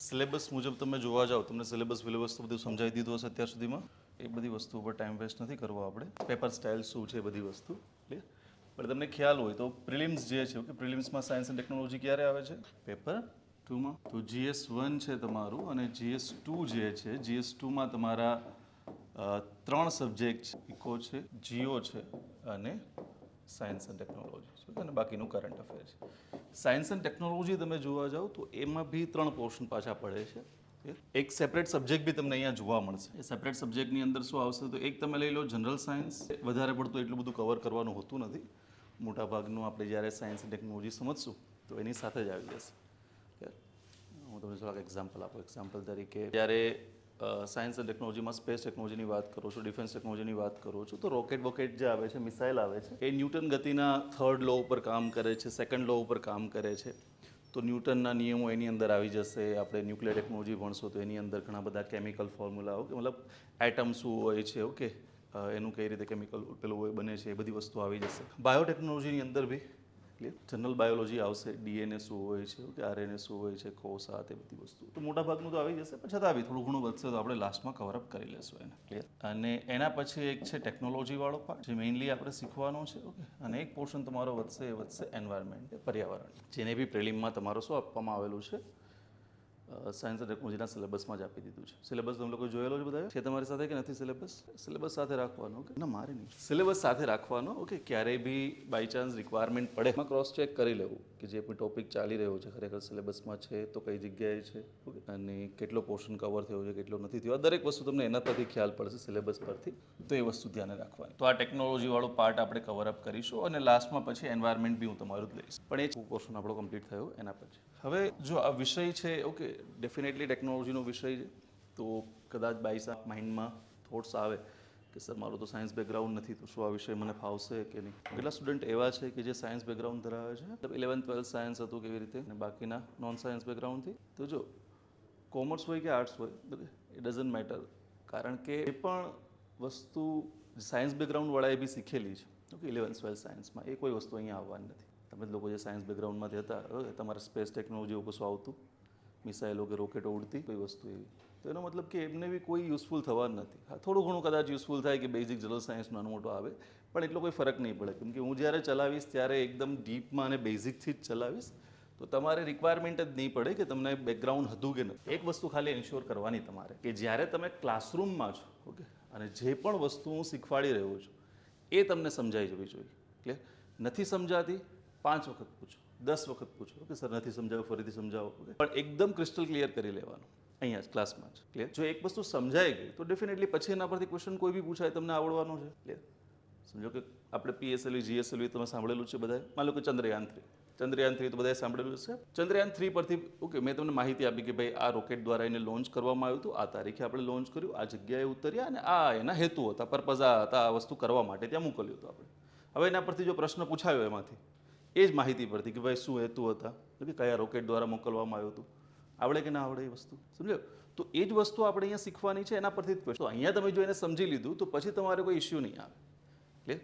Syllabus મુજબ તમે જોવા જાઓ, તમને સિલેબસ વિલેબસ તો બધું સમજાવી દીધું હશે અત્યાર સુધીમાં. એ બધી વસ્તુ ઉપર ટાઈમ વેસ્ટ નથી કરવો આપણે. પેપર સ્ટાઇલ શું છે બધી વસ્તુ ક્લિયર. પણ તમને ખ્યાલ હોય તો પ્રિલિમ્સ જે છે કે પ્રિલિમ્સમાં સાયન્સ એન્ડ ટેકનોલોજી ક્યારે આવે છે? પેપર 2માં. તો GS1 છે તમારું અને GS2 જે છે, GS2માં તમારા 3 સબ્જેક્ટ છે. ઇકો છે, જીઓ છે અને સાયન્સ એન્ડ ટેકનોલોજી છે અને બાકીનું કરંટ અફેર છે. સાયન્સ એન્ડ ટેકનોલોજી તમે જોવા જાઓ તો એમાં બી 3 પોર્શન પાછા પડે છે. એક સેપરેટ સબ્જેક્ટ બી તમને અહીંયા જોવા મળશે. એ સેપરેટ સબ્જેક્ટની અંદર શું આવશે તો એક તમે લઈ લો જનરલ સાયન્સ. વધારે પડતું એટલું બધું કવર કરવાનું હોતું નથી. મોટાભાગનું આપણે જ્યારે સાયન્સ એન્ડ ટેકનોલોજી સમજશું તો એની સાથે જ આવી જશે. હું તમને થોડાક એક્ઝામ્પલ આપું. એક્ઝામ્પલ તરીકે જ્યારે સાયન્સ એન્ડ ટેકનોલોજીમાં સ્પેસ ટેકનોલોજીની વાત કરો છો, ડિફેન્સ ટેકનોલોજીની વાત કરો છો, તો રોકેટ વોકેટ જે આવે છે, મિસાઇલ આવે છે, એ ન્યૂટન ગતિના 3rd લો ઉપર કામ કરે છે, 2nd લો ઉપર કામ કરે છે. તો ન્યૂટનના નિયમો એની અંદર આવી જશે. આપણે ન્યુક્લિયર ટેકનોલોજી ભણશો તો એની અંદર ઘણા બધા કેમિકલ ફોર્મ્યુલાઓ કે મતલબ એટમ શું હોય છે, ઓકે, એનું કઈ રીતે કેમિકલ પેલું હોય બને છે, એ બધી વસ્તુ આવી જશે. બાયોટેકનોલોજીની અંદર બી ક્લિયર જનરલ બાયોલોજી આવશે. DNA શું હોય છે, કે RNA શું હોય છે, કોષા, તે બધી વસ્તુ તો મોટાભાગનું તો આવી જશે. પણ છતાં બી થોડું ઘણું વધશે તો આપણે લાસ્ટમાં કવરઅપ કરી લેશું એને. ક્લિયર. અને એના પછી એક છે ટેકનોલોજીવાળો પાર્ટ જે મેઇનલી આપણે શીખવાનો છે. ઓકે. અને એક પોર્શન તમારો વધશે, એ વધશે એન્વાયરમેન્ટ, પર્યાવરણ, જેને બી પ્રિલિમમાં તમારો શું આપવામાં આવેલું છે, સાયન્સ એન્ડ ટેકનોલોજીના સિલેબસમાં જ આપી દીધું છે. સિલેબસ તમે લોકો જોયેલો જ બધા છે તમારી સાથે કે નથી? સિલેબસ સાથે રાખવાનો. ઓકે, ના મારે નહીં, સિલેબસ સાથે રાખવાનો. ઓકે, ક્યારેય બી બાય ચાન્સ રિક્વાયરમેન્ટ પડે એમાં ક્રોસ ચેક કરી લેવું કે જે પણ ટોપિક ચાલી રહ્યો છે ખરેખર સિલેબસમાં છે તો કઈ જગ્યાએ છે, ઓકે, અને કેટલો પોર્શન કવર થયો છે, કેટલો નથી થયો. આ દરેક વસ્તુ તમને એના પરથી ખ્યાલ પડશે સિલેબસ પરથી. તો એ વસ્તુ ધ્યાને રાખવાની. તો આ ટેકનોલોજીવાળો પાર્ટ આપણે કવરઅપ કરીશું અને લાસ્ટમાં પછી એન્વાયરમેન્ટ બી હું તમારું જ લઈશ. પણ એ પોર્શન આપણો કમ્પ્લીટ થયો એના પછી. હવે જો આ વિષય છે, ઓકે, ડેફિનેટલી ટેકનોલોજીનો વિષય છે તો કદાચ બાય માઇન્ડમાં થોટ્સ આવે કે સર મારું તો સાયન્સ બેકગ્રાઉન્ડ નથી, તો શું આ વિષય મને ફાવશે કે નહીં. કેટલા સ્ટુડન્ટ એવા છે કે જે સાયન્સ બેકગ્રાઉન્ડ ધરાવે છે, મતલબ 11th-12th સાયન્સ હતું કેવી રીતે, અને બાકીના નોન સાયન્સ બેકગ્રાઉન્ડથી. તો જો કોમર્સ હોય કે આર્ટ્સ હોય, ઓકે, ઇટ ડઝન્ટ મેટર. કારણ કે એ પણ વસ્તુ સાયન્સ બેકગ્રાઉન્ડવાળાએ બી શીખેલી છે. ઓકે, 11th-12th સાયન્સમાં એ કોઈ વસ્તુ અહીંયા આવવાની નથી. તમે લોકો જે સાયન્સ બેકગ્રાઉન્ડમાંથી હતા, તમારે સ્પેસ ટેકનોલોજી ઉપર શું આવતું, મિસાઇલો કે રોકેટો ઉડતી, કોઈ વસ્તુ એવી. તો એનો મતલબ કે એમને બી કોઈ યુઝફુલ થવા જ નથી. હા, થોડું ઘણું કદાચ યુઝફુલ થાય કે બેઝિક જનરલ સાયન્સ નાનો મોટો આવે, પણ એટલો કોઈ ફરક નહીં પડે. કેમ કે હું જ્યારે ચલાવીશ ત્યારે એકદમ ડીપમાં અને બેઝિકથી જ ચલાવીશ. તો તમારે રિક્વાયરમેન્ટ જ નહીં પડે કે તમને બેકગ્રાઉન્ડ હતું કે નથી. એક વસ્તુ ખાલી એન્શ્યોર કરવાની તમારે કે જ્યારે તમે ક્લાસરૂમમાં છો, ઓકે, અને જે પણ વસ્તુ હું શીખવાડી રહ્યો છું એ તમને સમજાઈ જવી જોઈએ. ક્લિયર. નથી સમજાતી 5 વખત પૂછો, 10 વખત પૂછો કે સર નથી સમજાવું, ફરીથી સમજાવો. પણ એકદમ ક્રિસ્ટલ ક્લિયર કરી લેવાનું અહીંયા જ ક્લાસમાં જ. ક્લિયર. જો એક વસ્તુ સમજાઈ ગઈ તો ડેફિનેટલી પછી એના પરથી ક્વેશ્ચન કોઈ બી પૂછાય તમને આવડવાનો છે. ક્લિયર. સમજો કે આપણે PSLV GSLV તમે સાંભળેલું છે બધાએ. માની લો કે ચંદ્રયાન 3 તો બધાએ સાંભળેલું છે. ચંદ્રયાન 3 પરથી ઓકે મેં તમને માહિતી આપી કે ભાઈ આ રોકેટ દ્વારા એને લોન્ચ કરવામાં આવ્યું હતું, આ તારીખે આપણે લોન્ચ કર્યું, આ જગ્યાએ ઉતર્યા અને આ એના હેતુ હતા, પર્પઝ આ હતા, આ વસ્તુ કરવા માટે ત્યાં મોકલ્યું હતું આપણે. હવે એના પરથી જો પ્રશ્ન પૂછાયો એમાંથી એ જ માહિતી પરથી કે ભાઈ શું હેતુ હતા, કે કયા રોકેટ દ્વારા મોકલવામાં આવ્યું હતું, આવડે કે ના આવડે એ વસ્તુ સમજો. તો એ જ વસ્તુ આપણે અહીંયા શીખવાની છે, એના પરથી જ ક્વેશ્ચન. તો અહીંયા તમે જો એને સમજી લીધું તો પછી તમારે કોઈ ઇશ્યુ નહીં આવે. ક્લિયર.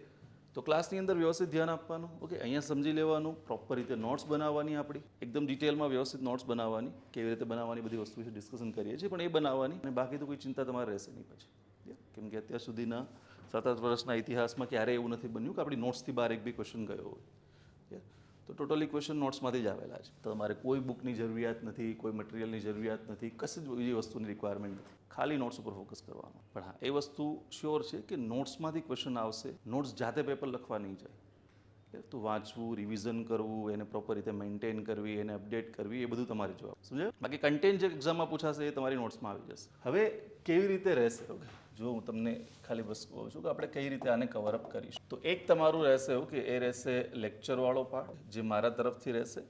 તો ક્લાસની અંદર વ્યવસ્થિત ધ્યાન આપવાનું. ઓકે, અહીંયા સમજી લેવાનું, પ્રોપર રીતે નોટ્સ બનાવવાની, આપણી એકદમ ડિટેલમાં વ્યવસ્થિત નોટ્સ બનાવવાની, કેવી રીતે બનાવવાની બધી વસ્તુ વિશે ડિસ્કશન કરીએ છીએ, પણ એ બનાવવાની. અને બાકી તો કોઈ ચિંતા તમારે રહેશે નહીં પછી. કેમ કે અત્યાર સુધીના 7-8 વર્ષના ઇતિહાસમાં ક્યારેય એવું નથી બન્યું કે આપણી નોટ્સથી બહાર એક બી ક્વેશ્ચન ગયો હોય. તો ટોટલી ક્વેશ્ચન નોટ્સમાંથી જ આવેલા છે. તો તમારે કોઈ બુકની જરૂરિયાત નથી, કોઈ મટીરિયલની જરૂરિયાત નથી, કશી જ બીજી વસ્તુની રિક્વાયરમેન્ટ નથી. ખાલી નોટ્સ ઉપર ફોકસ કરવાનો. પણ હા, એ વસ્તુ શ્યોર છે કે નોટ્સમાંથી ક્વેશ્ચન આવશે. નોટ્સ જાતે પેપર લખવા નહીં જાય. તો વાંચવું, રિવિઝન કરવું, એને પ્રોપર રીતે મેન્ટેન કરવી, એને અપડેટ કરવી, એ બધું તમારી જવાબ. સમજાયું? બાકી કન્ટેન્ટ જે એક્ઝામમાં પૂછાશે એ તમારી નોટ્સમાં આવી જશે. હવે કેવી રીતે રહેશે, ઓકે, જો હું તમને ખાલી વસ્તુ કહું છું કે આપણે કઈ રીતે આને કવરઅપ કરીશું. તો એક તમારું રહેશે, ઓકે, એ રહેશે લેક્ચરવાળો પાર્ટ જે મારા તરફથી રહેશે.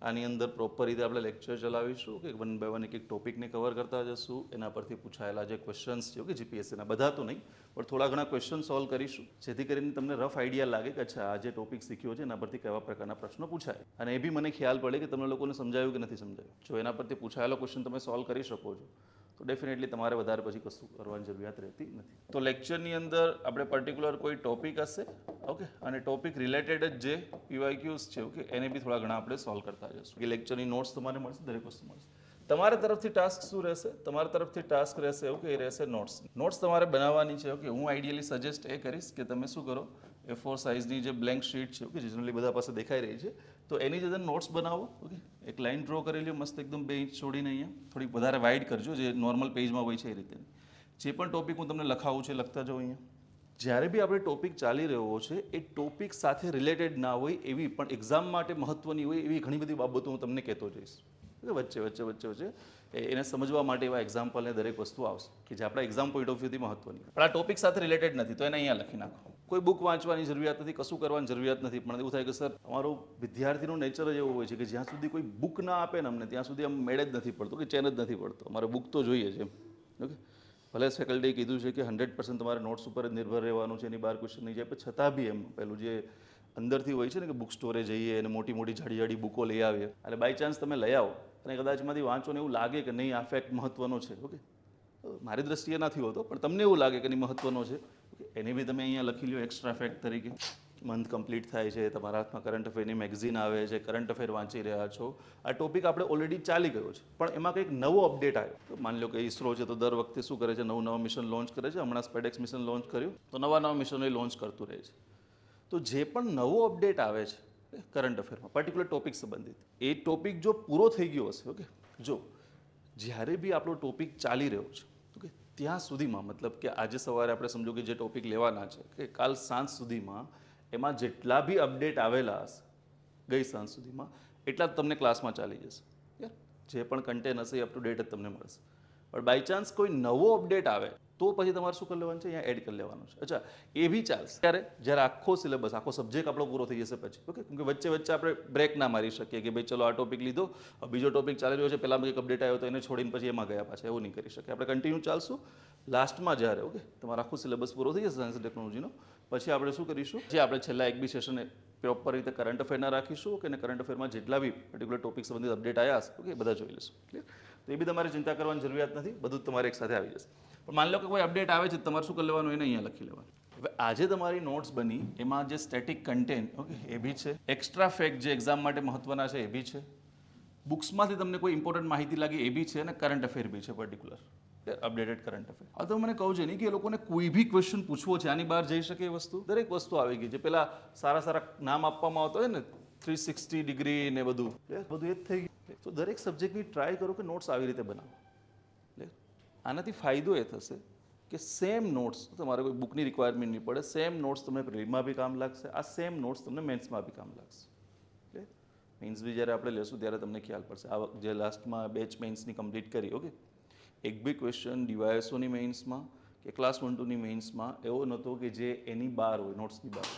આની અંદર પ્રોપર રીતે આપણે લેક્ચર ચલાવીશું કે 1 by 1 એક ટોપિકને કવર કરતા જશું. એના પરથી પૂછાયેલા જે ક્વેશ્ચન્સ છે, ઓકે, GPSCના બધા તો નહીં પણ થોડા ઘણા ક્વેશ્ચન સોલ્વ કરીશું, જેથી કરીને તમને રફ આઈડિયા લાગે કે અચ્છા આ જે ટોપિક શીખ્યો છે એના પરથી કેવા પ્રકારના પ્રશ્નો પૂછાય. અને એ બી મને ખ્યાલ પડે કે તમને લોકોને સમજાયું કે નથી સમજાયું. જો એના પરથી પૂછાયેલો ક્વેશ્ચન તમે સોલ્વ કરી શકો છો તો ડેફિનેટલી તમારે વધારે પછી કશું કરવાની જરૂરિયાત રહેતી નથી. તો લેક્ચરની અંદર આપણે પર્ટિક્યુલર કોઈ ટોપિક હશે, ઓકે, અને ટોપિક રિલેટેડ જ જે PYQs છે, ઓકે, એને બી થોડા ઘણા આપણે સોલ્વ કરતા જશું. કે લેક્ચરની નોટ્સ તમારે મળશે, દરેક વસ્તુ મળશે. તમારા તરફથી ટાસ્ક શું રહેશે? તમારા તરફથી ટાસ્ક રહેશે એવું કે એ રહેશે નોટ્સ તમારે બનાવવાની છે. ઓકે, હું આઈડિયલી સજેસ્ટ એ કરીશ કે તમે શું કરો, A4 સાઇઝની જે બ્લેન્ક શીટ છે, ઓકે, જનરલી બધા પાસે દેખાઈ રહી છે, તો એની જગ્યાએ નોટ્સ બનાવો. ઓકે, એક લાઇન ડ્રો કરી લો મસ્ત એકદમ 2 ઇંચ છોડીને, અહીંયા થોડીક વધારે વાઇડ કરજો, જે નોર્મલ પેજમાં હોય છે એ રીતે. જે પણ ટોપિક હું તમને લખાવું છે લખતા જાઓ અહીંયા. જ્યારે બી આપણે ટોપિક ચાલી રહ્યો છે એ ટોપિક સાથે રિલેટેડ ના હોય એવી પણ એક્ઝામ માટે મહત્વની હોય એવી ઘણી બધી બાબતો હું તમને કહેતો જઈશ. વચ્ચે એને સમજવા માટે એવા એક્ઝામ્પલ ને દરેક વસ્તુ આવશે કે જે આપણા એક્ઝામ પોઈન્ટ ઓફ વ્યૂથી મહત્વની. પણ આ ટોપિક સાથે રિલેટેડ નથી તો એને અહીંયા લખી નાખો. કોઈ બુક વાંચવાની જરૂરિયાત નથી, કશું કરવાની જરૂરિયાત નથી. પણ એવું થાય કે સર અમારું વિદ્યાર્થીનું નેચર જ એવું હોય છે કે જ્યાં સુધી કોઈ બુક ના આપે ને અમને ત્યાં સુધી આમ મેળ જ નથી પડતો, કે ચેન જ નથી પડતો. અમારે બુક તો જોઈએ છે એમ. ઓકે, ભલે ફેકલ્ટીએ કીધું છે કે 100% તમારે નોટ્સ ઉપર જ નિર્ભર રહેવાનું છે, એની બહાર ક્વેશ્ચન નહીં જાય, પણ છતાં બી એમ પેલું જે અંદરથી હોય છે ને કે બુક સ્ટોરે જઈએ અને મોટી મોટી જાડી બુકો લઈ આવીએ અને બાય ચાન્સ તમે લઈ આવો અને કદાચ એમાંથી વાંચો ને એવું લાગે કે નહીં આ ફેક્ટ મહત્વનો છે. ઓકે, મારી દ્રષ્ટિએ નથી હોતો પણ તમને એવું લાગે કે નહીં મહત્વનો છે, એને બી તમે અહીંયા લખી લો એક્સ્ટ્રા ફેક્ટ તરીકે. મંથ કમ્પ્લીટ થાય છે, તમારા હાથમાં કરંટ અફેરની મેગઝીન આવે છે, કરંટ અફેર વાંચી રહ્યા છો, આ ટોપિક આપણે ઓલરેડી ચાલી ગયો છે પણ એમાં કંઈક નવો અપડેટ આવ્યો. તો માની લો કે ઇસરો છે તો દર વખતે શું કરે છે, નવા મિશન લોન્ચ કરે છે. હમણાં સ્પેડેક્સ મિશન લોન્ચ કર્યું તો નવા મિશનો એ લોન્ચ કરતું રહે છે. તો જે પણ નવો અપડેટ આવે છે કરંટ અફેરમાં પર્ટિક્યુલર ટોપિક સંબંધિત, એ ટોપિક જો પૂરો થઈ ગયો હશે, ઓકે, જો જ્યારે બી આપણો ટોપિક ચાલી રહ્યો છે, ઓકે, ત્યાં સુધીમાં મતલબ કે આજે સવારે આપણે સમજો કે જે ટોપિક લેવાના છે કે કાલ સાંજ સુધીમાં એમાં જેટલા બી અપડેટ આવેલા હશે ગઈ સાંજ સુધીમાં એટલા જ તમને ક્લાસમાં ચાલી જશે. જે પણ કન્ટેન્ટ હશે એ અપ ટુ ડેટ જ તમને મળશે. પણ બાય ચાન્સ કોઈ નવો અપડેટ આવે તો પછી તમારે શું કરી લેવાનું છે, અહીંયા એડ કરી લેવાનું છે. અચ્છા, એ બી ચાલશે જ્યારે આખો સિલેબસ આખો સબ્જેક્ટ આપણો પૂરો થઈ જશે પછી. ઓકે, કેમ કે વચ્ચે આપણે બ્રેક ના મારી શકીએ કે ભાઈ ચલો આ ટોપિક લીધો, બીજો ટોપિક ચાલી રહ્યો છે, પહેલામાં એક અપડેટ આવ્યો તો એને છોડીને પછી એમાં ગયા પાછા, એવું નહીં કરી શકીએ. આપણે કન્ટિન્યુ ચાલશું. લાસ્ટમાં જ્યારે ઓકે તમારો આખો સિલેબસ પૂરો થઈ જશે સાયન્સ એન્ડ ટેકનોલોજીનો, પછી આપણે શું કરીશું, જે આપણે છેલ્લા એક બી સેશન પ્રોપર રીતે કરંટ અફેરના રાખીશું. ઓકે, અને કરંટ અફેરમાં જેટલા બી પર્ટિક્યુલર ટોપિક સંબંધિત અપડેટ આવ્યા હશે ઓકે બધા જોઈ લઈશું. ક્લિયર? તો એ બી તમારે ચિંતા કરવાની જરૂરિયાત નથી, બધું જ તમારે એક સાથે આવી જશે. પણ માની લો કે કોઈ અપડેટ આવે છે તમારે શું કરી લેવાનું, એને અહીંયા લખી લેવાનું. હવે આજે તમારી નોટ્સ બની એમાં જે સ્ટેટિક કન્ટેન્ટ ઓકે એ બી છે, એક્સ્ટ્રા ફેક્ટ જે એક્ઝામ માટે મહત્વના છે એ બી છે, બુક્સમાંથી તમને કોઈ ઇમ્પોર્ટન્ટ માહિતી લાગી એ બી છે, અને કરંટ અફેર બી છે પર્ટિક્યુલર અપડેટેડ કરંટ અફેર. આ તો મને કહું છે નહીં કે એ લોકોને કોઈ બી ક્વેશ્ચન પૂછવો છે આની બહાર જઈ શકે એ વસ્તુ, દરેક વસ્તુ આવી ગઈ છે. પેલા સારા નામ આપવામાં આવતો હોય ને 360 ડિગ્રી ને બધું એ જ થઈ ગયું. તો દરેક સબ્જેક્ટની ટ્રાય કરો કે નોટ્સ આવી રીતે બનાવો. આનાથી ફાયદો એ થશે કે સેમ નોટ્સ તમારે કોઈ બુકની રિક્વાયરમેન્ટ નહીં પડે, સેમ નોટ્સ તમને પ્રિલિમમાં બી કામ લાગશે, આ સેમ નોટ્સ તમને મેન્સમાં બી કામ લાગશે. મેન્સ બી જ્યારે આપણે લેશું ત્યારે તમને ખ્યાલ પડશે. આ વખતે જે લાસ્ટમાં બેચ મેન્સની કમ્પ્લીટ કરી, ઓકે, એક બી ક્વેશ્ચન ડીવાયએસઓની મેઇન્સમાં કે ક્લાસ 1-2ની મેઇન્સમાં એવો નહોતો કે જે એની બહાર હોય, નોટ્સની બહાર.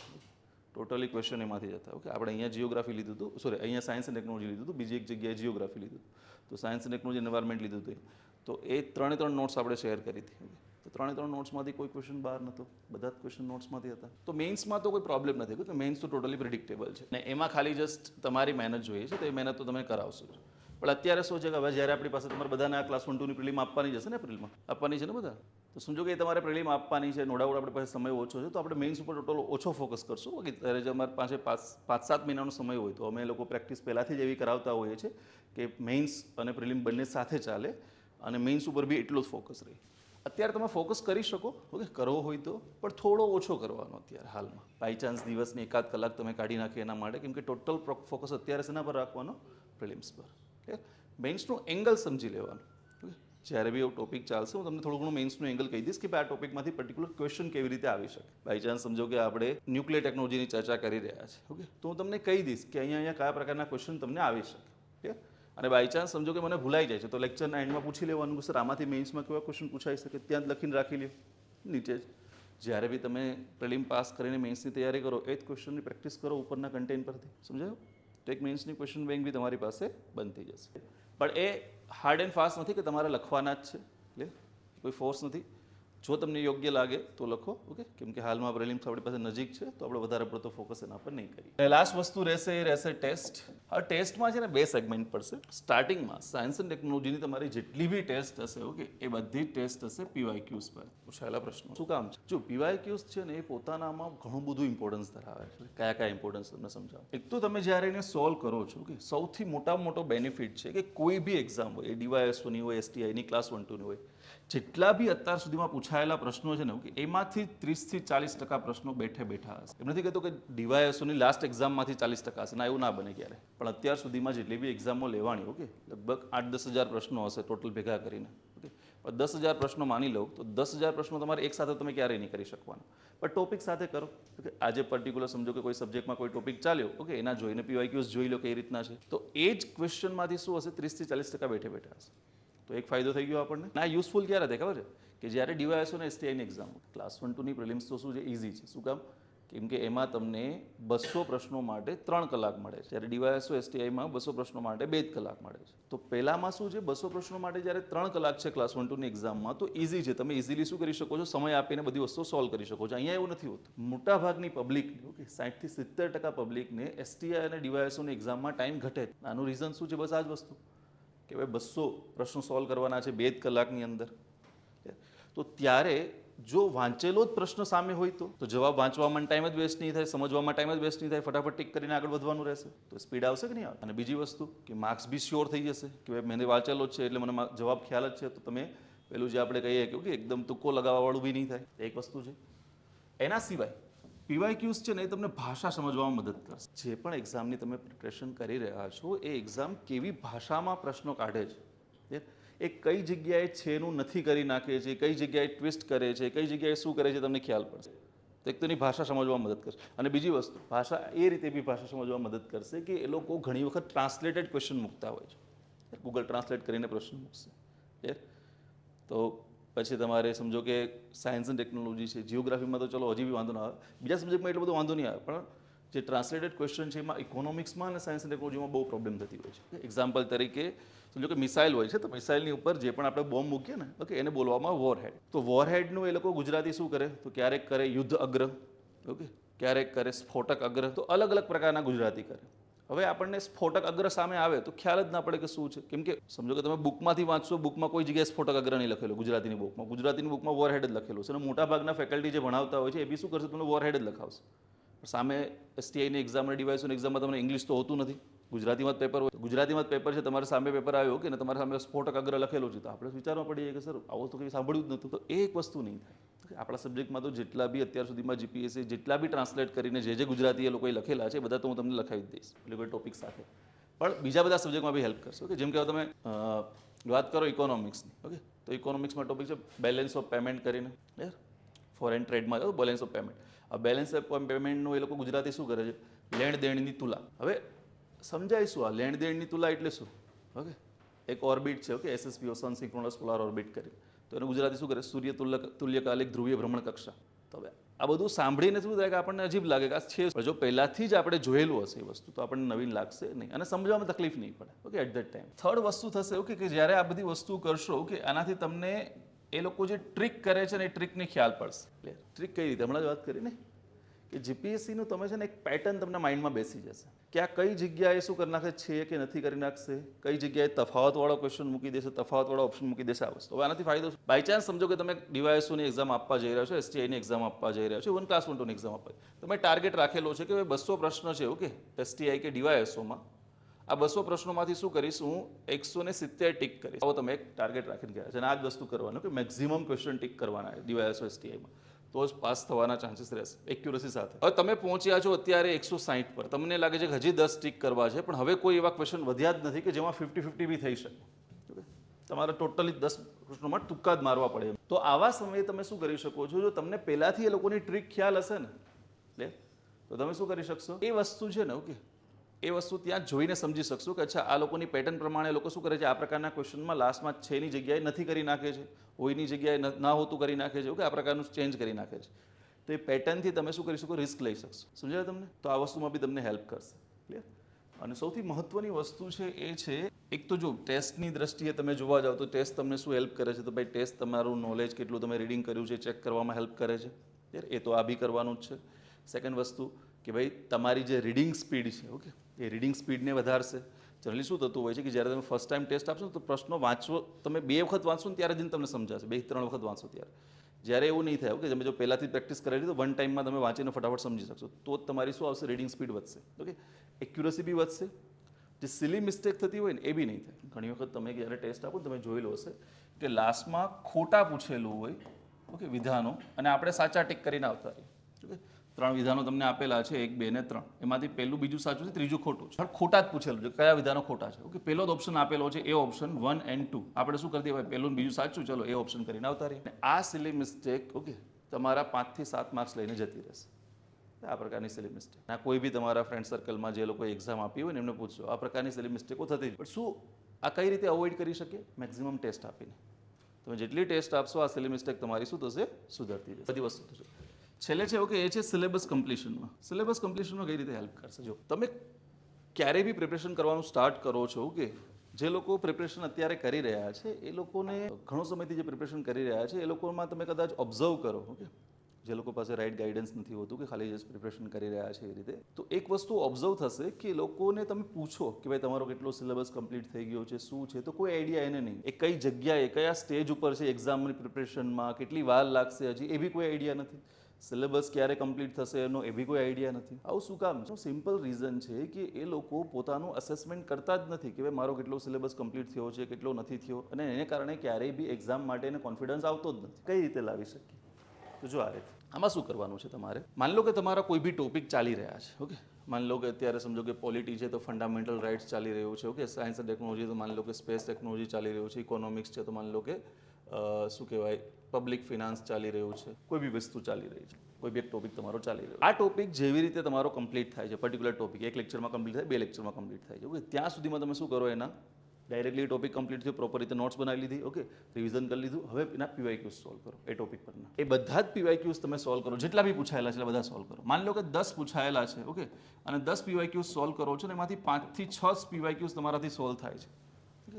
ટોટલી ક્વેશ્ચન એમાંથી જતા. ઓકે, આપણે અહીંયા જિયોગ્રાફી લીધું હતું, સોરી અહીંયા સાયન્સ એન્ડ ટેકનોલોજી લીધું હતું, બીજી એક જગ્યાએ જિયોગ્રાફી લીધું હતું, તો સાયન્સ એન્ડ ટેકનોલોજી એન્વાયરમેન્ટ લીધું હતું. તો એ 3 નોટ્સ આપણે શેર કરી હતી. તો 3 નોટ્સમાંથી કોઈ ક્વેશ્ચન બહાર નહોતો, બધા જ ક્વેશ્ચન નોટ્સમાંથી હતા. તો મેઇન્સમાં તો કોઈ પ્રોબ્લેમ નથી, કે મેઇન્સ તો ટોટલી પ્રિડિક્ટેબલ છે ને એમાં ખાલી જસ્ટ તમારી મહેનત જોઈએ છે, તો એ મહેનત તો તમે કરાવશો જ. પણ અત્યારે શું છે કે હવે જ્યારે આપણી પાસે તમારે બધાને આ ક્લાસ 1-2ની પ્રિલિમ આપવાની જશે ને, એપ્રિલમાં આપવાની છે ને બધા, તો સમજો કે તમારે પ્રિલિમ આપવાની છે, નો ડાઉટ આપણી પાસે સમય ઓછો છે, તો આપણે મેઇન્સ ઉપર ટોટલ ઓછો ફોકસ કરશું. ઓકે, ત્યારે જે અમારી પાસે 5-7 મહિનાનો સમય હોય તો અમે લોકો પ્રેક્ટિસ પહેલાંથી જ એવી કરાવતા હોઈએ છીએ કે મેઇન્સ અને પ્રિલિમ બંને સાથે ચાલે અને મેઇન્સ ઉપર બી એટલો જ ફોકસ રહે. અત્યારે તમે ફોકસ કરી શકો, ઓકે, કરવો હોય તો, પણ થોડો ઓછો કરવાનો અત્યારે હાલમાં. બાય ચાન્સ દિવસની 1-8 કલાક તમે કાઢી નાખી એના માટે, કેમ કે ટોટલ ફોકસ અત્યારે શેના પર રાખવાનો, પ્રિલિમ્સ પર. મેઇન્સનું એંગલ સમજી લેવાનું. જ્યારે બી એવું ટોપિક ચાલશે હું તમને થોડું ઘણું મેઇન્સનું એંગલ કહી દઈશ કે આ ટોપિકમાંથી પર્ટિક્યુલર ક્વેશ્ચન કેવી રીતે આવી શકે. બાય ચાન્સ સમજો કે આપણે ન્યુક્લિયર ટેકનોલોજીની ચર્ચા કરી રહ્યા છે, ઓકે, તો હું તમને કહી દઈશ કે અહીંયા કયા પ્રકારના ક્વેશ્ચન તમને આવી શકે. અને બાય ચાન્સ સમજો કે મને ભૂલાઈ જાય છે તો લેક્ચરના એન્ડમાં પૂછી લેવાનું કે સર આમાંથી મેઇન્સમાં કેવા ક્વેશ્ચન પૂછાઈ શકે, ત્યાં જ લખીને રાખી લે નીચે જ. જ્યારે બી તમે પ્રિલિમ પાસ કરીને મેઇન્સની તૈયારી કરો એ જ ક્વેશ્ચનની પ્રેક્ટિસ કરો ઉપરના કન્ટેન્ટ પરથી, સમજાયું? તો એક મેઇન્સની ક્વેશ્ચન બેંક બી તમારી પાસે બનતી જશે. પણ એ હાર્ડ એન્ડ ફાસ્ટ નથી કે તમારે લખવાના જ છે, એટલે કોઈ ફોર્સ નથી. જો તમને યોગ્ય લાગે તો લખો, ઓકે, કેમ કે હાલમાં પ્રિલિમ્સ આપણી પાસે નજીક છે તો આપણે વધારે પડતો ફોકસ એના પર નહીં કરીએ. અને લાસ્ટ વસ્તુ રહેશે એ રહેશે ટેસ્ટ. હવે ટેસ્ટમાં છે ને 2 સેગમેન્ટ પડશે. સ્ટાર્ટિંગમાં સાયન્સ એન્ડ ટેકનોલોજીની તમારી જેટલી બી ટેસ્ટ હશે, ઓકે, એ બધી જ ટેસ્ટ હશે PYQs પર પૂછાયેલા પ્રશ્નો. શું કામ છે? જો PYQs છે ને એ પોતાનામાં ઘણું બધું ઇમ્પોર્ટન્સ ધરાવે છે. કયા ઇમ્પોર્ટન્સ તમને સમજાવો. એક તો તમે જ્યારે એને સોલ્વ કરો છો, કે સૌથી મોટામાં મોટો બેનિફિટ છે કે કોઈ બી એક્ઝામ હોય, એ DYSOની હોય, STIની ક્લાસ 1-2ની હોય, જેટલા બી અત્યાર સુધીમાં પૂછાયેલા પ્રશ્નો છે ને, એમાંથી 30 થી 40% પ્રશ્નો બેઠા હશે. એમ નથી કહેતો કે DYSOની લાસ્ટ એક્ઝામમાંથી 40% હશે, ના, એવું ના બને ક્યારે. પણ અત્યાર સુધીમાં જેટલી બી એક્ઝામો લેવાની, ઓકે, લગભગ 8-10 હજાર પ્રશ્નો હશે ટોટલ ભેગા કરીને, ઓકે. 10,000 પ્રશ્નો માની લો તો 10,000 પ્રશ્નો તમારે એક સાથે તમે ક્યારેય નહીં કરી શકવાના, પણ ટોપિક સાથે કરો. ઓકે, આજે પર્ટિક્યુલર સમજો કે કોઈ સબ્જેક્ટમાં કોઈ ટોપિક ચાલ્યો, ઓકે, એના જોઈને PYQs જોઈ લો કઈ રીતના છે, તો એ જ ક્વેશ્ચનમાંથી શું હશે, 30 થી 40% બેઠા હશે. તો એક ફાયદો થઈ ગયો આપણને. ના, યુઝફુલ ક્યારે થાય ખબર છે? કે જ્યારે DYSO અને STIની એક્ઝામ, ક્લાસ 1-2ની પ્રિલિમ્સ તો શું છે, ઇઝી છે. શું કામ? કેમ કે એમાં તમને 200 પ્રશ્નો માટે 3 કલાક મળે છે, જ્યારે DYSO STIમાં 200 પ્રશ્નો માટે 2 કલાક મળે છે. તો પહેલામાં શું છે, 200 પ્રશ્નો માટે જ્યારે 3 કલાક છે ક્લાસ 1-2ની એક્ઝામમાં, તો ઇઝી છે. તમે ઇઝીલી શું કરી શકો છો, સમય આપીને બધી વસ્તુઓ સોલ્વ કરી શકો છો. અહીંયા એવું નથી હોતું. મોટાભાગની પબ્લિકને, ઓકે, 60 થી 70% પબ્લિકને STI અને DYSOની એક્ઝામમાં ટાઈમ ઘટે. આનું રીઝન શું છે? બસ આ જ વસ્તુ કે ભાઈ 200 પ્રશ્નો સોલ્વ કરવાના છે 2 કલાકની અંદર. તો ત્યારે જો વાંચેલો જ પ્રશ્ન સામે હોય તો જવાબ વાંચવામાં ટાઈમ જ વેસ્ટ નહીં થાય, સમજવામાં ટાઈમ જ વેસ્ટ નહીં થાય, ફટાફટ ટીક કરીને આગળ વધવાનું રહેશે. તો સ્પીડ આવશે કે નહીં આવે? અને બીજી વસ્તુ કે માર્ક્સ બી શ્યોર થઈ જશે કે ભાઈ મેં વાંચેલો જ છે એટલે મને જવાબ ખ્યાલ જ છે. તો તમે પેલું જે આપણે કહીએ કે એકદમ તુક્કો લગાવવાવાળું બી નહીં થાય. એક વસ્તુ છે. એના સિવાય PYQs છે ને એ તમને ભાષા સમજવામાં મદદ કરશે. જે પણ એક્ઝામની તમે પ્રિપરેશન કરી રહ્યા છો, એ એક્ઝામ કેવી ભાષામાં પ્રશ્નો કાઢે છે, એ કઈ જગ્યાએ છેનું નથી કરી નાખે છે, કઈ જગ્યાએ ટ્વિસ્ટ કરે છે, કઈ જગ્યાએ શું કરે છે, તમને ખ્યાલ પડશે. તો એક તો એની ભાષા સમજવામાં મદદ કરશે. અને બીજી વસ્તુ, ભાષા એ રીતે બી ભાષા સમજવામાં મદદ કરશે કે એ લોકો ઘણી વખત ટ્રાન્સલેટેડ ક્વેશ્ચન મૂકતા હોય છે. ગૂગલ ટ્રાન્સલેટ કરીને પ્રશ્ન મૂકશે. તો પછી તમારે સમજો કે સાયન્સ એન્ડ ટેકનોલોજી છે, જીઓગ્રાફીમાં તો ચલો હજી બી વાંધો ના આવે, બીજા સબ્જેક્ટમાં એટલો બધો વાંધો નહીં આવે, પણ જે ટ્રાન્સલેટેડ ક્વેશ્ચન છે એમાં ઇકોનોમિક્સમાં અને સાયન્સ એન્ડ ટેકનોલોજીમાં બહુ પ્રોબ્લેમ થતી હોય છે. એક્ઝામ્પલ તરીકે સમજો કે મિસાઇલ હોય છે, તો મિસાઇલની ઉપર જે પણ આપણે બોમ્બ મૂકીએ ને, ઓકે, એને બોલવામાં વોરહેડ. તો વોરહેડનું એ લોકો ગુજરાતી શું કરે, તો ક્યારેક કરે યુદ્ધ અગ્ર, ઓકે, ક્યારેક કરે સ્ફોટક અગ્ર. તો અલગ અલગ પ્રકારના ગુજરાતી કરે. હવે આપણને સ્ફોટક અગ્ર સામે આવે તો ખ્યાલ જ ના પડે કે શું છે. કેમ કે સમજો કે તમે બુકમાંથી વાંચશો, બુકમાં કોઈ જગ્યાએ સ્ફોટક અગ્ર નહીં લખેલું. ગુજરાતીની બુકમાં વોરહેડ જ લખેલું છે. અને મોટાભાગના ફેકલ્ટી જે ભણાવતા હોય છે એ બી શું કરશે, તમને વોરહેડ જ લખાવશે. સામે STIની એક્ઝામ અને DYSOની એક્ઝામમાં તમને ઇંગ્લિશ તો હોતું નથી, ગુજરાતીમાં જ પેપર હોય. ગુજરાતીમાં જ પેપર છે, તમારા સામે પેપર આવ્યો કે તમારા સામે સ્ફોટક અગ્ર લખેલો છે, તો આપણે વિચારવા પડીએ કે સર આવું તો કંઈ સાંભળ્યું જ નહોતું. તો એ એક વસ્તુ નહીં થાય. આપણા સબ્જેક્ટમાં તો જેટલા બી અત્યાર સુધીમાં GPSC જેટલા બી ટ્રાન્સલેટ કરીને જે ગુજરાતી એ લોકોએ લખેલા છે, બધા તો હું તમને લખાવી જ દઈશ એટલે કોઈ ટોપિક સાથે. પણ બીજા બધા સબ્જેક્ટમાં બી હેલ્પ કરશે. ઓકે, જેમ કે તમે વાત કરો ઇકોનોમિક્સની, ઓકે, તો ઇકોનોમિક્સમાં ટોપિક છે બેલેન્સ ઓફ પેમેન્ટ કરીને. ફોરેન ટ્રેડમાં બેલેન્સ ઓફ પેમેન્ટ. આ બેલેન્સ ઓફ પેમેન્ટનું એ લોકો ગુજરાતી શું કરે છે, લેણ દેણની તુલા. હવે સમજાય શું આ લેણ દેણની તુલા એટલે શું? ઓકે, એક ઓર્બિટ છે, ઓકે, SSPO સન સિંક્રોનસ પોલાર ઓર્બિટ કરી, તો એનું ગુજરાતી શું કરે, સૂર્ય તુલ્યકાલિક ધ્રુવીય ભ્રમણ કક્ષા. તો હવે આ બધું સાંભળીને શું થાય કે આપણને અજીબ લાગે કે આ છે, પણ જો પહેલાથી જ આપણે જોયેલું હશે એ વસ્તુ તો આપણને નવીન લાગશે નહીં અને સમજવામાં તકલીફ નહીં પડે. Okay, at that time. Third વસ્તુ થશે, ઓકે, કે જ્યારે આ બધી વસ્તુ કરશો, ઓકે, આનાથી તમને એ લોકો જે ટ્રીક કરે છે ને એ ટ્રીકની ખ્યાલ પડશે. ટ્રીક કઈ રીતે, હમણાં જ વાત કરી ને કે GPSCનું તમે છે ને એક પેટર્ન તમને માઇન્ડમાં બેસી જશે કે આ કઈ જગ્યાએ શું કરી નાખે છે કે નથી કરી નાખશે, કઈ જગ્યાએ તફાવતવાળો ક્વેશ્ચન મૂકી દેશે, તફાવતવાળો ઓપ્શન મૂકી દેશે. આ વસ્તુ હવે આનાથી ફાયદો બાય ચાન્સ સમજો કે તમે DYSOની એક્ઝામ આપવા જઈ રહ્યા છો, STIની એક્ઝામ આપવા જઈ રહ્યા છો, ઇવન ક્લાસ 1-2ની એક્ઝામ આપવા, તમે ટાર્ગેટ રાખેલો છે કે 200 પ્રશ્ન છે, ઓકે, STI કે DYSOમાં આ 200 પ્રશ્નોમાંથી શું કરીશ હું 170 ટીક કરીશ. આવો તમે એક ટાર્ગેટ રાખીને ગયા છે અને આ જ વસ્તુ કરવાનું કે મેક્સિમમ ક્વેશ્ચન ટીક કરવાના DYSO STIમાં, તો જ પાસ થવાના ચાન્સીસ રહેશે એક્યુરસી સાથે. હવે તમે પહોંચ્યા છો અત્યારે 160 પર, તમને લાગે છે કે હજી 10 ટીક કરવા છે, પણ હવે કોઈ એવા ક્વેશ્ચન વધ્યા જ નથી કે જેમાં 50-50 બી થઈ શકે. તમારે ટોટલી 10 પ્રશ્નોમાં તુક્કા જ મારવા પડે. તો આવા સમયે તમે શું કરી શકો છો, જો તમને પહેલાથી એ લોકોની ટ્રીક ખ્યાલ હશે ને, તો તમે શું કરી શકશો, એ વસ્તુ છે ને, ઓકે, એ વસ્તુ ત્યાં જોઈને સમજી શકશો કે અચ્છા આ લોકોની પેટર્ન પ્રમાણે લોકો શું કરે છે, આ પ્રકારના ક્વેશ્ચનમાં લાસ્ટમાં છેની જગ્યાએ નથી કરી નાખે છે, હોયની જગ્યાએ ના હોતું કરી નાખે છે, ઓકે, આ પ્રકારનું ચેન્જ કરી નાખે છે. તો એ પેટર્નથી તમે શું કરી શકો, રિસ્ક લઈ શકશો. સમજાય તમને? તો આ વસ્તુમાં બી તમને હેલ્પ કરશે. ક્લિયર? અને સૌથી મહત્વની વસ્તુ છે એ છે, એક તો જો ટેસ્ટની દ્રષ્ટિએ તમે જોવા જાઓ તો ટેસ્ટ તમને શું હેલ્પ કરે છે, તો ભાઈ ટેસ્ટ તમારું નોલેજ કેટલું તમે રીડિંગ કર્યું છે ચેક કરવામાં હેલ્પ કરે છે, એ તો આ બી કરવાનું જ છે. સેકન્ડ વસ્તુ કે ભાઈ તમારી જે રીડિંગ સ્પીડ છે, ઓકે, એ રીડિંગ સ્પીડને વધારશે. જનરલી શું થતું હોય છે કે જ્યારે તમે ફર્સ્ટ ટાઈમ ટેસ્ટ આપશો તો પ્રશ્નો વાંચવો, તમે 2 વખત વાંચશો ને ત્યારે જ તમને સમજાશે, 2-3 વખત વાંચો ત્યારે. જ્યારે એવું નહીં થાય, ઓકે, તમે જો પહેલાંથી પ્રેક્ટિસ કરેલી તો વન ટાઈમમાં તમે વાંચીને ફટાફટ સમજી શકશો, તો જ તમારી શું આવશે, રીડિંગ સ્પીડ વધશે, ઓકે, એક્યુરસી બી વધશે, જે સિલી મિસ્ટેક થતી હોય ને એ બી નહીં થાય. ઘણી વખત તમે જ્યારે ટેસ્ટ આપો તમે જોયેલું હશે કે લાસ્ટમાં ખોટા પૂછેલું હોય, ઓકે, વિધાનો, અને આપણે સાચા ટીક કરીને આવતા રહીએ, ઓકે. 3 વિધાનો તમને આપેલા છે, 1, 2 ને 3, એમાંથી પહેલું બીજું સાચું છે, ત્રીજું ખોટું છે, પણ ખોટા જ પૂછેલું છે, કયા વિધાનો ખોટા છે, ઓકે. પહેલો જ ઓપ્શન આપેલો છે એ ઓપ્શન 1 and 2, આપણે શું કરી દઈએ ભાઈ પહેલું બીજું સાચું, ચલો એ ઓપ્શન કરીને આવતા રહીએ. આ સિલી મિસ્ટેક, ઓકે, તમારા 5 થી 7 માર્ક્સ લઈને જતી રહેશે. આ પ્રકારની સિલી મિસ્ટેક, આ કોઈ બી તમારા ફ્રેન્ડ સર્કલમાં જે લોકોએ એક્ઝામ આપી હોય ને એમને પૂછજો, આ પ્રકારની સિલી મિસ્ટેકો થતી જ. પણ શું આ કઈ રીતે અવોઇડ કરી શકીએ? મેક્સિમમ ટેસ્ટ આપીને. તમે જેટલી ટેસ્ટ આપશો આ સિલી મિસ્ટેક તમારી શું થશે, સુધરતી જશે, બધી વસ્તુ થશે. છેલ્લે છે, ઓકે, એ છે સિલેબસ કમ્પ્લીશનમાં. સિલેબસ કમ્પ્લીશનમાં કઈ રીતે હેલ્પ કરશે? જો તમે ક્યારેય બી પ્રિપરેશન કરવાનું સ્ટાર્ટ કરો છો, ઓકે, જે લોકો પ્રિપરેશન અત્યારે કરી રહ્યા છે એ લોકોને ઘણો સમયથી જે પ્રિપરેશન કરી રહ્યા છે એ લોકોમાં તમે કદાચ ઓબ્ઝર્વ કરો, ઓકે, જે લોકો પાસે રાઇટ ગાઈડન્સ નથી હોતું કે ખાલી જસ્ટ પ્રિપરેશન કરી રહ્યા છે એ રીતે, તો એક વસ્તુ ઓબ્ઝર્વ થશે કે લોકોને તમે પૂછો કે ભાઈ તમારો કેટલો સિલેબસ કમ્પ્લીટ થઈ ગયો છે, શું છે, તો કોઈ આઈડિયા એને નહીં. એ કઈ જગ્યાએ કયા સ્ટેજ ઉપર છે એક્ઝામની પ્રિપરેશનમાં, કેટલી વાર લાગશે હજી, એ બી કોઈ આઈડિયા નથી. સિલેબસ ક્યારે કમ્પ્લીટ થશે એનો એ બી કોઈ આઈડિયા નથી. આવું શું કામ છે? સિમ્પલ રીઝન છે કે એ લોકો પોતાનું અસેસમેન્ટ કરતા જ નથી કે ભાઈ મારો કેટલો સિલેબસ કમ્પ્લીટ થયો છે, કેટલો નથી થયો, અને એને કારણે ક્યારેય બી એક્ઝામ માટે એને કોન્ફિડન્સ આવતો જ નથી. કઈ રીતે લાવી શકીએ? તો જો આ રીતે આમાં શું કરવાનું છે તમારે, માની લો કે તમારા કોઈ બી ટોપિક ચાલી રહ્યા છે, ઓકે, માની લો કે અત્યારે સમજો કે પોલિટી છે તો ફંડામેન્ટલ રાઇટ્સ ચાલી રહ્યું છે, ઓકે, સાયન્સ એન્ડ ટેકનોલોજી તો માની લો કે સ્પેસ ટેકનોલોજી ચાલી રહ્યું છે, ઇકોનોમિક્સ છે તો માની લો કે શું કહેવાય પબ્લિક ફિનાન્સ ચાલી રહ્યું છે, કોઈ બી વસ્તુ ચાલી રહી છે, કોઈ બી એક ટોપિક તમારો ચાલી રહ્યો. આ ટોપિક જેવી રીતે તમારો કમ્પ્લીટ થાય છે, પર્ટિક્યુલર ટોપિક એક લેક્ચરમાં કમ્પ્લીટ થાય, 2 લેક્ચરમાં કમ્પ્લીટ થાય છે, ઓકે, ત્યાં સુધીમાં તમે શું કરો, એના ડાયરેક્ટલી ટોપિક કમ્પ્લીટ થયો, પ્રોપર રીતે નોટ્સ બનાવી લીધી, ઓકે, રિવિઝન કરી લીધું, હવે એના પીવાયક્યુઝ સોલ્વ કરો એ ટોપિક પરના. એ બધા જ પીવાયક્યુઝ તમે સોલ્વ કરો, જેટલા બી પૂછાયેલા છે બધા સોલ્વ કરો. માની લો કે 10 પૂછાયેલા છે, ઓકે, અને 10 પીવાયક્યુઝ સોલ્વ કરો છો ને એમાંથી 5 થી 6 પીવાયક્યુઝ તમારાથી સોલ્વ થાય છે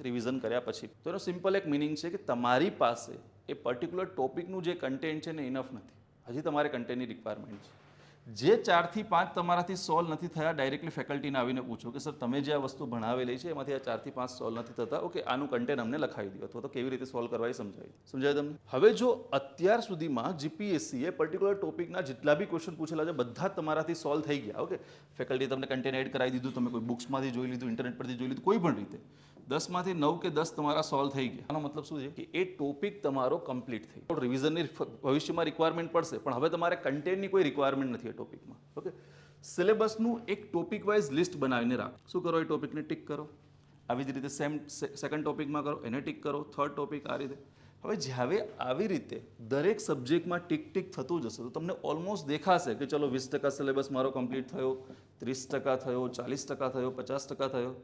રિવિઝન કર્યા પછી. તો એનો સિમ્પલ એક મિનિંગ છે કે તમારી પાસે એ પર્ટિક્યુલર ટોપિકનું જે કન્ટેન્ટ છે ને ઇનફ નથી, હજી તમારે કન્ટેન્ટની રિક્વાયરમેન્ટ છે. જે 4 થી 5 તમારાથી સોલ્વ નથી થયા, ડાયરેક્ટલી ફેકલ્ટીને આવીને પૂછો કે સર તમે જે આ વસ્તુ ભણાવેલી છે એમાંથી આ 4 થી 5 સોલ્વ નથી થતા, ઓકે, આનું કન્ટેન્ટ અમને લખાવી દો, અથવા તો કેવી રીતે સોલ્વ કરવા એ સમજાય તમને. હવે જો અત્યાર સુધીમાં જીપીએસસી એ પર્ટિક્યુલર ટોપિકના જેટલા બી ક્વેશ્ચન પૂછેલા છે બધા જ તમારાથી સોલ્વ થઈ ગયા, ઓકે, ફેકલ્ટી તમને કન્ટેન્ટ એડ કરાવી દીધું, તમે કોઈ બુક્સમાંથી જોઈ લીધું, ઇન્ટરનેટ પરથી જોઈ લીધું, કોઈ પણ રીતે 10 માંથી 9 કે 10 તમારા સોલ્વ થઈ ગયા. આનો મતલબ શું છે કે એ ટોપિક તમારો કમ્પ્લીટ થઈ ગયો. રિવિઝનની ભવિષ્યમાં રિક્વાયરમેન્ટ પડશે, પણ હવે તમારે કન્ટેન્ટની કોઈ રિક્વાયરમેન્ટ નથી એ ટોપિકમાં, ઓકે. સિલેબસનું એક ટોપિક વાઇઝ લિસ્ટ બનાવીને રાખો. શું કરો, એ ટોપિકને ટિક કરો, આવી જ રીતે સેકન્ડ ટોપિકમાં કરો, એને ટિક કરો, થર્ડ ટોપિક, આ રીતે. હવે જ્યારે આવી રીતે દરેક સબ્જેક્ટમાં ટિક ટિક થતું જશે તો તમને ઓલમોસ્ટ દેખાશે કે ચલો 20% સિલેબસ મારો કમ્પ્લીટ થયો, 30% થયો, 40% થયો, 50% થયો.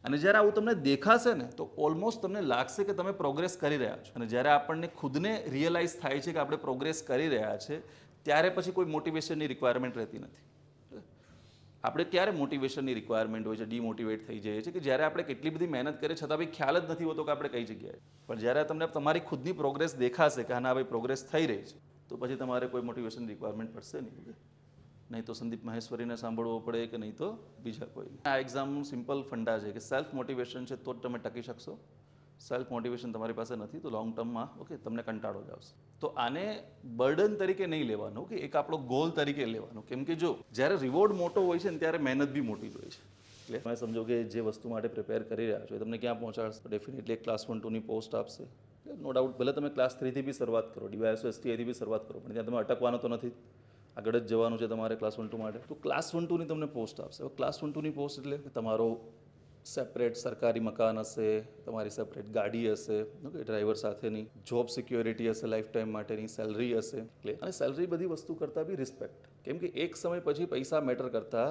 અને જ્યારે આવું તમને દેખાશે ને તો ઓલમોસ્ટ તમને લાગશે કે તમે પ્રોગ્રેસ કરી રહ્યા છો. અને જ્યારે આપણને ખુદને રિયલાઇઝ થાય છે કે આપણે પ્રોગ્રેસ કરી રહ્યા છે ત્યારે પછી કોઈ મોટિવેશનની રિક્વાયરમેન્ટ રહેતી નથી. આપણે ક્યારે મોટિવેશનની રિક્વાયરમેન્ટ હોય છે, ડિમોટિવેટ થઈ જઈએ છીએ કે જ્યારે આપણે કેટલી બધી મહેનત કરીએ છતાં બી ખ્યાલ જ નથી હોતો કે આપણે કઈ જગ્યાએ. પણ જ્યારે તમને તમારી ખુદની પ્રોગ્રેસ દેખાશે કે હા ભાઈ પ્રોગ્રેસ થઈ રહી છે તો પછી તમારે કોઈ મોટિવેશન રિક્વાયરમેન્ટ પડશે નહીં તો સંદીપ મહેશ્વરીને સાંભળવો પડે કે નહીં તો બીજા કોઈ. આ એક્ઝામનું સિમ્પલ ફંડા છે કે સેલ્ફ મોટિવેશન છે તો જ તમે ટકી શકશો. સેલ્ફ મોટિવેશન તમારી પાસે નથી તો લોંગ ટર્મમાં ઓકે તમને કંટાળો જ આવશે. તો આને બર્ડન તરીકે નહીં લેવાનું કે એક આપણો ગોલ તરીકે લેવાનું, કેમ કે જો જ્યારે રિવોર્ડ મોટો હોય છે ને ત્યારે મહેનત બી મોટી હોય છે. એટલે તમે સમજો કે જે વસ્તુ માટે પ્રિપેર કરી રહ્યા છો એ તમને ક્યાં પહોંચાડશે? ડેફિનેટલી એક ક્લાસ 1-2ની પોસ્ટ આપશે. નો ડાઉટ ભલે તમે ક્લાસ 3થી બી શરૂઆત કરો, DYSO-STIથી બી શરૂઆત કરો, પણ ત્યાં તમે અટકવાનો તો નથી, આગળ જ જવાનું છે તમારે ક્લાસ 1-2 માટે. તો ક્લાસ 1-2ની તમને પોસ્ટ આપશે. હવે ક્લાસ 1-2ની પોસ્ટ એટલે તમારો સેપરેટ સરકારી મકાન હશે, તમારી સેપરેટ ગાડી હશે, ઓકે, ડ્રાઈવર સાથેની જોબ સિક્યોરિટી હશે, લાઈફ ટાઈમ માટેની સેલરી હશે. એટલે અને સેલરી બધી વસ્તુ કરતાં બી રિસ્પેક્ટ, કેમ કે એક સમય પછી પૈસા મેટર કરતા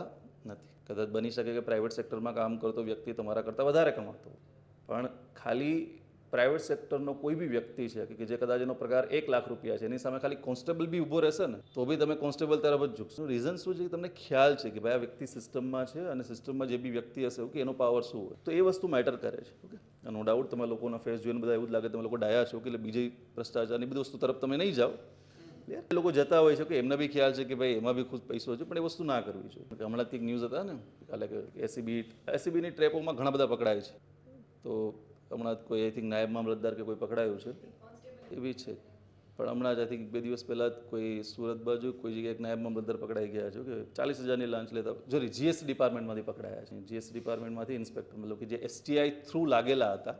નથી. કદાચ બની શકે કે પ્રાઇવેટ સેક્ટરમાં કામ કરતો વ્યક્તિ તમારા કરતાં વધારે કમાતો, પણ ખાલી પ્રાઇવેટ સેક્ટરનો કોઈ બી વ્યક્તિ છે કે જે કદાચ એનો પગાર 1 લાખ રૂપિયા છે, એની સામે ખાલી કોન્સ્ટેબલ બી ઊભો રહેશે ને તો બી તમે કોન્સ્ટેબલ તરફ જ ઝૂકશો. રીઝન શું છે કે તમને ખ્યાલ છે કે ભાઈ આ વ્યક્તિ સિસ્ટમમાં છે અને સિસ્ટમમાં જે બી વ્યક્તિ હશે કે એનો પાવર શું હોય, તો એ વસ્તુ મેટર કરે છે. ઓકે, નો ડાઉટ તમે લોકોના ફેસ જોઈને બધા એવું જ લાગે તમે લોકો ડાયા છો કે એટલે બીજી ભ્રષ્ટાચારની બધી વસ્તુ તરફ તમે નહીં જાઓ. એ લોકો જતા હોય છે કે એમને બી ખ્યાલ છે કે ભાઈ એમાં બી ખુદ પૈસો છે, પણ એ વસ્તુ ના કરવી જોઈએ. હમણાં એક ન્યૂઝ હતા ને કાલે કે એસીબીની ટ્રેપોમાં ઘણા બધા પકડાય છે. તો હમણાં કોઈ આઈ થિંક નાયબ મામલતદાર કે કોઈ પકડાયું છે એવી છે. પણ હમણાં જ આઈ થિંક 2 દિવસ પહેલાં કોઈ સુરત બાજુ કોઈ જગ્યાએ એક નાયબ મામલતદાર પકડાઈ ગયા છે કે 40,000ની લાંચ લેતા, સોરી જીએસટી ડિપાર્ટમેન્ટમાંથી પકડાયા છે. જીએસટી ડિપાર્ટમેન્ટમાંથી ઇન્સ્પેક્ટર મતલબ કે જે એસટીઆઈ થ્રુ લાગેલા હતા,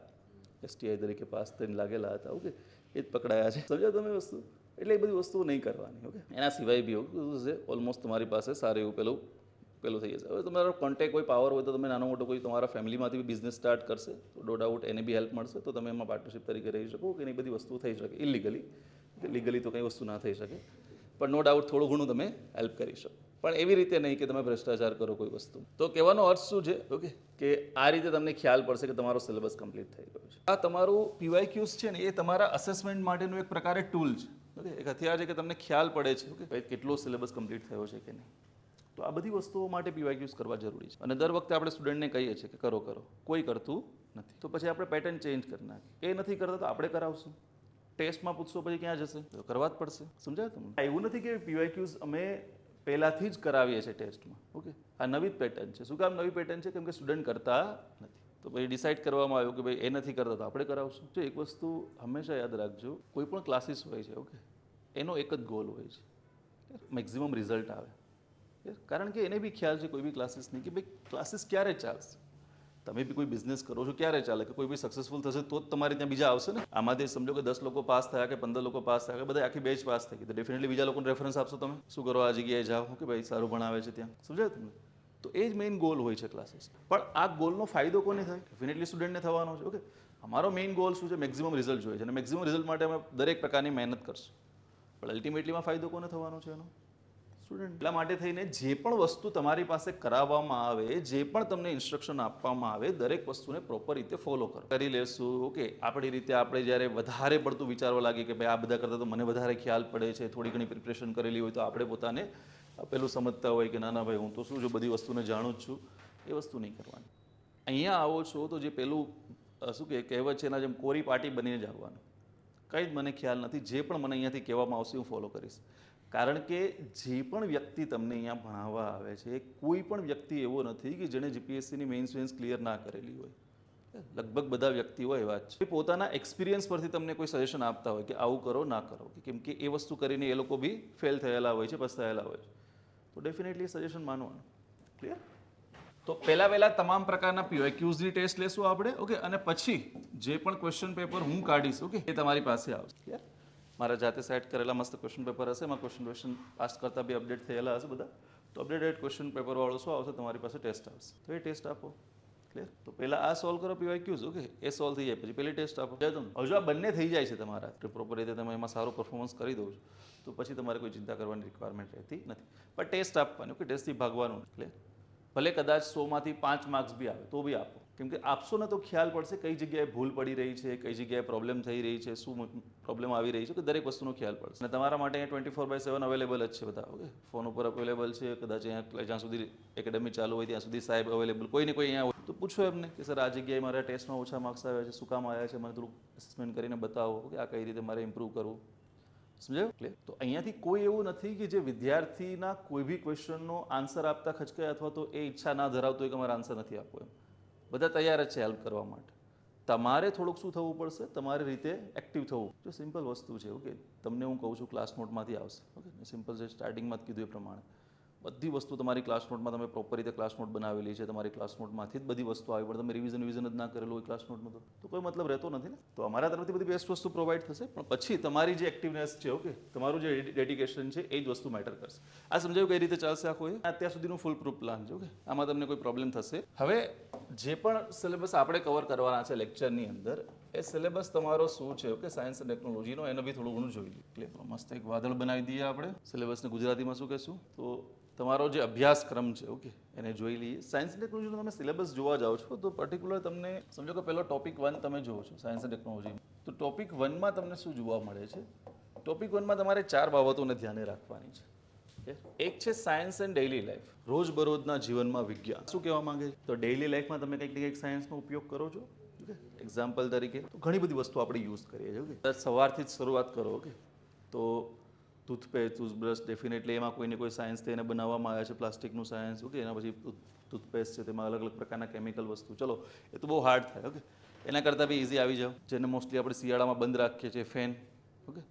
એસટીઆઈ તરીકે પાસ થઈને લાગેલા હતા, ઓકે, એ જ પકડાયા છે. સમજો તમે વસ્તુ? એટલે એ બધી વસ્તુઓ નહીં કરવાની. ઓકે, એના સિવાય બી એવું છે ઓલમોસ્ટ તમારી પાસે સારું એવું પેલું થઈ જશે. હવે તમારો કોન્ટેક્ટ કોઈ પાવર હોય તો તમે નાનો મોટો કોઈ તમારા ફેમિલીમાંથી બી બિઝનેસ સ્ટાર્ટ કરશે તો નો ડાઉટ એને બી હેલ્પ મળશે, તો તમે એમાં પાર્ટનરશિપ તરીકે રહી શકો કે એની બધી વસ્તુઓ થઈ શકે. ઇલીગલી લીગલી તો કંઈ વસ્તુ ના થઈ શકે, પણ નો ડાઉટ થોડું ઘણું તમે હેલ્પ કરી શકો. પણ એવી રીતે નહીં કે તમે ભ્રષ્ટાચાર કરો કોઈ વસ્તુ. તો કહેવાનો અર્થ શું છે? ઓકે, કે આ રીતે તમને ખ્યાલ પડશે કે તમારો સિલેબસ કમ્પ્લીટ થઈ ગયો છે. આ તમારું પીવાયક્યુઝ છે ને એ તમારા અસેસમેન્ટ માટેનું એક પ્રકારે ટૂલ છે. ઓકે, એક હથિયાર છે કે તમને ખ્યાલ પડે છે કે ભાઈ કેટલો સિલેબસ કમ્પ્લીટ થયો છે કે નહીં. તો આ બધી વસ્તુઓ માટે પીવાયક્યુઝ કરવા જરૂરી છે. અને દર વખતે આપણે સ્ટુડન્ટને કહીએ છીએ કે કરો, કોઈ કરતું નથી. તો પછી આપણે પેટર્ન ચેન્જ કરી નાખીએ. એ નથી કરતા તો આપણે કરાવશું. ટેસ્ટમાં પૂછશો પછી ક્યાં જશે? તો કરવા જ પડશે. સમજાય તમને? એવું નથી કે પીવાયક્યુઝ અમે પહેલાંથી જ કરાવીએ છીએ ટેસ્ટમાં. ઓકે, આ નવી જ પેટર્ન છે. શું કામ નવી પેટર્ન છે? કેમ કે સ્ટુડન્ટ કરતા નથી. તો પછી ડિસાઇડ કરવામાં આવ્યું કે ભાઈ એ નથી કરતા તો આપણે કરાવશું. જો એક વસ્તુ હંમેશા યાદ રાખજો, કોઈ પણ ક્લાસીસ હોય છે, ઓકે, એનો એક જ ગોલ હોય છે, મેક્સિમમ રિઝલ્ટ આવે. કારણ કે એને બી ખ્યાલ છે કોઈ બી ક્લાસીસની કે ભાઈ ક્લાસીસ ક્યારે ચાલશે. તમે બી કોઈ બિઝનેસ કરો છો ક્યારે ચાલે, કે કોઈ બી સક્સેસફુલ થશે તો જ તમારે ત્યાં બીજા આવશે ને. આમાંથી સમજો કે 10 લોકો પાસ થયા કે 15 લોકો પાસ થયા કે બધા આખી બેચ પાસ થઈ ગઈ, તો ડેફિનેટલી બીજા લોકોને રેફરન્સ આપશો તમે. શું કરો આ જગ્યાએ જાઓ કે ભાઈ સારું ભણાવે છે ત્યાં. સમજાય તમને? તો એ જ મેઇન ગોલ હોય છે ક્લાસીસ. પણ આ ગોલનો ફાયદો કોને થાય? ડેફિનેટલી સ્ટુડન્ટને થવાનો છે. ઓકે, અમારો મેઇન ગોલ શું છે? મેક્સિમમ રિઝલ્ટ જોઈએ છે અને મેક્સિમમ રિઝલ્ટ માટે અમે દરેક પ્રકારની મહેનત કરશું. પણ અલ્ટિમેટલીમાં ફાયદો કોને થવાનો છે એનો? સ્ટુડન્ટ. એટલા માટે થઈને જે પણ વસ્તુ તમારી પાસે કરાવવામાં આવે, જે પણ તમને ઇન્સ્ટ્રક્શન આપવામાં આવે, દરેક વસ્તુને પ્રોપર રીતે ફોલો કરો. કરી લેશું. ઓકે, આપણી રીતે આપણે જ્યારે વધારે પડતું વિચારવા લાગીએ કે ભાઈ આ બધા કરતાં તો મને વધારે ખ્યાલ પડે છે, થોડી ઘણી પ્રિપરેશન કરેલી હોય તો આપણે પોતાને પેલું સમજતા હોય કે ના ના ભાઈ હું તો શું છું બધી વસ્તુને જાણું જ છું, એ વસ્તુ નહીં કરવાની. અહીંયા આવો છો તો જે પેલું શું કે કહેવત છે એના જેમ કોરી પાટી બનીને જ આવવાનું. કંઈ જ મને ખ્યાલ નથી, જે પણ મને અહીંયાથી કહેવામાં આવશે હું ફોલો કરીશ. કારણ કે જે પણ વ્યક્તિ તમને અહીંયા ભણાવવા આવે છે, કોઈ પણ વ્યક્તિ એવો નથી કે જેણે જીપીએસસીની મેઇન્સ ક્લિયર ના કરેલી હોય. લગભગ બધા વ્યક્તિઓ એવા જ છે. પોતાના એક્સપિરિયન્સ પરથી તમને કોઈ સજેશન આપતા હોય કે આવું કરો ના કરો, કેમ કે એ વસ્તુ કરીને એ લોકો બી ફેલ થયેલા હોય છે, પસ્તાયેલા હોય છે. તો ડેફિનેટલી સજેશન માનવાનું. ક્લિયર? તો પહેલાં તમામ પ્રકારના પીવાયક્યુઝની ટેસ્ટ લેશું આપણે. ઓકે, અને પછી જે પણ ક્વેશ્ચન પેપર હું કાઢીશ, ઓકે, એ તમારી પાસે આવશે. ક્લિયર? મારા જાતે સેટ કરેલા મસ્ત ક્વેશ્ચન પેપર હશે, એમાં ક્વેશ્ચન પાસ કરતાં બી અપડેટ થયેલા હશે બધા. તો અપડેટેડ ક્વેશ્ચન પેપરવાળો શું આવશે? તમારી પાસે ટેસ્ટ આવશે. તો એ ટેસ્ટ આપો. ક્લિયર? તો પહેલાં આ સોલ્વ કરો પીવાયક્યુઝ. ઓકે, એ સોલ્વ થઈ જાય પછી પેલી ટેસ્ટ આપો. હજુ આ બંને થઈ જાય છે તમારા પ્રોપર રીતે તમે એમાં સારું પરફોર્મન્સ કરી દો છો તો પછી તમારે કોઈ ચિંતા કરવાની રિક્વાયરમેન્ટ રહેતી નથી. પણ ટેસ્ટ આપવાની. ઓકે, ટેસ્ટથી ભાગવાનું. ક્લિયર? ભલે કદાચ 100માંથી 5 માર્ક્સ બી આવે તો બી આપો. કેમ કે આપશો ને તો ખ્યાલ પડશે કઈ જગ્યાએ ભૂલ પડી રહી છે, કઈ જગ્યાએ પ્રોબ્લેમ થઈ રહી છે, શું પ્રોબ્લેમ આવી રહી છે, કે દરેક વસ્તુનો ખ્યાલ પડશે. અને તમારા માટે અહીંયા 24/7 અવેલેબલ જ છે બધા. ઓકે, ફોન ઉપર અવેલેબલ છે. કદાચ અહીંયા જ્યાં સુધી એકેડેમી ચાલુ હોય ત્યાં સુધી સાહેબ અવેલેબલ, કોઈ ને કોઈ અહીંયા હોય તો પૂછો એમને કે સર આ જગ્યાએ મારા ટેસ્ટમાં ઓછા માર્ક્સ આવ્યા છે, શું કામ આવ્યા છે, મને થોડું અસેસમેન્ટ કરીને બતાવો કે આ કઈ રીતે મારે ઇમ્પ્રૂવ કરવું. સમજાયું? ક્લિયર? તો અહીંયાથી કોઈ એવું નથી કે જે વિદ્યાર્થીના કોઈ બી ક્વેશ્ચનનો આન્સર આપતા ખચકાય અથવા તો એ ઈચ્છા ના ધરાવતો હોય કે મારે આન્સર નથી આપવો. એમ બધા તૈયાર જ છે હેલ્પ કરવા માટે. તમારે થોડુંક શું થવું પડશે? તમારી રીતે એક્ટિવ થવું. જો સિમ્પલ વસ્તુ છે. ઓકે, તમને હું કહું છું ક્લાસ નોટમાંથી આવશે. ઓકે, સિમ્પલ છે, સ્ટાર્ટિંગમાં જ કીધું એ પ્રમાણે બધી વસ્તુ તમારી ક્લાસ નોટમાં તમે પ્રોપર રીતે ક્લાસ નોટ બનાવેલી છે, તમારી ક્લાસ નોટમાંથી જ બધી વસ્તુ આવી પડે. તમે રિવિઝન જ ના કરેલું હોય ક્લાસ નોટમાં તો કોઈ મતલબ રહેતો નથી ને. તો અમારા તરફથી બધી બેસ્ટ વસ્તુ પ્રોવાઈડ થશે, પણ પછી તમારી જે એક્ટિવનેસ છે, ઓકે, તમારું જે ડેડિકેશન છે એ જ વસ્તુ મેટર કરશે. આ સમજાયું કઈ રીતે ચાલશે આખું? એ અત્યાર સુધીનું ફૂલ પ્રૂફ પ્લાન છે. ઓકે, આમાં તમને કોઈ પ્રોબ્લેમ થશે? હવે જે પણ સિલેબસ આપણે કવર કરવાના છે લેક્ચરની અંદર, એ સિલેબસ તમારો શું છે? ઓકે, સાયન્સ અને ટેકનોલોજીનો, એને બી થોડું ઘણું જોઈ લઈએ. ક્લિયર? મસ્ત એક વાદળ બનાવી દઈએ આપણે. સિલેબસને ગુજરાતીમાં શું કહેશું? તો તમારો જે અભ્યાસક્રમ છે ઓકે એને જોઈ લઈએ. સાયન્સ એન્ડ ટેકનોલોજીનો તમે સિલેબસ જોવા જાઓ છો તો પર્ટિક્યુલર તમને સમજો કે પહેલો ટોપિક 1 તમે જુઓ છો સાયન્સ એન્ડ ટેકનોલોજી, તો ટોપિક 1માં તમને શું જોવા મળે છે? ટોપિક 1માં તમારે 4 બાબતોને ધ્યાને રાખવાની છે. એક છે સાયન્સ એન્ડ ડેઇલી લાઈફ, રોજબરોજના જીવનમાં વિજ્ઞાન. શું કહેવા માંગે છે? તો ડેઇલી લાઈફમાં તમે કંઈક ને કંઈક સાયન્સનો ઉપયોગ કરો છો. એક્ઝામ્પલ તરીકે તો ઘણી બધી વસ્તુ આપણે યુઝ કરીએ છીએ. ઓકે, સવારથી જ શરૂઆત કરો. ઓકે, તો ટૂથપેસ્ટ, ટૂથબ્રશ, ડેફિનેટલી એમાં કોઈને કોઈ સાયન્સથી એને બનાવવામાં આવ્યા છે, પ્લાસ્ટિકનું સાયન્સ. ઓકે, એના પછી ટૂથપેસ્ટ છે તેમાં અલગ અલગ પ્રકારના કેમિકલ વસ્તુ. ચલો એ તો બહુ હાર્ડ થાય. ઓકે, એના કરતાં બી ઇઝી આવી જાઓ, જેને મોસ્ટલી આપણે શિયાળામાં બંધ રાખીએ છીએ, ફેન. ઓકે,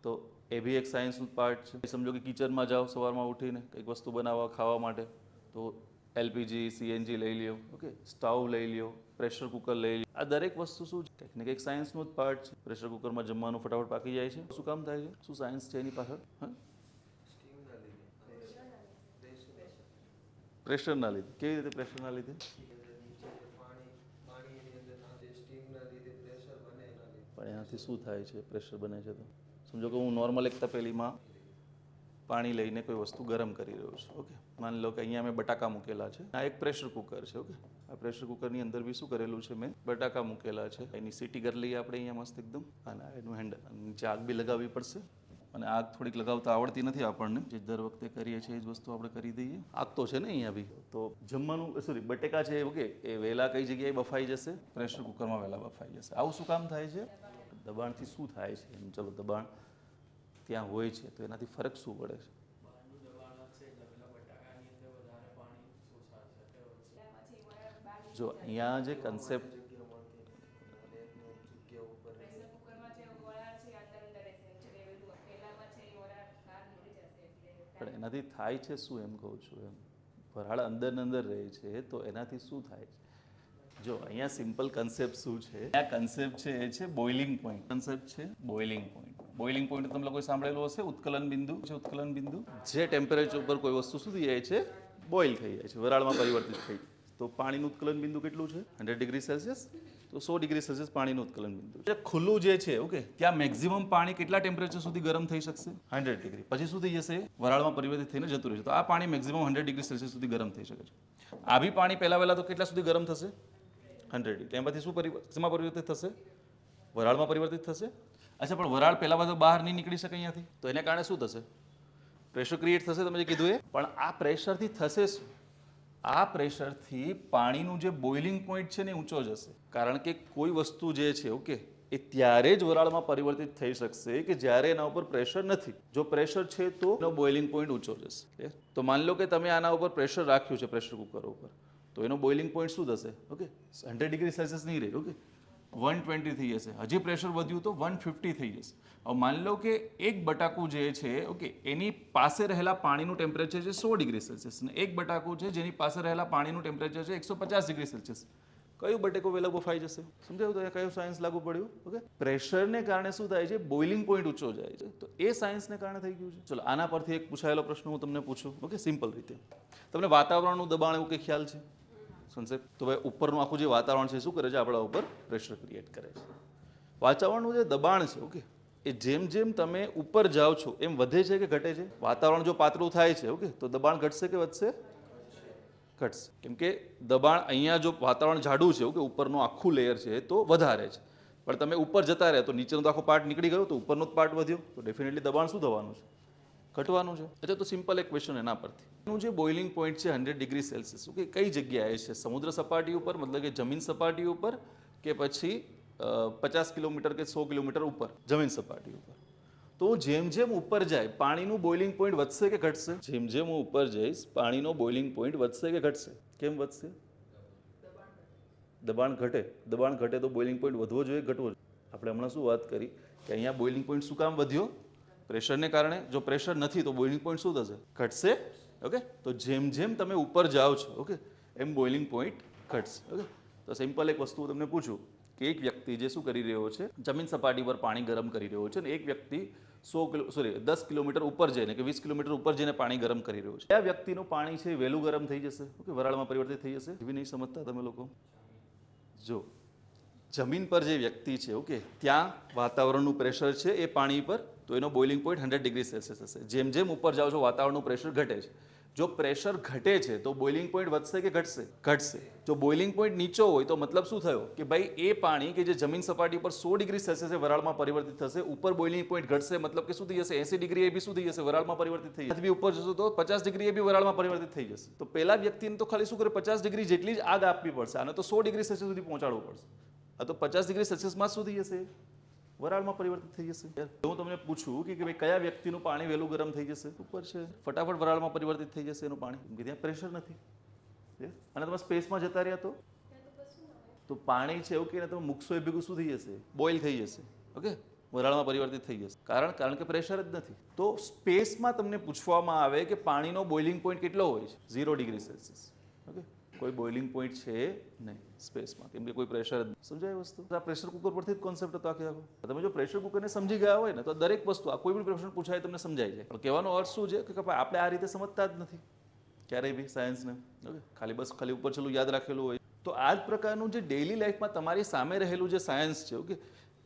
તો એ બી એક સાયન્સનું પાર્ટ છે. સમજો કે કિચનમાં જાઓ સવારમાં ઉઠીને કંઈક વસ્તુ બનાવવા ખાવા માટે, તો એલપીજી, સીએનજી લઈ લ્યો. ઓકે, સ્ટવ લઈ લ્યો, પ્રેશર કુકર લઈ લ્યો. આ દરેક વસ્તુ શું છે? કંઈક ને કંઈક સાયન્સનું જ પાર્ટ છે. પ્રેશર કુકરમાં જમવાનું ફટાફટ પાકી જાય છે. શું કામ થાય છે? શું સાયન્સ છે એની પાછળ? હા, પ્રેશરના લીધે. કેવી રીતે પ્રેશરના લીધે? પણ એનાથી શું થાય છે? પ્રેશર બને છે તો સમજો કે હું નોર્મલ એક તપેલીમાં પાણી લઈને કોઈ વસ્તુ ગરમ કરી રહ્યો છું. ઓકે, માની લો કે અહીંયા મેં બટાકા મૂકેલા છે. આ એક પ્રેશર કુકર છે. ઓકે, આ પ્રેશર કુકરની અંદર બી શું કરેલું છે? મેં બટાકા મૂકેલા છે. એની સીટી કરી લઈએ આપણે અહીંયા મસ્ત એકદમ. અને એનું હેન્ડલ નીચે આગ બી લગાવવી પડશે. અને આગ થોડીક લગાવતા આવડતી નથી આપણને, જે દર વખતે કરીએ છીએ એ જ વસ્તુ આપણે કરી દઈએ. આગ તો છે ને અહીંયા બી. તો જમવાનું સોરી બટેકા છે ઓકે એ વહેલા કઈ જગ્યાએ બફાઈ જશે? પ્રેશર કુકરમાં વહેલા બફાઈ જશે. આવું શું કામ થાય છે? દબાણથી શું થાય છે? એમ ચલો દબાણ ત્યાં હોય છે તો એનાથી ફરક શું પડે છે? જો અહીંયા જે કન્સેપ્ટ પણ એનાથી થાય છે શું એમ કહું છું. એમ વરાળ અંદર ને અંદર રહે છે તો એનાથી શું થાય છે? જો અહીંયા સિમ્પલ કન્સેપ્ટ શું છે? આ કન્સેપ્ટ છે એ છે બોઇલિંગ પોઈન્ટ. કન્સેપ્ટ છે બોઇલિંગ પોઈન્ટ. બોઇલિંગ પોઈન્ટ તમે લોકોએ સાંભળેલું હશે. ઉત્કલન બિંદુ છે. ઉત્કલન બિંદુ જે ટેમ્પરેચર ઉપર કોઈ વસ્તુ શું થઈ જાય છે? બોઇલ થઈ જાય છે, વરાળમાં પરિવર્તિત થઈ. તો પાણીનું ઉત્કલન બિંદુ કેટલું છે? 100 ડિગ્રી સેલ્સિયસ. તો 100 ડિગ્રી સેલ્સિયસ પાણીનું ઉત્કલન બિંદુ છે. ખુલ્લું જે છે ઓકે ત્યાં મેક્સિમમ પાણી કેટલા ટેમ્પરેચર સુધી ગરમ થઈ શકશે? 100 ડિગ્રી. પછી શું થઈ જશે? વરાળમાં પરિવર્તિત થઈને જતું રહેશે. તો આ પાણી મેક્સિમમ 100 ડિગ્રી સેલ્સિયસ સુધી ગરમ થઈ શકે છે. આ બી પાણી પહેલા તો કેટલા સુધી ગરમ થશે? 100 ડિગ્રી. એમાંથી શું શેમાં પરિવર્તિત થશે? વરાળમાં પરિવર્તિત થશે. અચ્છા, પણ વરાળ પહેલા તો બહાર નહીં નીકળી શકે અહીંયાથી, તો એને કારણે શું થશે? પ્રેશર ક્રિએટ થશે. તમે જે કીધું એ. પણ આ પ્રેશરથી થશે શું? આ પ્રેશરથી પાણીનું જે બોઇલિંગ પોઈન્ટ છે ને ઊંચો જશે. કારણ કે કોઈ વસ્તુ જે છે ઓકે એ ત્યારે જ વરાળમાં પરિવર્તિત થઈ શકશે કે જ્યારે એના ઉપર પ્રેશર નથી. જો પ્રેશર છે તો એનો બોઇલિંગ પોઈન્ટ ઊંચો જશે. તો માની લો કે તમે આના ઉપર પ્રેશર રાખ્યું છે પ્રેશર કુકર ઉપર, તો એનો બોઇલિંગ પોઈન્ટ શું થશે? ઓકે 100 ડિગ્રી સેલ્સિયસ નહીં રહે. ઓકે 120 થઈ જશે. હજી પ્રેશર વધ્યું તો 150 થઈ જશે. હવે માની લો કે એક બટાકું જે છે ઓકે એની પાસે રહેલા પાણીનું ટેમ્પરેચર છે 100 ડિગ્રી સેલ્સિયસ અને એક બટાકું છે જેની પાસે રહેલા પાણીનું ટેમ્પરેચર છે 150 ડિગ્રી સેલ્સિયસ. કયું બટેકો વહેલો બફાઈ જશે? સમજાયું? તો એ કયું સાયન્સ લાગુ પડ્યું? ઓકે, પ્રેશરને કારણે શું થાય છે? બોઇલિંગ પોઈન્ટ ઊંચો જાય છે. તો એ સાયન્સને કારણે થઈ ગયું છે. ચલો આના પરથી એક પૂછાયેલો પ્રશ્ન હું તમને પૂછું. ઓકે, સિમ્પલ રીતે. તમને વાતાવરણનું દબાણ એવું કંઈ ખ્યાલ છે? કન્સેપ્ટ તો ભાઈ ઉપરનું આખું જે વાતાવરણ છે શું કરે છે? આપણા ઉપર પ્રેશર ક્રિએટ કરે છે. વાતાવરણનું જે દબાણ છે ઓકે એ જેમ જેમ તમે ઉપર જાઓ છો એમ વધે છે કે ઘટે છે? વાતાવરણ જો પાતળું થાય છે ઓકે તો દબાણ ઘટશે કે વધશે? ઘટશે. કેમ કે દબાણ અહીંયા જો વાતાવરણ જાડું છે ઓકે ઉપરનું આખું લેયર છે તો વધારે છે. પણ તમે ઉપર જતા રહ્યા તો નીચેનો તો આખો પાર્ટ નીકળી ગયો તો ઉપરનો જ પાર્ટ વધ્યો તો ડેફિનેટલી દબાણ શું થવાનું છે? ઘટવાનું છે. એટલે તો સિમ્પલ એક ક્વેશ્ચન એના પરથી. એનું જે બોઇલિંગ પોઈન્ટ છે 100 ડિગ્રી સેલ્સિયસ ઓકે કઈ જગ્યાએ છે? સમુદ્ર સપાટી ઉપર મતલબ કે જમીન સપાટી ઉપર કે પછી 50 કિલોમીટર કે 100 કિલોમીટર ઉપર જમીન સપાટી ઉપર? તો જેમ જેમ ઉપર જાય પાણીનું બોઇલિંગ પોઈન્ટ વધશે કે ઘટશે? જેમ જેમ હું ઉપર જઈશ પાણીનો બોઇલિંગ પોઈન્ટ વધશે કે ઘટશે? કેમ વધશે? દબાણ ઘટે. દબાણ ઘટે તો બોઇલિંગ પોઈન્ટ વધવો જોઈએ ઘટવો જોઈએ? આપણે હમણાં શું વાત કરી કે અહીંયા બોઇલિંગ પોઈન્ટ શું કામ વધ્યો? પ્રેશરને કારણે. જો પ્રેશર નથી તો બોઇલિંગ પોઈન્ટ શું થશે? ઘટશે. ઓકે, તો જેમ જેમ તમે ઉપર જાઓ છો ઓકે એમ બોઇલિંગ પોઈન્ટ ઘટશે. ઓકે, તો સિમ્પલ એક વસ્તુ તમને પૂછું કે એક વ્યક્તિ જે શું કરી રહ્યો છે જમીન સપાટી પર પાણી ગરમ કરી રહ્યો છે અને એક વ્યક્તિ 10 કિલોમીટર ઉપર જઈને કે 20 કિલોમીટર ઉપર જઈને પાણી ગરમ કરી રહ્યો છે. આ વ્યક્તિનું પાણી છે વહેલું ગરમ થઈ જશે ઓકે વરાળમાં પરિવર્તિત થઈ જશે? એવી નહીં સમજતા તમે લોકો. જો જમીન પર જે વ્યક્તિ છે ઓકે ત્યાં વાતાવરણનું પ્રેશર છે એ પાણી પર તો એનો બોઇલિંગ પોઈન્ટ 100 ડિગ્રી સેલ્સિયસ હશે. જેમ જેમ ઉપર જાઓ છો વાતાવરણનું પ્રેશર ઘટે છે. જો પ્રેશર ઘટે છે તો બોઇલિંગ પોઈન્ટ વધશે કે ઘટશે? ઘટશે. જો બોઇલિંગ પોઈન્ટ નીચો હોય તો મતલબ શું થયો કે ભાઈ એ પાણી કે જે જમીન સપાટી પર 100 ડિગ્રી સેલ્સિયસે વરાળમાં પરિવર્તિત થશે, ઉપર બોઇલિંગ પોઈન્ટ ઘટશે, મતલબ કે શું થઈ જશે? 80 ડિગ્રી એ બી શું થઈ જશે? વરાળમાં પરિવર્તિત થઈ જશે. બી ઉપર જશો તો 50 ડિગ્રી એ બી વરાળમાં પરિવર્તિત થઈ જશે. તો પેલા વ્યક્તિને તો ખાલી શું કરે, 50 ડિગ્રી જેટલી જ આગ આપવી પડશે, આને તો 100 ડિગ્રી સેલ્સિયસ સુધી પહોંચાડવું પડશે. આ તો 50 ડિગ્રી સેલ્સિયસમાં શું થઈ જશે? વરાળમાં પરિવર્તિત થઈ જશે. હું તમને પૂછું કે ભાઈ કયા વ્યક્તિનું પાણી વહેલું ગરમ થઈ જશે? ઉપર છે, ફટાફટ વરાળમાં પરિવર્તિત થઈ જશે એનું પાણી, કેમ કે ત્યાં પ્રેશર નથી. અને તમે સ્પેસમાં જતા રહ્યા તો પાણી છે એવું કે તમે મૂકશો એ ભેગું શું થઈ જશે? બોઇલ થઈ જશે. ઓકે, વરાળમાં પરિવર્તિત થઈ જશે. કારણ કે પ્રેશર જ નથી. તો સ્પેસમાં તમને પૂછવામાં આવે કે પાણીનો બોઇલિંગ પોઈન્ટ કેટલો હોય છે? 0 ડિગ્રી સેલ્સિયસ. ઓકે, કોઈ બોઇલિંગ પોઈન્ટ છે નહીં સ્પેસમાં, કેમ કે કોઈ પ્રેશર જ. સમજાય વસ્તુ? આ પ્રેશર કુકર પરથી જ કોન્સેપ્ટ હતો આખે આખો. તમે જો પ્રેશર કુકરને સમજી ગયા હોય ને તો દરેક વસ્તુ, આ કોઈ પણ પ્રશ્ન પૂછાય તમને સમજાય જાય. પણ કહેવાનો અર્થ શું છે કે આપણે આ રીતે સમજતા જ નથી ક્યારેય બી સાયન્સને. ઓકે, ખાલી ઉપર છેલ્લું યાદ રાખેલું હોય. તો આ જ પ્રકારનું જે ડેઇલી લાઈફમાં તમારી સામે રહેલું જે સાયન્સ છે, ઓકે,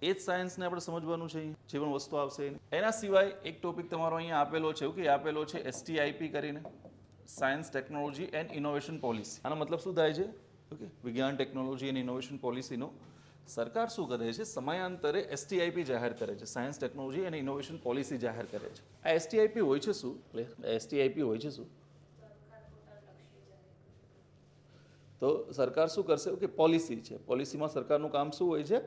એ જ સાયન્સને આપણે સમજવાનું છે. જે પણ વસ્તુ આવશે એના સિવાય એક ટોપિક તમારો અહીંયા આપેલો છે, ઓકે, આપેલો છે STIP કરીને, science technology and innovation policy. આનો મતલબ શું થાય છે? ઓકે, વિજ્ઞાન ટેકનોલોજી એન્ડ ઇનોવેશન પોલિસીનો સરકાર શું કરે છે? સમયાંતરે STIP જાહેર કરે છે, સાયન્સ ટેકનોલોજી અને ઇનોવેશન પોલિસી જાહેર કરે છે. આ STIP હોય છે શું? STIP હોય છે શું? તો સરકાર શું કરશે? ઓકે, પોલિસી છે. પોલિસીમાં સરકારનું કામ શું હોય છે?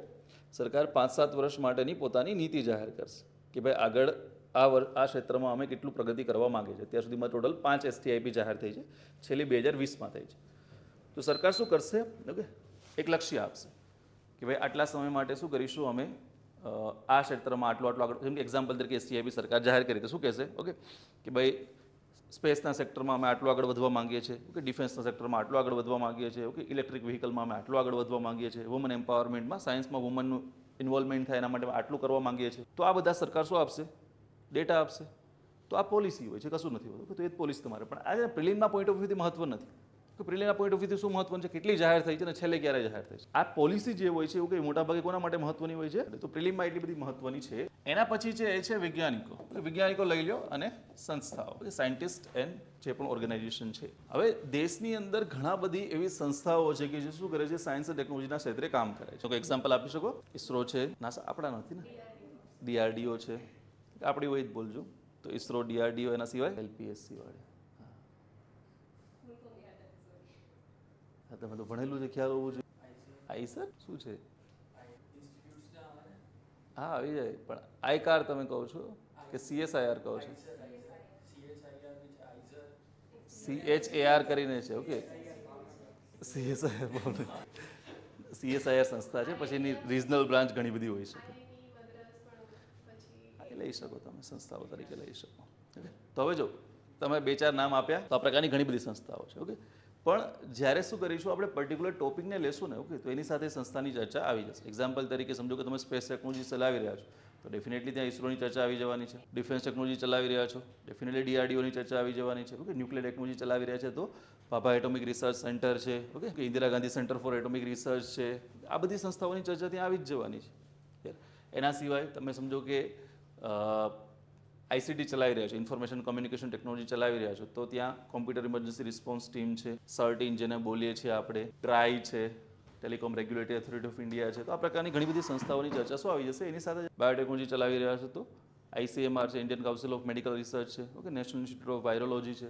સરકાર 5-7 વર્ષ માટેની પોતાની નીતિ જાહેર કરશે કે ભાઈ આગળ આ ક્ષેત્રમાં અમે કેટલું પ્રગતિ કરવા માંગે છે. ત્યાં સુધીમાં ટોટલ 5 STIP જાહેર થઈ છે, છેલ્લી 2020માં થઈ છે. તો સરકાર શું કરશે? ઓકે, એક લક્ષ્ય આપશે કે ભાઈ આટલા સમય માટે શું કરીશું અમે આ ક્ષેત્રમાં આટલું આગળ. જેમ કે એક્ઝામ્પલ તરીકે STIP સરકાર જાહેર કરી તો શું કહેશે? ઓકે, કે ભાઈ સ્પેસના સેક્ટરમાં અમે આટલું આગળ વધવા માંગીએ છીએ, ઓકે, ડિફેન્સના સેક્ટરમાં આટલું આગળ વધવા માંગીએ છીએ, ઓકે, ઇલેક્ટ્રિક વ્હીકલમાં અમે આટલું આગળ વધવા માંગીએ છીએ, વુમન એમ્પાવરમેન્ટમાં, સાયન્સમાં વુમનનું ઇન્વોલ્વમેન્ટ થાય એના માટે આટલું કરવા માંગીએ છીએ. તો આ બધા સરકાર શું આપશે? ડેટા આપશે. તો આ પોલિસી હોય છે, કશું નથી હોતું. તો એ જ પોલિસી તમારે. પણ આ પ્રિલિમના પોઈન્ટ ઓફ વ્યૂથી મહત્વ નથી. તો પ્રિલિમના પોઈન્ટ ઓફ વ્યૂથી શું મહત્વનું છે? કેટલી જાહેર થઈ છે અને છેલ્લે ક્યારે જાહેર થઈ છે? આ પોલિસી જે હોય છે એવું કંઈ મોટાભાગે કોના માટે મહત્વની હોય છે? તો પ્રિલિમમાં એટલી બધી મહત્વની છે. એના પછી છે એ છે વિજ્ઞાનિકો. વિજ્ઞાનિકો લઈ લો અને સંસ્થાઓ, સાયન્ટિસ્ટ એન્ડ જે પણ ઓર્ગેનાઇઝેશન છે. હવે દેશની અંદર ઘણા બધી એવી સંસ્થાઓ છે કે જે શું કરે છે? સાયન્સ અને ટેકનોલોજીના ક્ષેત્રે કામ કરે છે. કોઈ એક્ઝામ્પલ આપી શકો? ઇસરો છે, નાસા આપણા નથી ને, DRDO છે, આપણી હોય જ બોલજો. તો ઇસરો, DRDO, એના સિવાય LPSC વાળી. હા, તમે તો ભણેલું છે, ખ્યાલ હોવું જોઈએ. આઈ સર શું છે? હા, આવી જાય. પણ આઈકાર તમે કહો છો કે CSIR કહો છો? CHAR કરીને છે. ઓકે, CSIR બોલો. CSIR સંસ્થા છે, પછી એની રિજનલ બ્રાન્ચ ઘણી બધી હોઈ શકે. લઈ શકો તમે, સંસ્થાઓ તરીકે લઈ શકો. તો હવે જો તમે 2-4 નામ આપ્યા, તો આ પ્રકારની ઘણી બધી સંસ્થાઓ છે. ઓકે, પણ જ્યારે શું કરીશું? આપણે પર્ટિક્યુલર ટોપિકને લેશું ને, ઓકે, તો એની સાથે સંસ્થાની ચર્ચા આવી જશે. એક્ઝામ્પલ તરીકે સમજો કે તમે સ્પેસ ટેકનોલોજી ચલાવી રહ્યા છો, તો ડેફિનેટલી ત્યાં ઇસરોની ચર્ચા આવી જવાની છે. ડિફેન્સ ટેકનોલોજી ચલાવી રહ્યા છો, ડેફિનેટલી DRDOની ચર્ચા આવી જવાની છે. ઓકે, ન્યુક્લિયર ટેકનોલોજી ચલાવી રહ્યા છે તો ભાભા એટોમિક રિસર્ચ સેન્ટર છે, okay, Indira Gandhi centre for atomic research છે. આ બધી સંસ્થાઓની ચર્ચા ત્યાં આવી જ જવાની છે. એના સિવાય તમે સમજો કે ICT ચલાવી રહ્યા છો, ઇન્ફોર્મેશન કોમ્યુનિકેશન ટેકનોલોજી ચલાવી રહ્યા છો, તો ત્યાં કોમ્પ્યુટર ઇમરજન્સી રિસ્પોન્સ ટીમ છે, સર્ટિન જેને બોલીએ છીએ આપણે, ટ્રાઈ છે, telecom regulatory authority of India છે. તો આ પ્રકારની ઘણી બધી સંસ્થાઓની ચર્ચા શું આવી જશે? એની સાથે બાયોટેકનોલોજી ચલાવી રહ્યા છો તો ICMR છે, Indian council of medical research છે, okay, national institute of virology છે.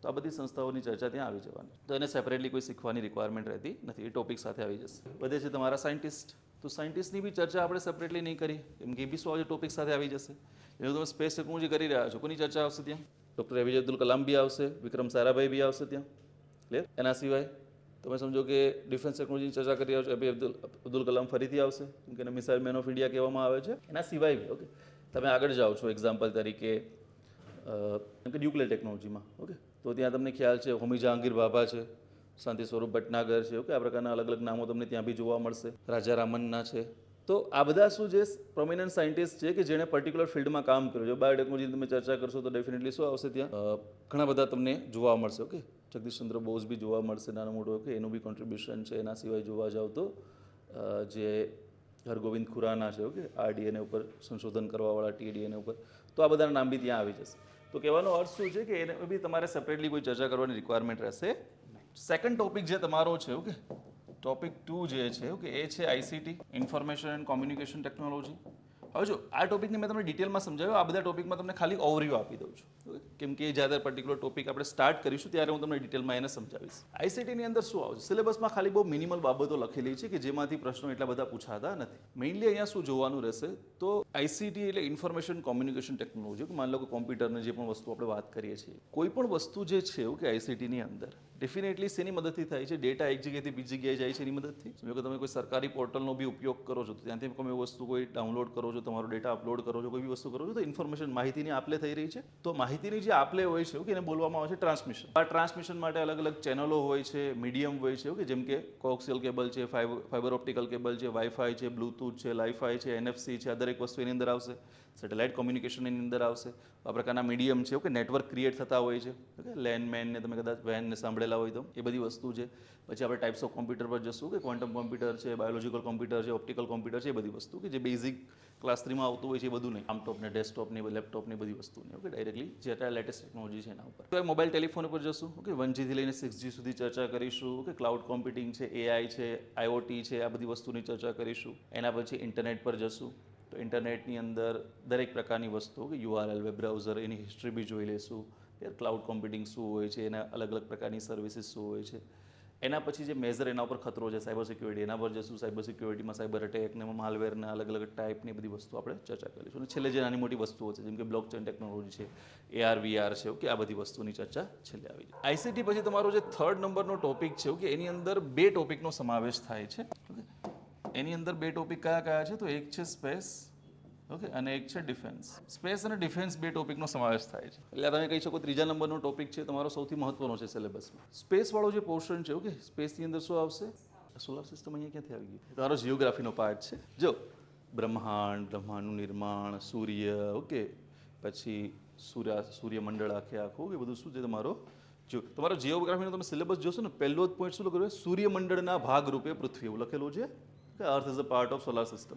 તો આ બધી સંસ્થાઓની ચર્ચા ત્યાં આવી જવાની. તો એને સેપરેટલી કોઈ શીખવાની રિક્વાયરમેન્ટ રહેતી નથી, એ ટોપિક સાથે આવી જશે. વધે છે તમારા સાયન્ટિસ્ટ. તો સાયન્ટિસ્ટની બી ચર્ચા આપણે સેપરેટલી નહીં કરી, કેમ કે એ બી શું ટોપિક સાથે આવી જશે. જેનું તમે સ્પેસ ટેકનોલોજી કરી રહ્યા છો, કોની ચર્ચા આવશે ત્યાં? ડૉક્ટર APJ અબ્દુલ કલામ બી આવશે, વિક્રમ સારાભાઈ બી આવશે ત્યાં. ક્લિયર? એના સિવાય તમે સમજો કે ડિફેન્સ ટેકનોલોજીની ચર્ચા કરી રહ્યા છો, APJ અબ્દુલ કલામ ફરીથી આવશે, કેમ કે એને મિસાઇલ મેન ઓફ ઇન્ડિયા કહેવામાં આવે છે. એના સિવાય બી ઓકે, તમે આગળ જાઓ છો એક્ઝામ્પલ તરીકે કેમ કે ન્યુક્લિયર ટેકનોલોજીમાં, ઓકે, તો ત્યાં તમને ખ્યાલ છે હોમી જહાંગીર ભાભા છે, શાંતિ સ્વરૂપ ભટનાગર છે, ઓકે, આ પ્રકારના અલગ અલગ નામો તમને ત્યાં બી જોવા મળશે. રાજા રામન્ના છે. તો આ બધા શું છે? પ્રોમિનન્ટ સાયન્ટિસ્ટ છે કે જેણે પર્ટિક્યુલર ફિલ્ડમાં કામ કર્યું છે. બાયોટેકનોલોજીની તમે ચર્ચા કરશો તો ડેફિનેટલી શું આવશે ત્યાં? ઘણા બધા તમને જોવા મળશે. ઓકે, જગદીશચંદ્ર બોઝ બી જોવા મળશે, નાનો મોટો. ઓકે, એનું બી કોન્ટ્રીબ્યુશન છે. એના સિવાય જોવા જાવ તો જે હરગોવિંદ ખુરાના છે, ઓકે, RDNA ઉપર સંશોધન કરવાવાળા, TDNA ઉપર, તો આ બધાના નામ બી ત્યાં આવી જશે. તો કહેવાનો અર્થ શું છે કે એને બી તમારે સેપરેટલી કોઈ ચર્ચા કરવાની રિક્વાયરમેન્ટ રહેશે. સેકન્ડ ટોપિક જે તમારો છે ઓકે, ટોપિક 2 જે છે ઓકે, એ છે ICT, information and communication technology. હવે જો આ ટોપિકને મેં તમને ડિટેલમાં સમજાવ્યો, આ બધા ટોપિકમાં તમને ખાલી ઓવરવ્યૂ આપી દઉં છું, ઓકે? કેમ કે જ્યારે પર્ટિક્યુલર ટોપિક આપણે સ્ટાર્ટ કરીશું ત્યારે હું તમને ડિટેલમાં એને સમજાવીશ. આઈસીટીની અંદર શું આવશે, સિલેબસમાં ખાલી બહુ મિનિમલ બાબતો લખેલી છે કે જેમાંથી પ્રશ્નો એટલા બધા પૂછાતા નથી. મેઇનલી અહીંયા શું જોવાનું રહેશે, તો આઈસીટી એટલે ઇન્ફોર્મેશન કોમ્યુનિકેશન ટેકનોલોજી. માની લો કે કોમ્પ્યુટરની જે પણ વસ્તુ આપણે વાત કરીએ છીએ, કોઈ પણ વસ્તુ જે છે કે આઈસીટીની અંદર ડેફિનેટલી શેની મદદથી થાય છે, ડેટા એક જગ્યાએથી બીજી જગ્યાએ જાય છે એની મદદથી. સમજો કે તમે કોઈ સરકારી પોર્ટલનો બી ઉપયોગ કરો છો, તો ત્યાંથી કોઈ વસ્તુ કોઈ ડાઉનલોડ કરો છો, તમારો ડેટા અપલોડ કરો છો, કોઈ બી વસ્તુ કરો છો, તો ઇન્ફોર્મેશન માહિતીની આપલે થઈ રહી છે. તો માહિતીની જે આપલે હોય છે કે એને બોલવામાં આવે છે ટ્રાન્સમિશન. આ ટ્રાન્સમિશન માટે અલગ અલગ ચેનલો હોય છે, મીડિયમ હોય છે, કે જેમ કે કોક્સિયલ કેબલ છે, ફાઈબર ઓપ્ટિકલ કેબલ છે, વાઈફાઈ છે, બ્લૂટૂથ છે, લાઈફાઈ છે, એનએફસી છે, આ દરેક વસ્તુ એની અંદર આવશે. સેટેલાઇટ કોમ્યુનિકેશન એની અંદર આવશે. આ પ્રકારના મીડિયમ છે કે નેટવર્ક ક્રિએટ થતા હોય છે, ઓકે? લેન્ડમેન ને તમે કદાચ વેન ને સાંભળેલા હોય તો એ બધી વસ્તુ છે. પછી આપણે ટાઈપ્સ ઓફ કોમ્પ્યુટર પર જશું કે ક્વોન્ટમ કોમ્પ્યુટર છે, બાયોલોજીકલ કોમ્પ્યુટર છે, ઓપ્ટિકલ કોમ્પ્યુટર છે, એ બધી વસ્તુ કે જે બેઝિક ક્લાસ 3માં આવતું હોય છે, એ બધું નહીં. લેપટોપ ને ડેસ્કટોપ ને લેપટોપ ને બધી વસ્તુની, ઓકે? ડાયરેક્ટલી જે અત્યારે લેટેસ્ટ ટેકનોલોજી છે એના ઉપર. તો મોબાઈલ ટેલિફોન ઉપર જશું, ઓકે? 1G થી લઈને 6G સુધી ચર્ચા કરીશું, ઓકે? ક્લાઉડ કોમ્પ્યુટિંગ છે, એઆઈ છે, આઈઓટી છે, આ બધી વસ્તુની ચર્ચા કરીશું. એના પછી ઇન્ટરનેટ પર જશું, તો ઇન્ટરનેટની અંદર દરેક પ્રકારની વસ્તુઓ કે યુઆરએલ, વેબ બ્રાઉઝર, એની હિસ્ટ્રી બી જોઈ લેશું. ક્લાઉડ કોમ્પ્યુટિંગ શું હોય છે, એના અલગ અલગ પ્રકારની સર્વિસીસ શું હોય છે. એના પછી જે મેજર એના ઉપર ખતરો છે, સાયબર સિક્યોરિટી, એના પર જશું. સાયબર સિક્યોરિટીમાં સાયબર અટેક ને માલવેરના અલગ અલગ ટાઈપની બધી વસ્તુ આપણે ચર્ચા કરીશું. અને છેલ્લે જે નાની મોટી વસ્તુઓ છે જેમ કે બ્લોકચેન ટેકનોલોજી છે, એઆર વીઆર છે, ઓકે? આ બધી વસ્તુની ચર્ચા છેલ્લે આવી જાય. આઈસીટી પછી તમારો જે થર્ડ નંબરનો ટોપિક છે, ઓકે? એની અંદર 2 ટોપિકનો સમાવેશ થાય છે, ઓકે? એની અંદર 2 ટોપિક કયા કયા છે, તો એક છે સ્પેસ, ઓકે, અને એક છે ડિફેન્સ. સ્પેસ અને ડિફેન્સ 2 ટોપિકનો સમાવેશ થાય છે. એટલે તમે કહી શકો ત્રીજા નંબરનો ટોપિક છે તમારો સૌથી મહત્વનો છે સિલેબસમાં. સ્પેસ વાળો જે પોર્શન છે, ઓકે? સ્પેસની અંદર શું આવશે, સોલાર સિસ્ટમ અહીંયા ક્યાંથી આવી ગઈ, તમારો જીઓગ્રાફીનો પાર્ટ છે. જો બ્રહ્માંડનું નિર્માણ, સૂર્ય, ઓકે? પછી સૂર્યમંડળ આખું એ બધું શું છે તમારો તમારો જીઓગ્રાફીનો તમે સિલેબસ જોશો ને, પહેલો જ પોઈન્ટ શું લખેલું છે, સૂર્યમંડળના ભાગરૂપે પૃથ્વી, એવું લખેલું છે કે earth is a part of solar system.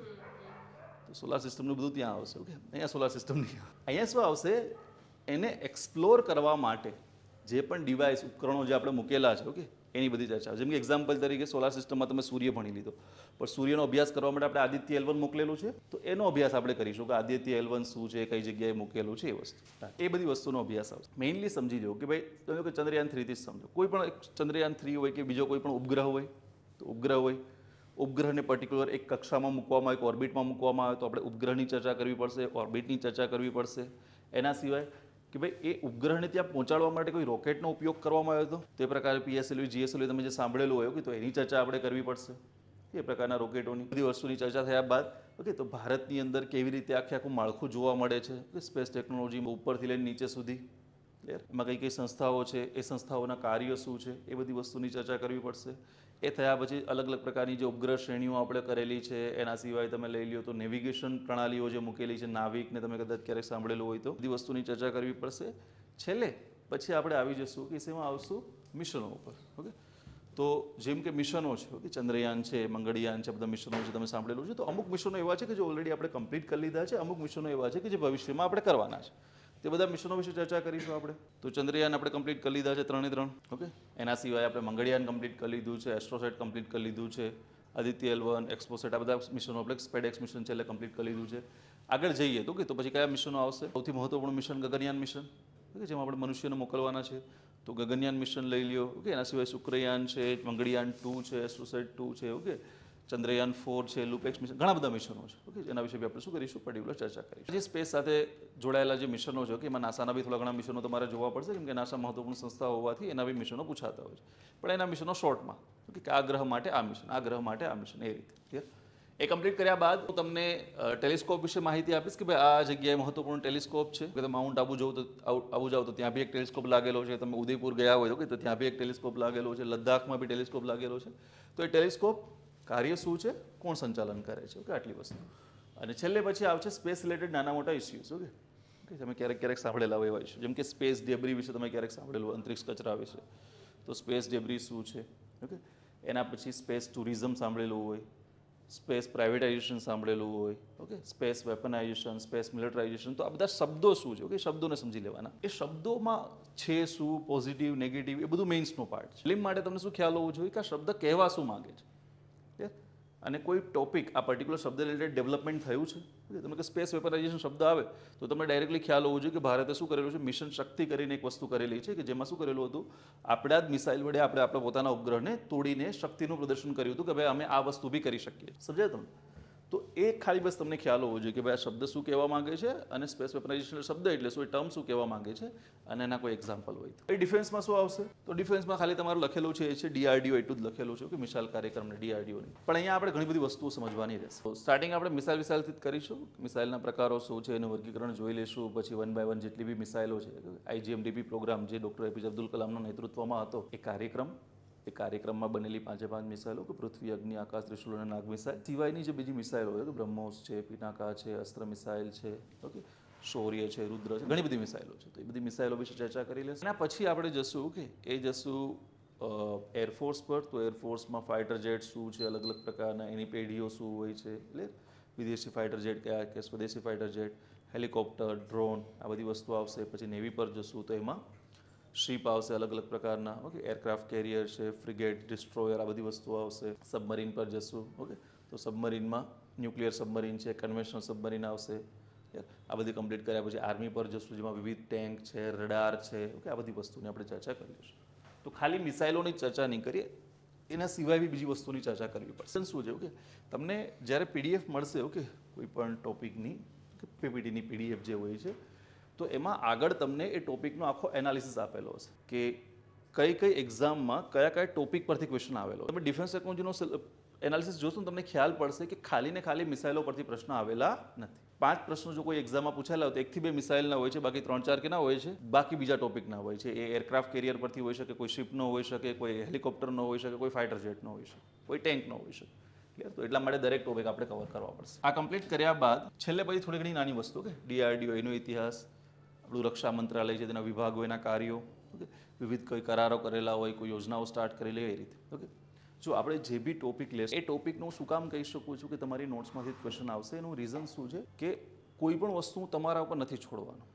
Solar સિસ્ટમનું બધું ત્યાં આવશે, ઓકે? અહીંયા સોલાર સિસ્ટમ નહીં. અહીંયા શું આવશે, એને એક્સપ્લોર કરવા માટે જે પણ ડિવાઇસ, ઉપકરણો જે આપણે મૂકેલા છે, ઓકે? એની બધી ચર્ચા. જેમ કે એક્ઝામ્પલ તરીકે સોલાર સિસ્ટમમાં તમે સૂર્ય ભણી લીધો, પણ સૂર્યનો અભ્યાસ કરવા માટે આપણે આદિત્ય L1 મોકલેલું છે, તો એનો અભ્યાસ આપણે કરીશું કે આદિત્ય L1 શું છે, કઈ જગ્યાએ મૂકેલું છે, એ વસ્તુ, એ બધી વસ્તુનો અભ્યાસ આવશે. મેઇનલી સમજી લો કે ભાઈ તમે કે ચંદ્રયાન 3 થી સમજો, કોઈ પણ ચંદ્રયાન 3 હોય કે બીજો કોઈ પણ ઉપગ્રહ હોય, તો ઉપગ્રહને પર્ટિક્યુલર એક કક્ષામાં મૂકવામાં આવે, એક ઓર્બિટમાં મૂકવામાં આવે, તો આપણે ઉપગ્રહની ચર્ચા કરવી પડશે, ઓર્બિટની ચર્ચા કરવી પડશે. એના સિવાય કે ભાઈ એ ઉપગ્રહને ત્યાં પહોંચાડવા માટે કોઈ રોકેટનો ઉપયોગ કરવામાં આવ્યો હતો, તે પ્રકારે PSLV, GSLV તમે જે સાંભળેલું હોય, ઓકે? તો એની ચર્ચા આપણે કરવી પડશે. એ પ્રકારના રોકેટોની બધી વસ્તુની ચર્ચા થયા બાદ, ઓકે? તો ભારતની અંદર કેવી રીતે આખું માળખું જોવા મળે છે, સ્પેસ ટેકનોલોજીમાં ઉપરથી લઈને નીચે સુધી, ક્લિયર? એમાં કઈ કઈ સંસ્થાઓ છે, એ સંસ્થાઓના કાર્ય શું છે, એ બધી વસ્તુની ચર્ચા કરવી પડશે. એ થયા પછી અલગ અલગ પ્રકારની જે ઉપગ્રહ શ્રેણીઓ આપણે કરેલી છે, એના સિવાય તમે લઈ લ્યો તો નેવિગેશન પ્રણાલીઓ જે મૂકેલી છે, નાવિકને તમે કદાચ ક્યારેક સાંભળેલું હોય તો બધી વસ્તુની ચર્ચા કરવી પડશે. છેલ્લે પછી આપણે આવી જશું કે શેમાં આવશું, મિશનો ઉપર, ઓકે? તો જેમ કે મિશનો છે, ઓકે? ચંદ્રયાન છે, મંગળયાન છે, બધા મિશનો છે, તમે સાંભળેલું છે. તો અમુક મિશનો એવા છે કે જે ઓલરેડી આપણે કમ્પ્લીટ કરી લીધા છે, અમુક મિશનો એવા છે કે જે ભવિષ્યમાં આપણે કરવાના છે. તે બધા મિશનો વિશે ચર્ચા કરીશું આપણે. તો ચંદ્રયાન આપણે કમ્પ્લીટ કરી લીધા છે 3 ઓકે? એના સિવાય આપણે મંગળયાન કમ્પ્લીટ કરી લીધું છે, એસ્ટ્રોસેટ કમ્પ્લીટ કરી લીધું છે, આદિત્ય L1, એક્સપોસેટ, આ બધા મિશનો આપણે સ્પેડેક્સ મિશન છે એટલે કમ્પ્લીટ કરી લીધું છે. આગળ જઈએ તો પછી કયા મિશનો આવશે, સૌથી મહત્વપૂર્ણ મિશન ગગનયાન મિશન, ઓકે? જેમાં આપણે મનુષ્યને મોકલવાના છે, તો ગગનયાન મિશન લઈ લ્યો, ઓકે? એના સિવાય શુક્રયાન છે, મંગળયાન 2 છે, એસ્ટ્રોસેટ 2 છે, ઓકે? ચંદ્રયાન 4 છે, લુપેક્સ મિશન, ઘણા બધા મિશનો છે, ઓકે? એના વિશે બી આપણે શું કરીશું, પર્ટિક્યુલર ચર્ચા કરીશું. જે સ્પેસ સાથે જોડાયેલા જે મિશનો છે, ઓકે? એમાં નાસાના બી થોડા ઘણા મિશનો તમારે જોવા પડશે, કેમ કે નાસા મહત્વપૂર્ણ સંસ્થા હોવાથી એના બી મિશનો પૂછાતા હોય છે. પણ એના મિશનો શોર્ટમાં, ઓકે? કે આ ગ્રહ માટે આ મિશન, આ ગ્રહ માટે આ મિશન, એ રીતે, ક્લિયર? એ કમ્પ્લીટ કર્યા બાદ હું તમને ટેલિસ્કોપ વિશે માહિતી આપીશ કે ભાઈ આ જગ્યાએ મહત્વપૂર્ણ ટેલિસ્કોપ છે, કે તમે માઉન્ટ આબુ જાઓ તો ત્યાં બી એક ટેલિસ્કોપ લાગેલો છે, તમે ઉદયપુર ગયા હોય તો ત્યાં બી એક ટેલિસ્કોપ લાગેલો છે, લદ્દાખમાં બી ટેલિસ્કોપ લાગેલો છે. તો એ ટેલિસ્કોપ કાર્ય શું છે, કોણ સંચાલન કરે છે, ઓકે? આટલી વસ્તુ. અને છેલ્લે પછી આવશે સ્પેસ રિલેટેડ નાના મોટા ઇસ્યુઝ, ઓકે? તમે ક્યારેક સાંભળેલા હોય એવા ઇસ્યુ, જેમ કે સ્પેસ ડેબ્રી વિશે તમે ક્યારેક સાંભળેલું, અંતરિક્ષ કચરા વિશે. તો સ્પેસ ડેબ્રી શું છે, ઓકે? એના પછી સ્પેસ ટુરિઝમ સાંભળેલું હોય, સ્પેસ પ્રાઇવેટાઇઝેશન સાંભળેલું હોય, ઓકે, સ્પેસ વેપનાઇઝેશન, સ્પેસ મિલિટરાઇઝેશન. તો આ બધા શબ્દો શું છે, ઓકે, શબ્દોને સમજી લેવાના. એ શબ્દોમાં છે શું, પોઝિટિવ, નેગેટિવ, એ બધું મેઇન્સનો પાર્ટ છે. ફિલ્મ માટે તમને શું ખ્યાલ હોવો જોઈએ કે આ શબ્દ કહેવા શું માંગે છે, અને કોઈ ટોપિક આ પર્ટિક્યુલર શબ્દ રિલેટેડ ડેવલપમેન્ટ થયું છે. તમે કે સ્પેસ વેપનાઇઝેશન શબ્દ આવે તો તમને ડાયરેક્ટલી ખ્યાલ હોવો જોઈએ કે ભારતે શું કરેલું છે, મિશન શક્તિ કરીને એક વસ્તુ કરેલી છે કે જેમાં શું કરેલું હતું, આપણા જ મિસાઇલ વડે આપણે આપણા પોતાના ઉપગ્રહને તોડીને શક્તિનું પ્રદર્શન કર્યું હતું કે ભાઈ અમે આ વસ્તુ બી કરી શકીએ. સમજાય તમને? તો એ ખાલી બસ તમને ખ્યાલ હોવો જોઈએ કે ભાઈ આ શબ્દ શું કહેવા માંગે છે અને સ્પેસ વેપનાઇઝેશન શબ્દ એટલે શું, એ ટર્મ શું કહેવા માંગે છે અને એના કોઈ એક્ઝામ્પલ હોય તો. એ ડિફેન્સમાં શું આવશે, તો ડિફેન્સમાં ખાલી તમારું લખેલું છે એ છે DRDO, એટલું જ લખેલું છે કે મિસાઇલ કાર્યક્રમને DRDOની. પણ અહીંયા આપણે ઘણી બધી વસ્તુઓ સમજવાની રહેશે. તો સ્ટાર્ટિંગ આપણે મિસાઇલથી જ કરીશું. મિસાઇલના પ્રકારો શું છે એનું વર્ગીકરણ જોઈ લઈશું. પછી 1 by 1 જેટલી બી મિસાઇલો છે, IGMDP પ્રોગ્રામ જે ડૉક્ટર APJ અબ્દુલ કલામના નેતૃત્વમાં હતો, એ કાર્યક્રમમાં બનેલી 5 મિસાઇલો કે પૃથ્વી, અગ્નિ, આકાશ, ત્રિશુલ અને નાગ મિસાઇલ સિવાયની જે બીજી મિસાઇલો હોય તો બ્રહ્મોસ છે, પિનાકા છે, અસ્ત્ર મિસાઇલ છે, ઓકે, શૌર્ય છે, રુદ્ર છે, ઘણી બધી મિસાઇલો છે. તો એ બધી મિસાઇલો વિશે ચર્ચા કરી લેશું. એના પછી આપણે જશું કે એરફોર્સ પર. તો એરફોર્સમાં ફાઇટર જેટ શું છે, અલગ અલગ પ્રકારના એની પેઢીઓ શું હોય છે, એટલે વિદેશી ફાઇટર જેટ કયા કે સ્વદેશી ફાઇટર જેટ, હેલિકોપ્ટર, ડ્રોન, આ બધી વસ્તુ આવશે. પછી નેવી પર જશું તો એમાં શિપ આવશે અલગ અલગ પ્રકારના, ઓકે, એરક્રાફ્ટ કેરિયર છે, ફ્રિગેટ, ડિસ્ટ્રોયર, આ બધી વસ્તુઓ આવશે. સબમરીન પર જશું, ઓકે, તો સબમરીનમાં ન્યુક્લિયર સબમરીન છે, કન્વેન્શનલ સબમરીન આવશે. આ બધી કમ્પ્લીટ કર્યા પછી આર્મી પર જશું જેમાં વિવિધ ટેન્ક છે, રડાર છે, ઓકે, આ બધી વસ્તુની આપણે ચર્ચા કરીશું. તો ખાલી મિસાઇલોની ચર્ચા નહીં કરીએ, એના સિવાય બી બીજી વસ્તુની ચર્ચા કરવી પડશે. શું છે, ઓકે, તમને જ્યારે PDF મળશે, ઓકે, કોઈ પણ ટોપિકની PPTની PDF જે હોય છે, તો એમાં આગળ તમને એ ટોપિકનો આખો એનાલિસિસ આપેલો હશે કે કઈ એક્ઝામમાં કયા ટોપિક પરથી ક્વેશ્ચન આવેલો. તમે ડિફેન્સ ટેકનોલોજીનો એનાલિસિસ જોશો ને તમને ખ્યાલ પડશે કે ખાલી ને ખાલી મિસાઇલો પરથી પ્રશ્ન આવેલા નથી. 5 પ્રશ્નો જો કોઈ એક્ઝામમાં પૂછાયેલા હોય તો 1 થી 2 મિસાઇલના હોય છે, બાકી 3-4 કેના હોય છે, બાકી બીજા ટોપિકના હોય છે. એ એરક્રાફ્ટ કેરિયર પરથી હોઈ શકે, કોઈ શિપનો હોઈ શકે, કોઈ હેલિકોપ્ટરનો હોઈ શકે, કોઈ ફાઇટર જેટનો હોઈ શકે, કોઈ ટેન્કનો હોઈ શકે. ક્લિયર? તો એટલા માટે દરેક ટોપિક આપણે કવર કરવા પડશે. આ કમ્પ્લીટ કર્યા બાદ છેલ્લે પછી થોડી ઘણી નાની વસ્તુ કે DRDO એનો ઇતિહાસ, આપણું રક્ષા મંત્રાલય છે તેના વિભાગો, એના કાર્યો, ઓકે, વિવિધ કોઈ કરારો કરેલા હોય, કોઈ યોજનાઓ સ્ટાર્ટ કરેલી હોય, એ રીતે. ઓકે, જો આપણે જે બી ટોપિક લેશું એ ટોપિકનું હું શું કામ કહી શકું છું કે તમારી નોટ્સમાંથી ક્વેશ્ચન આવશે. એનું રીઝન શું છે કે કોઈ પણ વસ્તુ તમારા ઉપર નથી છોડવાનું.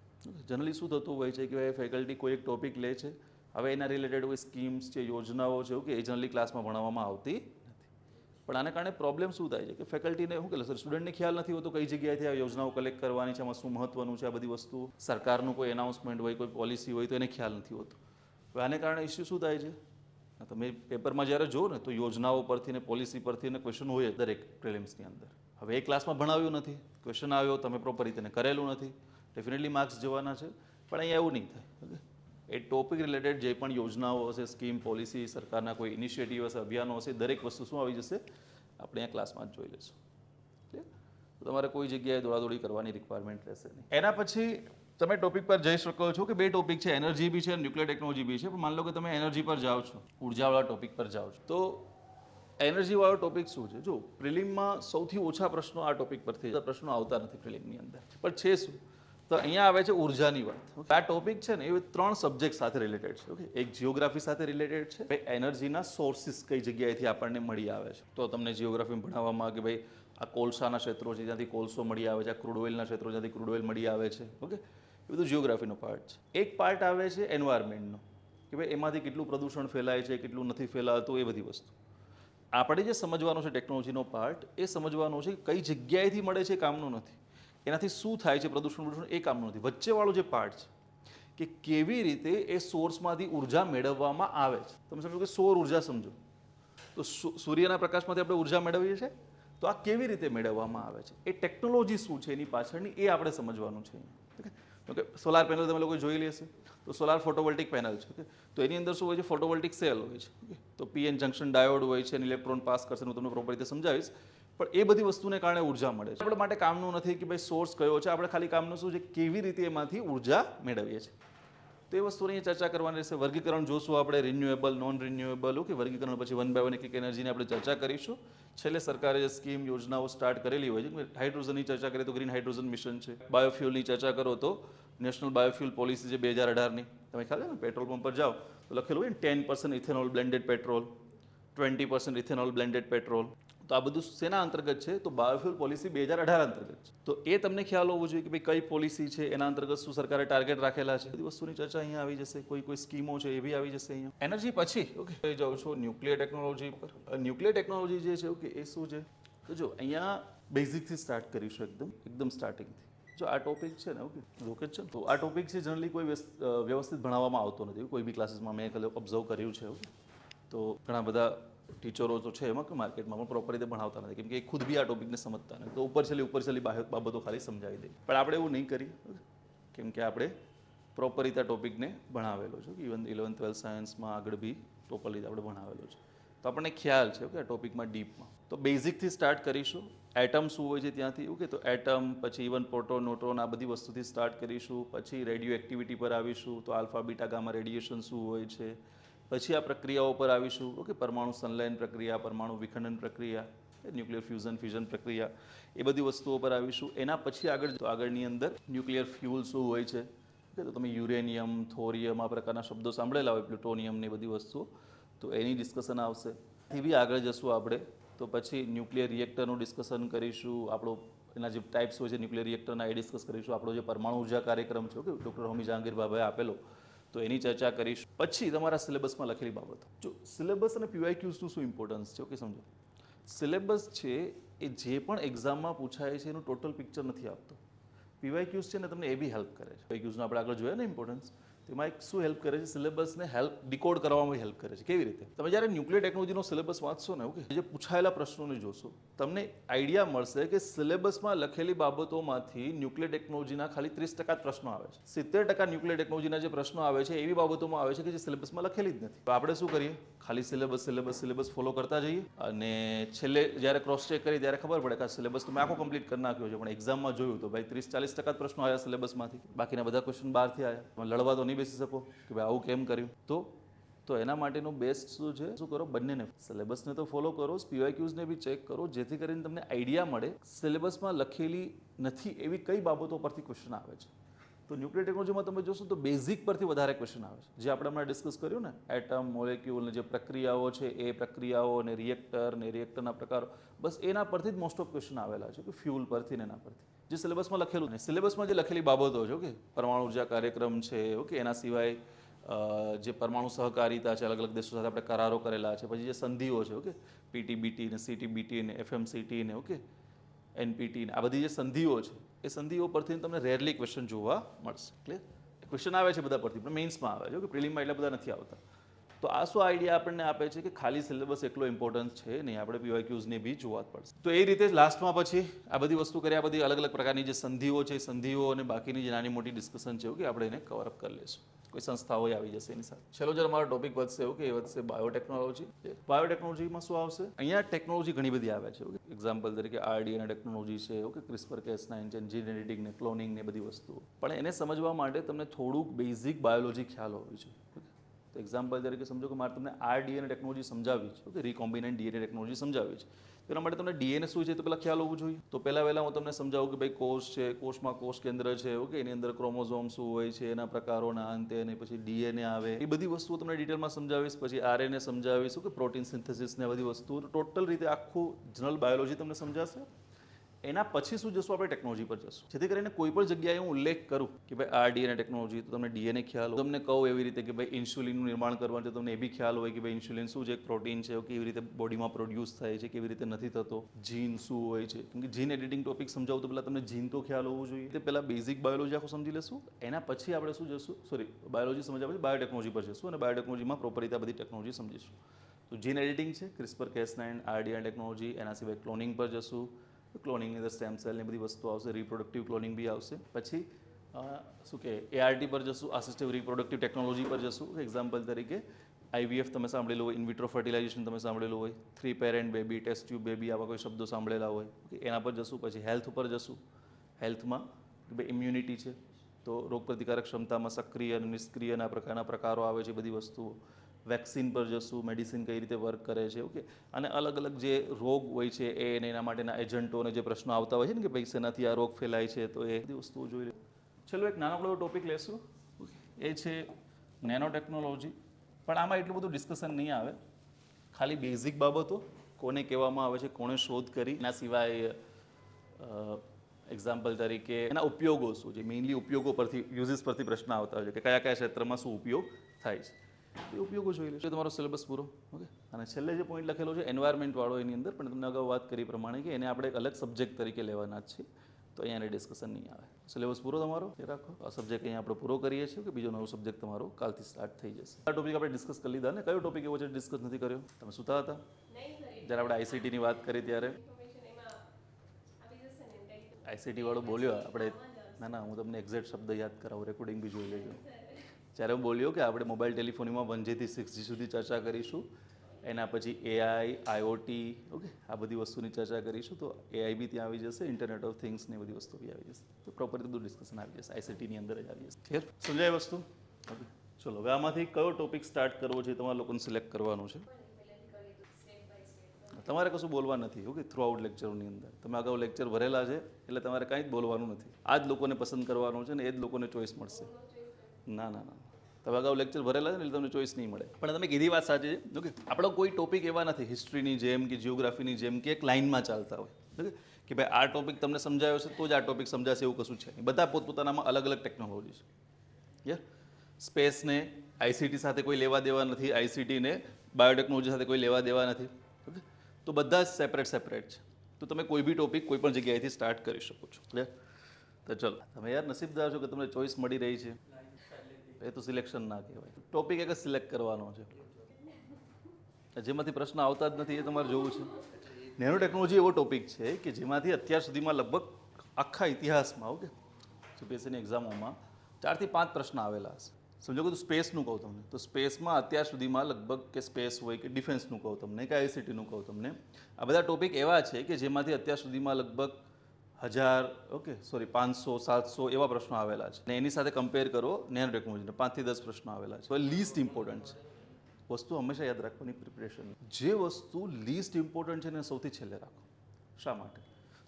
જનરલી શું થતું હોય છે કે ફેકલ્ટી કોઈ એક ટોપિક લે છે, હવે એના રિલેટેડ કોઈ સ્કીમ્સ છે, યોજનાઓ છે, ઓકે, એ જનરલી ક્લાસમાં ભણાવવામાં આવતી નથી. પણ આને કારણે પ્રોબ્લેમ શું થાય છે કે ફેકલ્ટીને શું કહે સર, સ્ટુડન્ટને ખ્યાલ નથી હોતો કઈ જગ્યાએથી આ યોજનાઓ કલેક્ટ કરવાની છે, આમાં શું મહત્વનું છે, આ બધી વસ્તુ, સરકારનું કોઈ એનાઉન્સમેન્ટ હોય, કોઈ પોલિસી હોય તો એને ખ્યાલ નથી હોતો. હવે આને કારણે ઇસ્યુ શું થાય છે, તમે પેપરમાં જ્યારે જો ને તો યોજનાઓ પરથી ને પોલિસી પરથી ને ક્વેશ્ચન હોય દરેક પ્રિલિમ્સની અંદર. હવે એ ક્લાસમાં ભણાવ્યું નથી, ક્વેશ્ચન આવ્યો, તમે પ્રોપર રીતે કરેલું નથી, ડેફિનેટલી માર્ક્સ જવાના છે. પણ અહીંયા એવું નહીં થાય. ઓકે, એ ટોપિક રિલેટેડ જે પણ યોજનાઓ હશે, સ્કીમ, પોલિસી, સરકારના કોઈ ઇનિશિયેટિવ હશે, અભિયાનો હશે, દરેક વસ્તુ શું આવી જશે, આપણે અહીંયા ક્લાસમાં જ જોઈ લઈશું. તો તમારે કોઈ જગ્યાએ દોડાદોડી કરવાની રિક્વાયરમેન્ટ રહેશે નહીં. એના પછી તમે ટોપિક પર જઈ શકો છો કે 2 ટોપિક છે, એનર્જી બી છે, ન્યુક્લિયર ટેકનોલોજી બી છે. પણ માની લો કે તમે એનર્જી પર જાઓ છો, ઉર્જાવાળા ટોપિક પર જાઓ છો, તો એનર્જીવાળો ટોપિક શું છે, જો પ્રિલિમમાં સૌથી ઓછા પ્રશ્નો આ ટોપિક પરથી, પ્રશ્નો આવતા નથી પ્રિલિમની અંદર. પણ છે શું, તો અહીંયા આવે છે ઉર્જાની વાત. આ ટોપિક છે ને એ 3 સબ્જેક્ટ સાથે રિલેટેડ છે. ઓકે, એક જીઓગ્રાફી સાથે રિલેટેડ છે, એનર્જીના સોર્સિસ કઈ જગ્યાએથી આપણને મળી આવે છે, તો તમને જીઓગ્રાફી ભણાવવામાં કે ભાઈ આ કોલસાના ક્ષેત્રો છે જ્યાંથી કોલસો મળી આવે છે, આ ક્રૂડ ઓઇલના ક્ષેત્રો જ્યાંથી ક્રૂડ ઓઇલ મળી આવે છે. ઓકે, એ બધું જીઓગ્રાફીનો પાર્ટ છે. એક પાર્ટ આવે છે એન્વાયરમેન્ટનો કે ભાઈ એમાંથી કેટલું પ્રદૂષણ ફેલાય છે, કેટલું નથી ફેલાતું, એ બધી વસ્તુ. આપણે જે સમજવાનો છે ટેકનોલોજીનો પાર્ટ, એ સમજવાનો છે કઈ જગ્યાએથી મળે છે, કામનું નથી. એનાથી શું થાય છે, પ્રદૂષણ, એ કામનું નથી. વચ્ચેવાળો જે પાર્ટ છે કે કેવી રીતે એ સોર્સમાંથી ઉર્જા મેળવવામાં આવે છે. તમે સમજો કે સૌર ઉર્જા સમજો, તો સૂર્યના પ્રકાશમાંથી આપણે ઉર્જા મેળવીએ છીએ, તો આ કેવી રીતે મેળવવામાં આવે છે, એ ટેકનોલોજી શું છે એની પાછળની, એ આપણે સમજવાનું છે. ઓકે, સોલાર પેનલ તમે લોકો જોઈ લેશે, તો સોલાર ફોટોવોલ્ટિક પેનલ છે. ઓકે, તો એની અંદર શું હોય છે, ફોટોવોલ્ટિક સેલ હોય છે. ઓકે, તો PN જંક્શન ડાયોડ હોય છે, અને ઇલેક્ટ્રોન પાસ કરશે, હું તમને પ્રોપર રીતે સમજાવીશ. પણ એ બધી વસ્તુને કારણે ઉર્જા મળે છે. આપણા માટે કામનું નથી કે ભાઈ સોર્સ કયો છે, આપણે ખાલી કામનું શું છે, કેવી રીતે એમાંથી ઉર્જા મેળવીએ છીએ. તો એ વસ્તુની ચર્ચા કરવાની રહેશે. વર્ગીકરણ જોશું આપણે, રિન્યુએબલ, નોન રિન્યુએબલ. ઓકે, વર્ગીકરણ પછી 1 by 1 એક એનર્જીની આપણે ચર્ચા કરીશું. છેલ્લે સરકારે જે સ્કીમ, યોજનાઓ સ્ટાર્ટ કરેલી હોય છે, હાઇડ્રોજનની ચર્ચા કરીએ તો ગ્રીન હાઇડ્રોજન મિશન છે, બાયોફ્યુલની ચર્ચા કરો તો નેશનલ બાયોફ્યુલ પોલિસી છે 2018ની. તમે ખ્યાલ છે ને, પેટ્રોલ પંપ પર જાઓ તો લખેલું હોય ને 10% ethanol blended petrol, 20% ethanol blended petrol, તો આ બધું શેના અંતર્ગત છે? તો બાયોફ્યુલ પોલિસી 2018 અંતર્ગત છે. તો એ તમને ખ્યાલ હોવો જોઈએ કે ભાઈ કઈ પોલિસી છે, એના અંતર્ગત શું સરકારે ટાર્ગેટ રાખેલા છે, બધી વસ્તુની ચર્ચા અહીંયા આવી જશે. કોઈ સ્કીમો છે એ બી આવી જશે અહીંયા. એનર્જી પછી ઓકે જાઉં છું ન્યુક્લિયર ટેકનોલોજી પર. ન્યુક્લિયર ટેકનોલોજી જે છે ઓકે એ શું છે? તો જો અહીંયા બેઝિકથી સ્ટાર્ટ કરીશું, એકદમ સ્ટાર્ટિંગથી. જો આ ટોપિક છે ને ઓકે રોકેટ છે, તો આ ટોપિક છે જનરલી કોઈ વ્યવસ્થિત ભણાવવામાં આવતો નથી કોઈ બી ક્લાસીસમાં. મેં ઓબ્ઝર્વ કર્યું છે ઓકે. તો ઘણા બધા ટીચરો તો છે એમાં કે માર્કેટમાં પણ પ્રોપર રીતે ભણાવતા નથી, કેમ કે એ ખુદ બી આ ટોપિકને સમજતા નથી. તો ઉપરછેલી બાબતો ખાલી સમજાવી દે. પણ આપણે એવું નહીં કરીએ, કેમ કે આપણે પ્રોપર રીતે આ ટોપિકને ભણાવેલો છે. ઇવન 11th 12th સાયન્સમાં આગળ બી પ્રોપર રીતે આપણે ભણાવેલો છે. તો આપણને ખ્યાલ છે કે આ ટોપિકમાં ડીપમાં. તો બેઝિકથી સ્ટાર્ટ કરીશું. એટમ શું હોય છે ત્યાંથી ઓકે. તો એટમ પછી ઇવન પ્રોટોન ન્યુટ્રોન આ બધી વસ્તુથી સ્ટાર્ટ કરીશું. પછી રેડિયો એક્ટિવિટી પર આવીશું, તો આલ્ફા બીટા ગામા રેડિયેશન શું હોય છે. પછી આ પ્રક્રિયાઓ પર આવીશું ઓકે. પરમાણુ સંલયન પ્રક્રિયા, પરમાણુ વિખંડન પ્રક્રિયા, ન્યુક્લિયર ફ્યુઝન પ્રોક્રિયા, એ બધી વસ્તુઓ પર આવીશું. એના પછી આગળની અંદર ન્યુક્લિયર ફ્યુલ શું હોય છે. તો તમે યુરેનિયમ, થોરિયમ આ પ્રકારના શબ્દો સાંભળેલા હોય, પ્લુટોનિયમ ને બધી વસ્તુઓ, તો એની ડિસ્કશન આવશે. એ બી આગળ જશું આપણે. તો પછી ન્યુક્લિયર રિએક્ટરનું ડિસ્કશન કરીશું. આપણો એના જે ટાઈપ્સ હોય છે ન્યુક્લિયર રિએક્ટરના, એ ડિસ્કસ કરીશું. આપણો જે પરમાણુ ઉર્જા કાર્યક્રમ છે ઓકે ડૉક્ટર હોમી જહાંગીરભાઈએ આપેલો, તો એની ચર્ચા કરીશું. પછી તમારા સિલેબસમાં લખેલી બાબતો. જો સિલેબસ અને પીવાયક્યુઝનું શું ઇમ્પોર્ટન્સ છે ઓકે સમજો. સિલેબસ છે એ જે પણ એક્ઝામમાં પૂછાય છે એનું ટોટલ પિક્ચર નથી આપતો. પીવાયક્યુઝ છે ને તમને એ બી હેલ્પ કરે છે. પીવાયક્યુઝનો આપણે આગળ જોઈએ ને ઇમ્પોર્ટન્સ, તેમાં એક શું હેલ્પ કરે છે? સિલેબસને ડિકોડ કરવામાં હેલ્પ કરે છે. કેવી રીતે? તમે જ્યારે ન્યુક્લિયર ટેકનોલોજીનો સિલેબસ વાંચશો ને ઓકે, જે પૂછાયેલા પ્રશ્નોને જોશો, તમને આઈડિયા મળશે કે સિલેબસમાં લખેલી બાબતોમાંથી ન્યુક્લિયર ટેકનોલોજીના ખાલી 30% જ પ્રશ્નો આવે છે. 70% ન્યુક્લિયર ટેકનોલોજીના જે પ્રશ્નો આવે છે એવી બાબતોમાં આવે છે કે જે સિલેબસમાં લખેલી જ નથી. તો આપણે શું કરીએ? ખાલી સિલેબસ ફોલો કરતા જઈએ, અને છેલ્લે જ્યારે ક્રોસ ચેક કરીએ ત્યારે ખબર પડે કે આ સિલેબસ તો મેં આખો કમ્પ્લીટ કરી નાખ્યો છે, પણ એક્ઝામમાં જોયું તો ભાઈ 30-40% પ્રશ્નો આવ્યા સિલેબસમાંથી, બાકીના બધા ક્વેશ્ચન બહારથી આવ્યા. લડવા તો નહીં બેસી શકો કે ભાઈ આવું કેમ કર્યું. તો એના માટેનું બેસ્ટ શું છે? શું કરો? બંનેને, સિલેબસને તો ફોલો કરો, પીવાયક્યુઝને બી ચેક કરો, જેથી કરીને તમને આઈડિયા મળે સિલેબસમાં લખેલી નથી એવી કઈ બાબતો પરથી ક્વેશ્ચન આવે છે. તો ન્યુક્લિયર ટેકનોલોજીમાં તમે જોશો તો બેઝિક પરથી વધારે ક્વેશ્ચન આવે છે. જે આપણે હમણાં ડિસ્કસ કર્યું ને, એટમ, મોલેક્યુલ ને જે પ્રક્રિયાઓ છે એ પ્રક્રિયાઓ ને રિએક્ટરના પ્રકારો, બસ એના પરથી જ મોસ્ટ ઓફ ક્વેશ્ચન આવેલા છે કે ફ્યુલ પરથી ને એના પરથી, જે સિલેબસમાં લખેલું નહીં. સિલેબસમાં જે લખેલી બાબતો છે ઓકે, પરમાણુ ઉર્જા કાર્યક્રમ છે ઓકે, એના સિવાય જે પરમાણુ સહકારિતા છે, અલગ અલગ દેશો સાથે આપણે કરારો કરેલા છે, પછી જે સંધિઓ છે ઓકે, પીટીબીટી ને સીટીબીટી ને એફએમસીટી ને ઓકે, એનપીટી ને આ બધી જે સંધિઓ છે, એ સંધિઓ પરથી તમને રેરલી ક્વેશ્ચન જોવા મળશે. ક્લિયર? ક્વેશ્ચન આવે છે બધા પરથી, પણ મેઇન્સમાં આવે છે ઓકે, પ્રિલિમમાં એટલા બધા નથી આવતા. તો આ શું આઈડિયા આપણને આપે છે કે ખાલી સિલેબસ એટલો ઇમ્પોર્ટન્સ છે નહીં, આપણે પીવાયક્યુઝને બી જોવા જ પડશે. તો એ રીતે લાસ્ટમાં પછી આ બધી વસ્તુ કર્યા બધી અલગ અલગ પ્રકારની જે સંધિઓ છે, સંધિઓ અને બાકીની જે નાની મોટી ડિસ્કશન છે કે આપણે એને કવર અપ કરી લઈશું. કોઈ સંસ્થાઓ આવી જશે એની સાથે. ચલો જ્યારે અમારો ટોપિક વધશે ઓકે, એ વધશે બાયોટેકનોલોજી. બાયોટેકનોલોજીમાં શું આવશે? અહીંયા ટેકનોલોજી ઘણી બધી આવે છે ઓકે. એક્ઝામ્પલ તરીકે આરડીએનએ ટેકનોલોજી છે ઓકે, CRISPR-Cas9 છે, જીન એડિટિંગ ને ક્લોનિંગ ને બધી વસ્તુઓ. પણ એને સમજવા માટે તમને થોડુંક બેઝિક બાયોલોજી ખ્યાલ હોવી જોઈએ. તો એક્ઝામ્પલ તરીકે સમજો કે મારે તમને આરડીએનએ ટેકનોલોજી સમજાવી છે ઓકે, રિકોમ્બિનન્ટ ડીએનએ ટેકનોલોજી સમજાવી છે. તો એના માટે તમને ડીએનએ શું છે તો પહેલાં ખ્યાલ હોવું જોઈએ. તો પહેલાં હું તમને સમજાવું કે ભાઈ કોષ છે, કોષમાં કોષ કેન્દ્ર છે ઓકે, એની અંદર ક્રોમોઝોમ શું હોય છે, એના પ્રકારોના અંતે, અને પછી ડીએનએ આવે, એ બધી વસ્તુઓ તમને ડિટેલમાં સમજાવીશ. પછી આરએનએ સમજાવીશ ઓકે, પ્રોટીન સિન્થેસિસ ને બધી વસ્તુઓ, ટોટલ રીતે આખું જનરલ બાયોલોજી તમને સમજાશે. એના પછી શું જશું? આપણે ટેકનોલોજી પર જશું, જેથી કરીને કોઈ પણ જગ્યાએ હું ઉલ્લેખ કરું કે ભાઈ આ ડીએનએ ટેકનોલોજી, તો તમને ડીએનએ ખ્યાલ હોય. તમને કહું એવી રીતે કે ભાઈ ઇન્સ્યુલિનનું નિર્માણ કરવાનું છે, તમને એ બી ખ્યાલ હોય કે ભાઈ ઇન્સ્યુલિન શું છે, એક પ્રોટીન છે, કેવી રીતે બોડીમાં પ્રોડ્યુસ થાય છે, કેવી રીતે નથી થતો, જીન શું હોય છે. કેમ કે જીન એડિટિંગ ટોપિક સમજાવું તો પહેલાં તમને જીન તો ખ્યાલ હોવું જોઈએ. તે પહેલાં બેઝિક બાયોલોજી આખું સમજી લેશું. એના પછી આપણે શું જશું? બાયોલોજી સમજ્યા પછી બાયોટેકનોલોજી પર જશું, અને બાયોટેકનોલોજીમાં પ્રોપર રીતે બધી ટેકનોલોજી સમજીશું. તો જીન એડિટિંગ છે, CRISPR-Cas9, આરડીએનએ ટેકનોલોજી, એના સિવાય ક્લોનિંગ પર જશું. ક્લોનિંગની અંદર સ્ટેમ સેલ ને બધી વસ્તુ આવશે, રિપ્રોડક્ટિવ ક્લોનિંગ બી આવશે. પછી શું કે એઆરટી પર જશું, આસિસ્ટિવ રિપ્રોડક્ટિવ ટેકનોલોજી પર જશું. એક્ઝામ્પલ તરીકે આઈવીએફ તમે સાંભળેલું હોય, ઇનવિટ્રો ફર્ટિલાઇઝેશન તમે સાંભળેલું હોય, 3 parent baby, test tube baby, આવા કોઈ શબ્દો સાંભળેલા હોય ઓકે, એના પર જશું. પછી હેલ્થ ઉપર જશું. હેલ્થમાં ભાઈ ઇમ્યુનિટી છે, તો રોગપ્રતિકારક ક્ષમતામાં સક્રિય અને નિષ્ક્રિયના પ્રકારો આવે છે, બધી વસ્તુઓ. વેક્સિન પર જશું, મેડિસિન કઈ રીતે વર્ક કરે છે ઓકે, અને અલગ અલગ જે રોગ હોય છે એ અને એના માટેના એજન્ટો અને જે પ્રશ્નો આવતા હોય છે ને કે ભાઈ શેનાથી આ રોગ ફેલાય છે, તો એ બધી વસ્તુઓ જોઈ લે. ચલો એક નાનકડો ટોપિક લેશું ઓકે, એ છે નેનો ટેકનોલોજી. પણ આમાં એટલું બધું ડિસ્કશન નહીં આવે, ખાલી બેઝિક બાબતો કોને કહેવામાં આવે છે, કોણે શોધ કરી, એના સિવાય એક્ઝામ્પલ તરીકે એના ઉપયોગો શું છે, મેઇનલી ઉપયોગો પરથી યુઝિસ પરથી પ્રશ્ન આવતા હોય છે કે કયા કયા ક્ષેત્રમાં શું ઉપયોગ થાય છે, એ ઉપયોગો જોઈ લેજો. તમારો સિલેબસ પૂરો. ઓકે. અને છેલ્લે જે પોઈન્ટ લખેલો છે એન્વાયરમેન્ટ વાળો, એની અંદર પણ તમને અગાઉ વાત કરી પ્રમાણે કે એને આપણે એક અલગ સબ્જેક્ટ તરીકે લેવાના જ છીએ, તો અહીંયા એને ડિસ્કશન નહીં આવે. સિલેબસ પૂરો તમારો એ રાખો. આ સબ્જેક્ટ અહીંયા આપણે પૂરો કરીએ છીએ કે બીજો નવો સબ્જેક્ટ તમારો કાલથી સ્ટાર્ટ થઈ જશે. આ ટોપિક આપણે ડિસ્કસ કરી લીધા ને. કયો ટોપિક એવો છે ડિસ્કસ નથી કર્યો? તમે સુતા હતા જ્યારે આપણે આઈસીટીની વાત કરી ત્યારે? આઈસીટી વાળો બોલ્યો આપણે, ના હું તમને એક્ઝેક્ટ શબ્દ યાદ કરાવું, રેકોર્ડિંગ બી જોઈ લેજો. જ્યારે હું બોલ્યો કે આપણે મોબાઈલ ટેલિફોનીમાં 1G થી 6G સુધી ચર્ચા કરીશું, એના પછી એઆઈ, આઈઓટી, ઓકે, આ બધી વસ્તુની ચર્ચા કરીશું, તો એઆઈ બી ત્યાં આવી જશે, ઇન્ટરનેટ ઓફ થિંગ્સ ને બધી વસ્તુ બી આવી જશે, તો પ્રોપર બધું ડિસ્કશન આવી જશે, આઈસીટીની અંદર જ આવી જશે. ક્લિયર? સમજાય વસ્તુ? ઓકે. ચલો, હવે આમાંથી કયો ટોપિક સ્ટાર્ટ કરવો છે તમારા લોકોને સિલેક્ટ કરવાનું છે. તમારે કશું બોલવા નથી. ઓકે. થ્રુ આઉટ લેક્ચરોની અંદર તમે અગાઉ લેક્ચર ભરેલા છે એટલે તમારે કાંઈ જ બોલવાનું નથી. આ જ લોકોને પસંદ કરવાનું છે ને એ જ લોકોને ચોઈસ મળશે. ના તમે અગાઉ લેક્ચર ભરેલા છે ને એટલે તમને ચોઈસ નહીં મળે. પણ તમે કીધી વાત સાચી છે. ઓકે. આપણો કોઈ ટોપિક એવા નથી હિસ્ટ્રીની જેમ કે જિયોગ્રાફીની જેમ કે એક લાઇનમાં ચાલતા હોય. ઓકે, કે ભાઈ આ ટોપિક તમને સમજાયો છે તો જ આ ટોપિક સમજાશે એવું કશું છે. બધા પોતપોતાનામાં અલગ અલગ ટેકનોલોજી છે. યસ. સ્પેસને આઈસીટી સાથે કોઈ લેવા દેવા નથી, આઈસીટીને બાયોટેકનોલોજી સાથે કોઈ લેવા દેવા નથી. ઓકે, તો બધા જ સેપરેટ છે. તો તમે કોઈ બી ટોપિક કોઈ પણ જગ્યાએથી સ્ટાર્ટ કરી શકો છો. ક્લિયર? તો ચલો, તમે યાર નસીબદાર છો કે તમને ચોઈસ મળી રહી છે. એ તો સિલેક્શન ના કહેવાય. ટોપિક એક જ સિલેક્ટ કરવાનો છે, જેમાંથી પ્રશ્ન આવતા જ નથી એ તમારે જોવું છે. નેનો ટેકનોલોજી એવો ટોપિક છે કે જેમાંથી અત્યાર સુધીમાં લગભગ આખા ઇતિહાસમાં, ઓકે, યુપીએસસીની એક્ઝામોમાં 4 થી 5 પ્રશ્ન આવેલા હશે. સમજો કે સ્પેસનું કહું તમને, તો સ્પેસમાં અત્યાર સુધીમાં લગભગ કે સ્પેસ હોય કે ડિફેન્સનું કહું તમને કે આઈસીટીનું કહું તમને, આ બધા ટોપિક એવા છે કે જેમાંથી અત્યાર સુધીમાં લગભગ 500 700 એવા પ્રશ્નો આવેલા છે. અને એની સાથે કમ્પેર કરો નેનો ટેકનોલોજીને, 5 થી 10 પ્રશ્નો આવેલા છે. લીસ્ટ ઇમ્પોર્ટન્ટ છે. વસ્તુ હંમેશા યાદ રાખવાની પ્રિપરેશન, જે વસ્તુ લીસ્ટ ઇમ્પોર્ટન્ટ છે એને સૌથી છેલ્લે રાખો. શા માટે?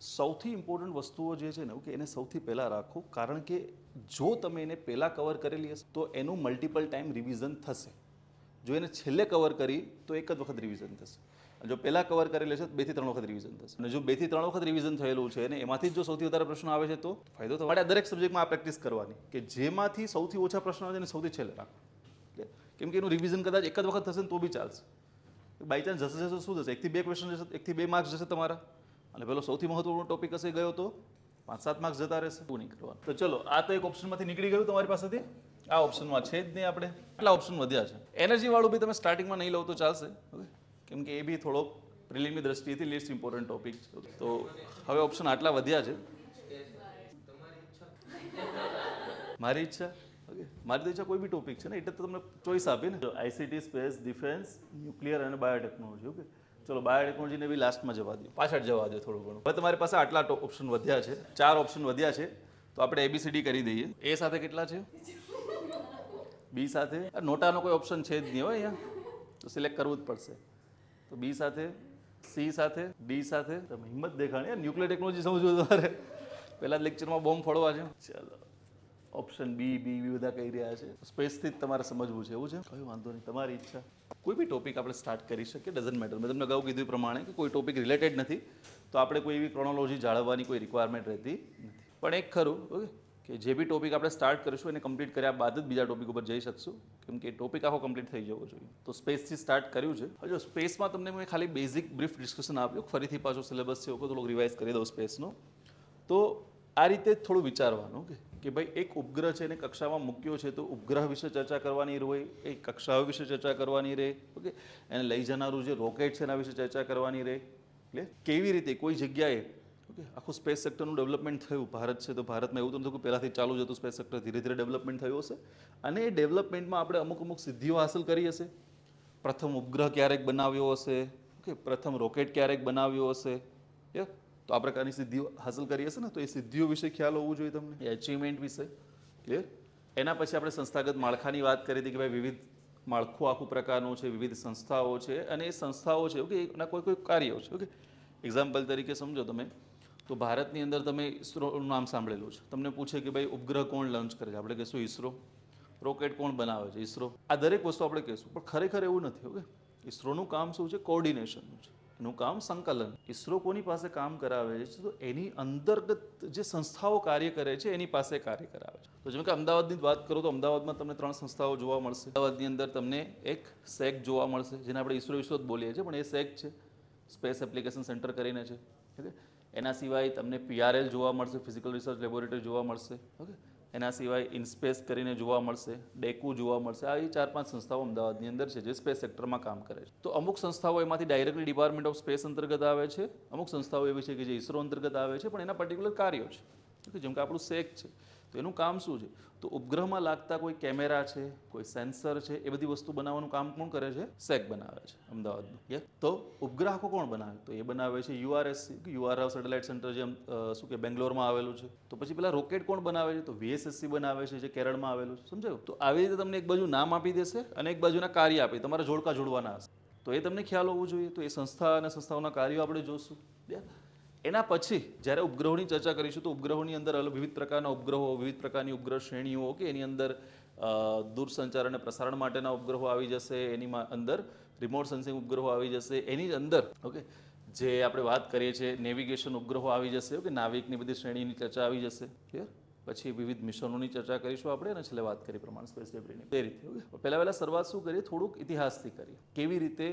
સૌથી ઇમ્પોર્ટન્ટ વસ્તુઓ જે છે ને, ઓકે, એને સૌથી પહેલાં રાખો, કારણ કે જો તમે એને પહેલાં કવર કરેલી હશે તો એનું મલ્ટિપલ ટાઈમ રિવિઝન થશે. જો એને છેલ્લે કવર કરી તો એક જ વખત રિવિઝન થશે. જો પહેલાં કવર કરેલી હશે તો 2 થી 3 વખત રિવિઝન થશે. અને જો 2 થી 3 વખત રિવિઝન થયેલું છે અને એમાંથી જો સૌથી વધારે પ્રશ્નો આવે છે તો ફાયદો તમારે દરેક સબ્જેક્ટમાં આ પ્રેક્ટિસ કરવાની કે જેમાંથી સૌથી ઓછા પ્રશ્નો આવે છે એને સૌથી છેલ્લે રાખો. કેમ કે એનું રિવિઝન કદાચ એક જ વખત થશે ને તો બી ચાલશે. બાય ચાન્સ જશે શું થશે, 1 થી 2 ક્વેશ્ચન જશે, 1 થી 2 માર્ક્સ જશે તમારા, અને પેલો સૌથી મહત્વપૂર્ણ ટોપિક હશે ગયો તો 5-7 માર્ક્સ જતા રહેશે. એવું નહીં કરવાનું. તો ચલો, આ તો એક ઓપ્શનમાંથી નીકળી ગયું તમારી પાસેથી. આ ઓપ્શનમાં છે જ નહીં. આપણે કેટલા ઓપ્શન વધ્યા છે. એનર્જી વાળું બી તમે સ્ટાર્ટિંગમાં નહીં લો તો ચાલશે. ઓકે, કેમ કે એ બી થોડોક પ્રિલિમની દ્રષ્ટિએથી લીસ્ટ ઇમ્પોર્ટન્ટ ટોપિક છે. તો હવે ઓપ્શન આટલા વધ્યા છે. મારી ઈચ્છા, ઓકે, મારી તો ઈચ્છા કોઈ બી ટોપિક છે ને, એટલે તો તમને ચોઈસ આપી ને, આઈસીટી, સ્પેસ, ડિફેન્સ, ન્યુક્લિયર અને બાયોટેકનોલોજી. ઓકે, ચલો બાયોટેકનોલોજીને બી લાસ્ટમાં જવા દો, પાછળ જવા દો થોડું ઘણું. હવે તમારી પાસે આટલા ઓપ્શન વધ્યા છે, 4 ઓપ્શન વધ્યા છે, તો આપણે એબીસીડી કરી દઈએ. એ સાથે કેટલા છે? બી સાથે નોટાનો કોઈ ઓપ્શન છે જ નહીં હોય અહીંયા, તો સિલેક્ટ કરવું જ પડશે. તો બી સાથે, સી સાથે, ડી સાથે. તમે હિંમત દેખાણી. ન્યુક્લિયર ટેકનોલોજી સમજવું તમારે, પહેલા લેક્ચરમાં બોમ્બ ફોડવા છે. ચાલો, ઓપ્શન બી બધા કહી રહ્યા છે. સ્પેસથી જ તમારે સમજવું છે, એવું છે? કઈ વાંધો નહીં, તમારી ઈચ્છા. કોઈ બી ટોપિક આપણે સ્ટાર્ટ કરી શકીએ, ડઝન્ટ મેટર. મેં તમને અગાઉ કીધું પ્રમાણે કે કોઈ ટોપિક રિલેટેડ નથી તો આપણે કોઈ એવી ક્રોનોલોજી જાળવવાની કોઈ રિક્વાયરમેન્ટ રહેતી નથી. પણ એક ખરું, ઓકે, કે જે બી ટોપિક આપણે સ્ટાર્ટ કરીશું એને કમ્પ્લીટ કર્યા બાદ જ બીજા ટોપિક ઉપર જઈ શકશું, કેમ કે ટોપિક આખો કમ્પ્લીટ થઈ જવો જોઈએ. તો સ્પેસથી સ્ટાર્ટ કર્યું છે. હવે સ્પેસમાં તમને મેં ખાલી બેઝિક બ્રીફ ડિસ્કશન આપ્યું. ફરીથી પાછો સિલેબસ છે થોડુંક રિવાઇઝ કરી દઉં સ્પેસનો. તો આ રીતે થોડું વિચારવાનું કે ભાઈ એક ઉપગ્રહ છે એને કક્ષામાં મૂક્યો છે તો ઉપગ્રહ વિશે ચર્ચા કરવાની હોય, એ કક્ષાઓ વિશે ચર્ચા કરવાની રહે. ઓકે, એને લઈ જનારું જે રોકેટ છે એના વિશે ચર્ચા કરવાની રહે. એટલે કેવી રીતે કોઈ જગ્યાએ, ઓકે, આખું સ્પેસ સેક્ટરનું ડેવલપમેન્ટ થયું. ભારત છે તો ભારતમાં એવું તો નથી કે પહેલાંથી ચાલુ જ હતું સ્પેસ સેક્ટર, ધીરે ધીરે ડેવલપમેન્ટ થયું હશે. અને એ ડેવલપમેન્ટમાં આપણે અમુક સિદ્ધિઓ હાંસલ કરી હશે. પ્રથમ ઉપગ્રહ ક્યારેક બનાવ્યો હશે, ઓકે, પ્રથમ રોકેટ ક્યારેક બનાવ્યો હશે, તો આ પ્રકારની સિદ્ધિઓ હાંસલ કરી હશે ને, તો એ સિદ્ધિઓ વિશે ખ્યાલ હોવું જોઈએ તમને, એ અચીવમેન્ટ વિશે. ક્લિયર? એના પછી આપણે સંસ્થાગત માળખાની વાત કરી હતી કે ભાઈ વિવિધ માળખું આખું પ્રકારનું છે, વિવિધ સંસ્થાઓ છે, અને એ સંસ્થાઓ છે, ઓકે, એના કોઈ કાર્યો છે. ઓકે, એક્ઝામ્પલ તરીકે સમજો તમે, તો ભારતની અંદર તમે ઇસરોનું નામ સાંભળેલું છે. તમને પૂછે કે ભાઈ ઉપગ્રહ કોણ લોન્ચ કરે છે, આપણે કહીશું ઇસરો. રોકેટ કોણ બનાવે છે, ઇસરો. આ દરેક વસ્તુ આપણે કહીશું, પણ ખરેખર એવું નથી. ઓકે, ઇસરોનું કામ શું છે? કોઓર્ડિનેશનનું છે. એનું કામ સંકલન. ઇસરો કોની પાસે કામ કરાવે છે? તો એની અંતર્ગત જે સંસ્થાઓ કાર્ય કરે છે એની પાસે કાર્ય કરાવે છે. તો જેમ કે અમદાવાદની વાત કરું તો અમદાવાદમાં તમને 3 સંસ્થાઓ જોવા મળશે. અમદાવાદની અંદર તમને એક સેક જોવા મળશે, જેને આપણે ઇસરો જ બોલીએ છીએ, પણ એ સેક છે, સ્પેસ એપ્લિકેશન સેન્ટર કરીને છે. ઓકે, એના સિવાય તમને PRL જોવા મળશે, ફિઝિકલ રિસર્ચ લેબોરેટરી જોવા મળશે. ઓકે, એના સિવાય ઇનસ્પેસ કરીને જોવા મળશે, ડેકુ જોવા મળશે. આ 4-5 સંસ્થાઓ અમદાવાદની અંદર છે જે સ્પેસ સેક્ટરમાં કામ કરે છે. તો અમુક સંસ્થાઓ એમાંથી ડાયરેક્ટલી ડિપાર્ટમેન્ટ ઓફ સ્પેસ અંતર્ગત આવે છે, અમુક સંસ્થાઓ એવી છે કે જે ઇસરો અંતર્ગત આવે છે, પણ એના પર્ટિક્યુલર કાર્યો છે. ઓકે, જેમ કે આપણું સેક છે, તો એનું કામ શું છે? તો ઉપગ્રહમાં લાગતા કોઈ કેમેરા છે, કોઈ સેન્સર છે, એ બધી વસ્તુ બનાવવાનું કામ કોણ કરે છે? સેક બનાવે છે અમદાવાદનું. તો ઉપગ્રહ કોણ બનાવે? તો એ બનાવે છે URS સેટેલાઇટ સેન્ટર, જે શું કે બેંગ્લોરમાં આવેલું છે. તો પછી પેલા રોકેટ કોણ બનાવે છે? તો VSSC બનાવે છે, જે કેરળમાં આવેલું છે. સમજાયું? તો આવી રીતે તમને એક બાજુ નામ આપી દેશે અને એક બાજુના કાર્ય આપી, તમારે જોડકા જોડવાના હશે. તો એ તમને ખ્યાલ હોવું જોઈએ. તો એ સંસ્થા અને સંસ્થાઓના કાર્યો આપણે જોશું. એના પછી જ્યારે ઉપગ્રહોની ચર્ચા કરીશું તો ઉપગ્રહોની અંદર વિવિધ પ્રકારના ઉપગ્રહો, વિવિધ પ્રકારની ઉપગ્રહ શ્રેણીઓ, કે એની અંદર દૂરસંચાર અને પ્રસારણ માટેના ઉપગ્રહો આવી જશે, એની અંદર રિમોટ સેન્સિંગ ઉપગ્રહો આવી જશે, એની અંદર ઓકે જે આપણે વાત કરીએ છીએ નેવિગેશન ઉપગ્રહો આવી જશે. ઓકે, નાવિકની બધી શ્રેણીની ચર્ચા આવી જશે. ક્લિયર? પછી વિવિધ મિશનોની ચર્ચા કરીશું આપણે, અને છેલ્લે વાત કરી પ્રમાણે સ્પેસ ડેબ્રીની. તે રીતે ઓકે, પહેલા શરૂઆત શું કરીએ? થોડુંક ઇતિહાસથી કરીએ. કેવી રીતે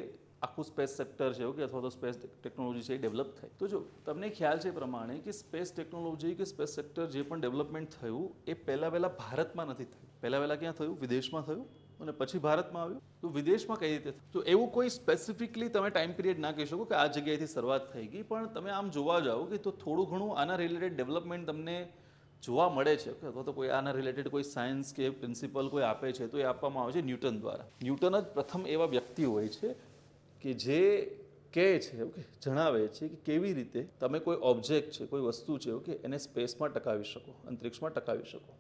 આખું સ્પેસ સેક્ટર છે ઓકે અથવા તો સ્પેસ ટેકનોલોજી છે એ ડેવલપ થાય. તો જો તમને ખ્યાલ છે એ પ્રમાણે કે સ્પેસ ટેકનોલોજી કે સ્પેસ સેક્ટર જે પણ ડેવલપમેન્ટ થયું એ પહેલા ભારતમાં નથી થયું. પહેલા ક્યાં થયું? વિદેશમાં થયું, અને પછી ભારતમાં આવ્યું. તો વિદેશમાં કઈ રીતે? તો એવું કોઈ સ્પેસિફિકલી તમે ટાઈમ પિરિયડ ના કહી શકો કે આ જગ્યાએથી શરૂઆત થઈ ગઈ, પણ તમે આમ જોવા જાઓ કે તો થોડું ઘણું આના રિલેટેડ ડેવલપમેન્ટ તમને જોવા મળે છે. અથવા તો કોઈ આના રિલેટેડ કોઈ સાયન્સ કે પ્રિન્સિપલ કોઈ આપે છે તો એ આપવામાં આવે છે ન્યૂટન દ્વારા. ન્યૂટન જ પ્રથમ એવા વ્યક્તિ હોય છે કે જે કહે છે ઓકે જણાવે છે કે કેવી રીતે તમે કોઈ ઓબ્જેક્ટ છે, કોઈ વસ્તુ છે ઓકે એને સ્પેસમાં ટકાવી શકો, અંતરિક્ષમાં ટકાવી શકો.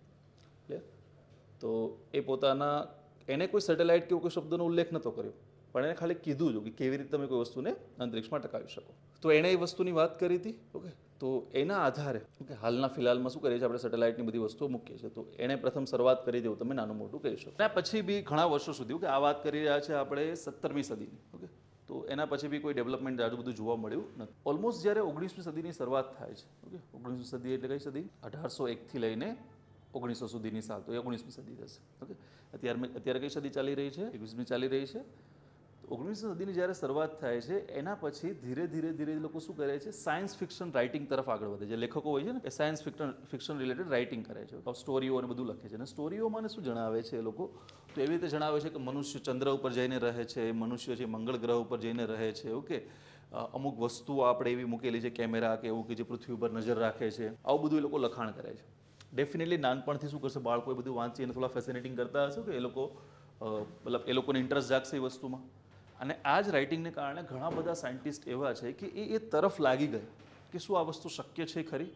તો એ પોતાના એને કોઈ સેટેલાઇટ કે કોઈ શબ્દનો ઉલ્લેખ નહોતો કર્યો, પણ એને ખાલી કીધું હતું કે કેવી રીતે તમે કોઈ વસ્તુને અંતરિક્ષમાં ટકાવી શકો. તો એણે એ વસ્તુની વાત કરી હતી. ઓકે, તો એના આધારે ઓકે હાલના ફિલહાલમાં શું કરીએ છીએ આપણે? સેટેલાઇટની બધી વસ્તુઓ મૂકીએ છીએ. તો એણે પ્રથમ શરૂઆત કરી દેવું તમે નાનું મોટું કહી શકો. એના પછી બી ઘણા વર્ષો સુધી ઓકે આ વાત કરી રહ્યા છે આપણે 17મી સદીની. ઓકે, તો એના પછી બી કોઈ ડેવલપમેન્ટ આજુ બધું જોવા મળ્યું નથી. ઓલમોસ્ટ જ્યારે 19મી સદીની શરૂઆત થાય છે ઓકે 19મી સદી એટલે કઈ સદી? 1801થી લઈને 1900 સુધીની સાલ, તો 19મી સદી થશે. ઓકે, અત્યારે કઈ સદી ચાલી રહી છે? 21મી ચાલી રહી છે. 19મી સદીની જ્યારે શરૂઆત થાય છે એના પછી ધીરે ધીરે લોકો શું કરે છે? સાયન્સ ફિક્શન રાઇટિંગ તરફ આગળ વધે છે. લેખકો હોય છે ને એ સાયન્સ ફિક્શન રિલેટેડ રાઇટિંગ કરે છે, સ્ટોરીઓ અને બધું લખે છે. અને સ્ટોરીઓમાં શું જણાવે છે એ લોકો? તો એવી રીતે જણાવે છે કે મનુષ્ય ચંદ્ર ઉપર જઈને રહે છે, મનુષ્ય છે મંગળ ગ્રહ ઉપર જઈને રહે છે. ઓકે, અમુક વસ્તુઓ આપણે એવી મૂકેલી છે કેમેરા કે એવું કે જે પૃથ્વી ઉપર નજર રાખે છે. આવું બધું એ લોકો લખાણ કરે છે. ડેફિનેટલી નાનપણથી શું કરશે બાળકો એ બધું વાંચી અને થોડા ફેસિનેટિંગ કરતા હશે કે એ લોકો મતલબ એ લોકોને ઇન્ટરેસ્ટ જાગશે એ વસ્તુમાં. અને આ જ રાઇટિંગને કારણે ઘણા બધા સાયન્ટિસ્ટ એવા છે કે એ તરફ લાગી ગયા કે શું આ વસ્તુ શક્ય છે ખરી?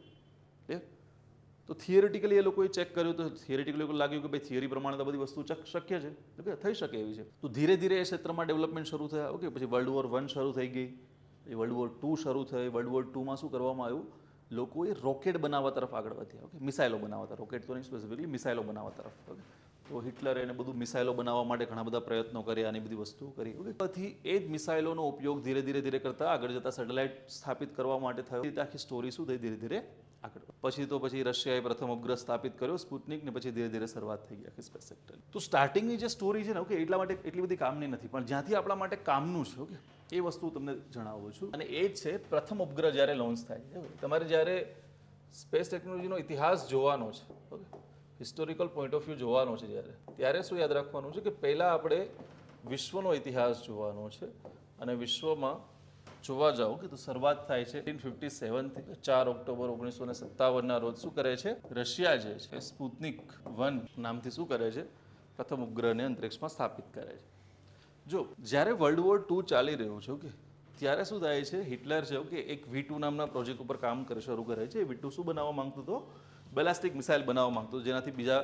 તો થિયરિટિકલી એ લોકોએ ચેક કર્યું તો થિયરિટિકલી લોકો લાગ્યું કે ભાઈ થિયરી પ્રમાણે તો બધી વસ્તુ શક્ય છે, ઓકે થઈ શકે એવી છે. તો ધીરે ધીરે એ ક્ષેત્રમાં ડેવલપમેન્ટ શરૂ થયા. ઓકે, પછી વર્લ્ડ વોર 1 શરૂ થઈ ગઈ, વર્લ્ડ વોર 2 શરૂ થઈ. વર્લ્ડ વોર 2માં શું કરવામાં આવ્યું? લોકોએ રોકેટ બનાવવા તરફ આગળ વધ્યા. ઓકે, મિસાઇલો બનાવવા તરફ, રોકેટ તો નહીં સ્પેસિફિકલી, મિસાઇલો બનાવવા તરફ. ઓકે, તો હિટલરે એને બધું મિસાઇલો બનાવવા માટે ઘણા બધા પ્રયત્નો કર્યા અને બધી વસ્તુઓ કરી. ઓકે, પછી એ જ મિસાઇલોનો ઉપયોગ ધીરે ધીરે કરતા આગળ જતા સેટેલાઇટ સ્થાપિત કરવા માટે થયો. આખી સ્ટોરી શું થઈ ધીરે ધીરે આગળ. પછી રશિયાએ પ્રથમ ઉપગ્રહ સ્થાપિત કર્યો સ્પુતનિક, ને પછી ધીરે ધીરે શરૂઆત થઈ ગઈ આખી સ્પેસ સેક્ટર. તો સ્ટાર્ટિંગની જે સ્ટોરી છે ને ઓકે એટલા માટે એટલી બધી કામની નથી, પણ જ્યાંથી આપણા માટે કામનું છે ઓકે એ વસ્તુ તમને જણાવું છું. અને એ જ છે પ્રથમ ઉપગ્રહ જ્યારે લોન્ચ થાય છે. તમારે જ્યારે સ્પેસ ટેકનોલોજીનો ઇતિહાસ જોવાનો છે okay historical point of view જોવાનો છે ત્યારે શું યાદ રાખવાનું છે કે પહેલાં આપણે વિશ્વનો ઇતિહાસ જોવાનો છે. અને વિશ્વમાં જોવા જાઓ કે તો શરૂઆત થાય છે 1957થી. 4 ઓક્ટોબર 1957ના રોજ શું કરે છે? રશિયા જે છે સ્પુતનિક 1 નામથી શું કરે છે? પ્રથમ ઉપગ્રહને અંતરિક્ષમાં સ્થાપિત કરે છે. જો જ્યારે વર્લ્ડ વોર 2 ચાલી રહ્યું છે ઓકે ત્યારે શું થાય છે? હિટલર છે ઓકે એક V2 નામના પ્રોજેક્ટ ઉપર કામ શરૂ કરે છે. V2 શું બનાવવા માંગતો હતો? બેલાસ્ટિક મિસાઇલ બનાવવા માંગતો હતો, જેનાથી બીજા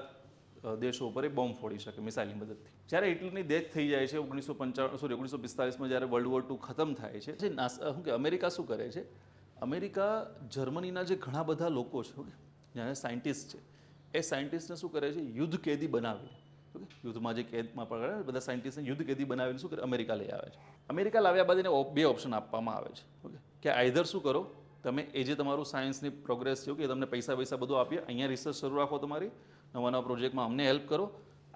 દેશો ઉપર એ બોમ્બ ફોડી શકે મિસાઇલની મદદથી. જ્યારે હિટલરની ડેથ થઈ જાય છે 1945માં જ્યારે વર્લ્ડ વોર 2 ખતમ થાય છે, શું કે અમેરિકા શું કરે છે? અમેરિકા જર્મનીના જે ઘણા બધા લોકો છે ઓકે જ્યારે સાયન્ટિસ્ટ છે એ સાયન્ટિસ્ટને શું કરે છે? યુદ્ધ કેદી બનાવી ઓકે, યુદ્ધમાં જે કેદમાં પકડે બધા સાયન્ટિસ્ટને યુદ્ધ કેદી બનાવીને શું કરે અમેરિકા લઈ આવે છે. અમેરિકા લાવ્યા બાદ એને બે ઓપ્શન આપવામાં આવે છે. ઓકે, કે આઈધર શું કરો તમે એ જે તમારું સાયન્સની પ્રોગ્રેસ છે કે તમને પૈસા બધું આપીએ, અહીંયા રિસર્ચ શરૂ રાખો, તમારી નવા પ્રોજેક્ટમાં અમને હેલ્પ કરો,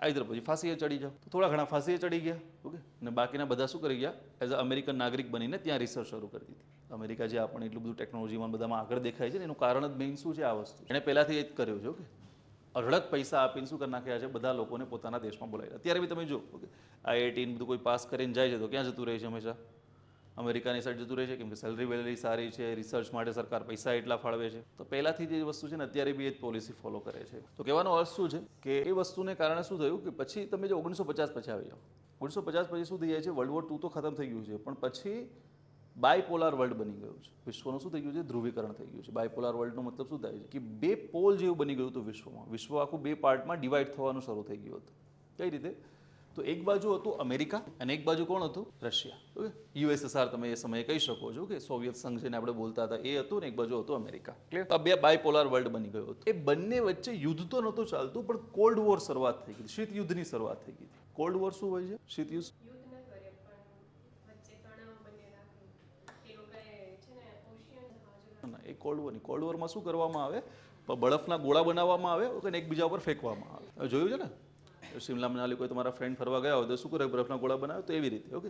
આઈધર પછી ફાંસીએ ચડી જાઓ. તો થોડા ઘણા ફાંસીએ ચડી ગયા. ઓકે, અને બાકીના બધા શું કરી ગયા એઝ અ અમેરિકન નાગરિક બનીને ત્યાં રિસર્ચ શરૂ કરી દીધી. અમેરિકા જે આપણને એટલું બધું ટેકનોલોજીમાં બધામાં આગળ દેખાય છે ને એનું કારણ જ મેઇન શું છે આ વસ્તુ એણે પહેલાંથી એ જ કર્યું છે. ઓકે, અઢળક પૈસા આપીને શું કરી નાખ્યા છે બધા લોકોને પોતાના દેશમાં બોલાવી. અત્યારે બી તમે જો ઓકે IIT બધું કોઈ પાસ કરીને જાય છે તો ક્યાં જતું રહે છે હંમેશા અમેરિકાની સાઈડ જતું રહે છે, કેમ કે સેલરી વેલરી સારી છે, રિસર્ચ માટે સરકાર પૈસા એટલા ફાળવે છે. તો પહેલાંથી જે વસ્તુ છે ને અત્યારે બી એ જ પોલિસી ફોલો કરે છે. તો કહેવાનો અર્થ શું છે કે એ વસ્તુને કારણે શું થયું કે પછી તમે જો 1950 પછી આવી જાઓ, 1950 પછી શું થઈ જાય છે, વર્લ્ડ વોર 2 તો ખતમ થઈ ગયું છે, પણ પછી બાયપોલાર વર્લ્ડ બની ગયું છે. વિશ્વનું શું થઈ ગયું છે, ધ્રુવીકરણ થઈ ગયું છે. બાયપોલાર વર્લ્ડનો મતલબ શું થાય છે કે બે પોલ જેવું બની ગયું હતું વિશ્વમાં. વિશ્વ આખું બે પાર્ટમાં ડિવાઈડ થવાનું શરૂ થઈ ગયું હતું. કઈ રીતે? તો એક બાજુ હતું અમેરિકા અને એક બાજુ કોણ હતું? રશિયા. ઓકે, USSR તમે એ સમયે કહી શકો છો કે સોવિયત સંઘ જેને આપણે બોલતા હતા એ હતું ને એક બાજુ હતું અમેરિકા. ક્લિયર? આ બે બાયપોલાર વર્લ્ડ બની ગયું હતું. એ બંને વચ્ચે યુદ્ધ તો નહોતું ચાલતું, પણ કોલ્ડ વોર શરૂઆત થઈ ગઈ, શીત યુદ્ધની શરૂઆત થઈ ગઈ. કોલ્ડ વોર શું હોય છે? શીત યુદ્ધ. એ કોલ્ડ વોર નહીં. કોલ્ડ વોરમાં શું કરવામાં આવે, બરફના ગોળા બનાવવામાં આવે અને એકબીજા ઉપર ફેંકવામાં આવે. હવે જોયું છે ને, શિમલા મનાલી કોઈ તમારા ફ્રેન્ડ ફરવા ગયા હોય તો શું કરે, બરફના ગોળા બનાવે. તો એવી રીતે ઓકે,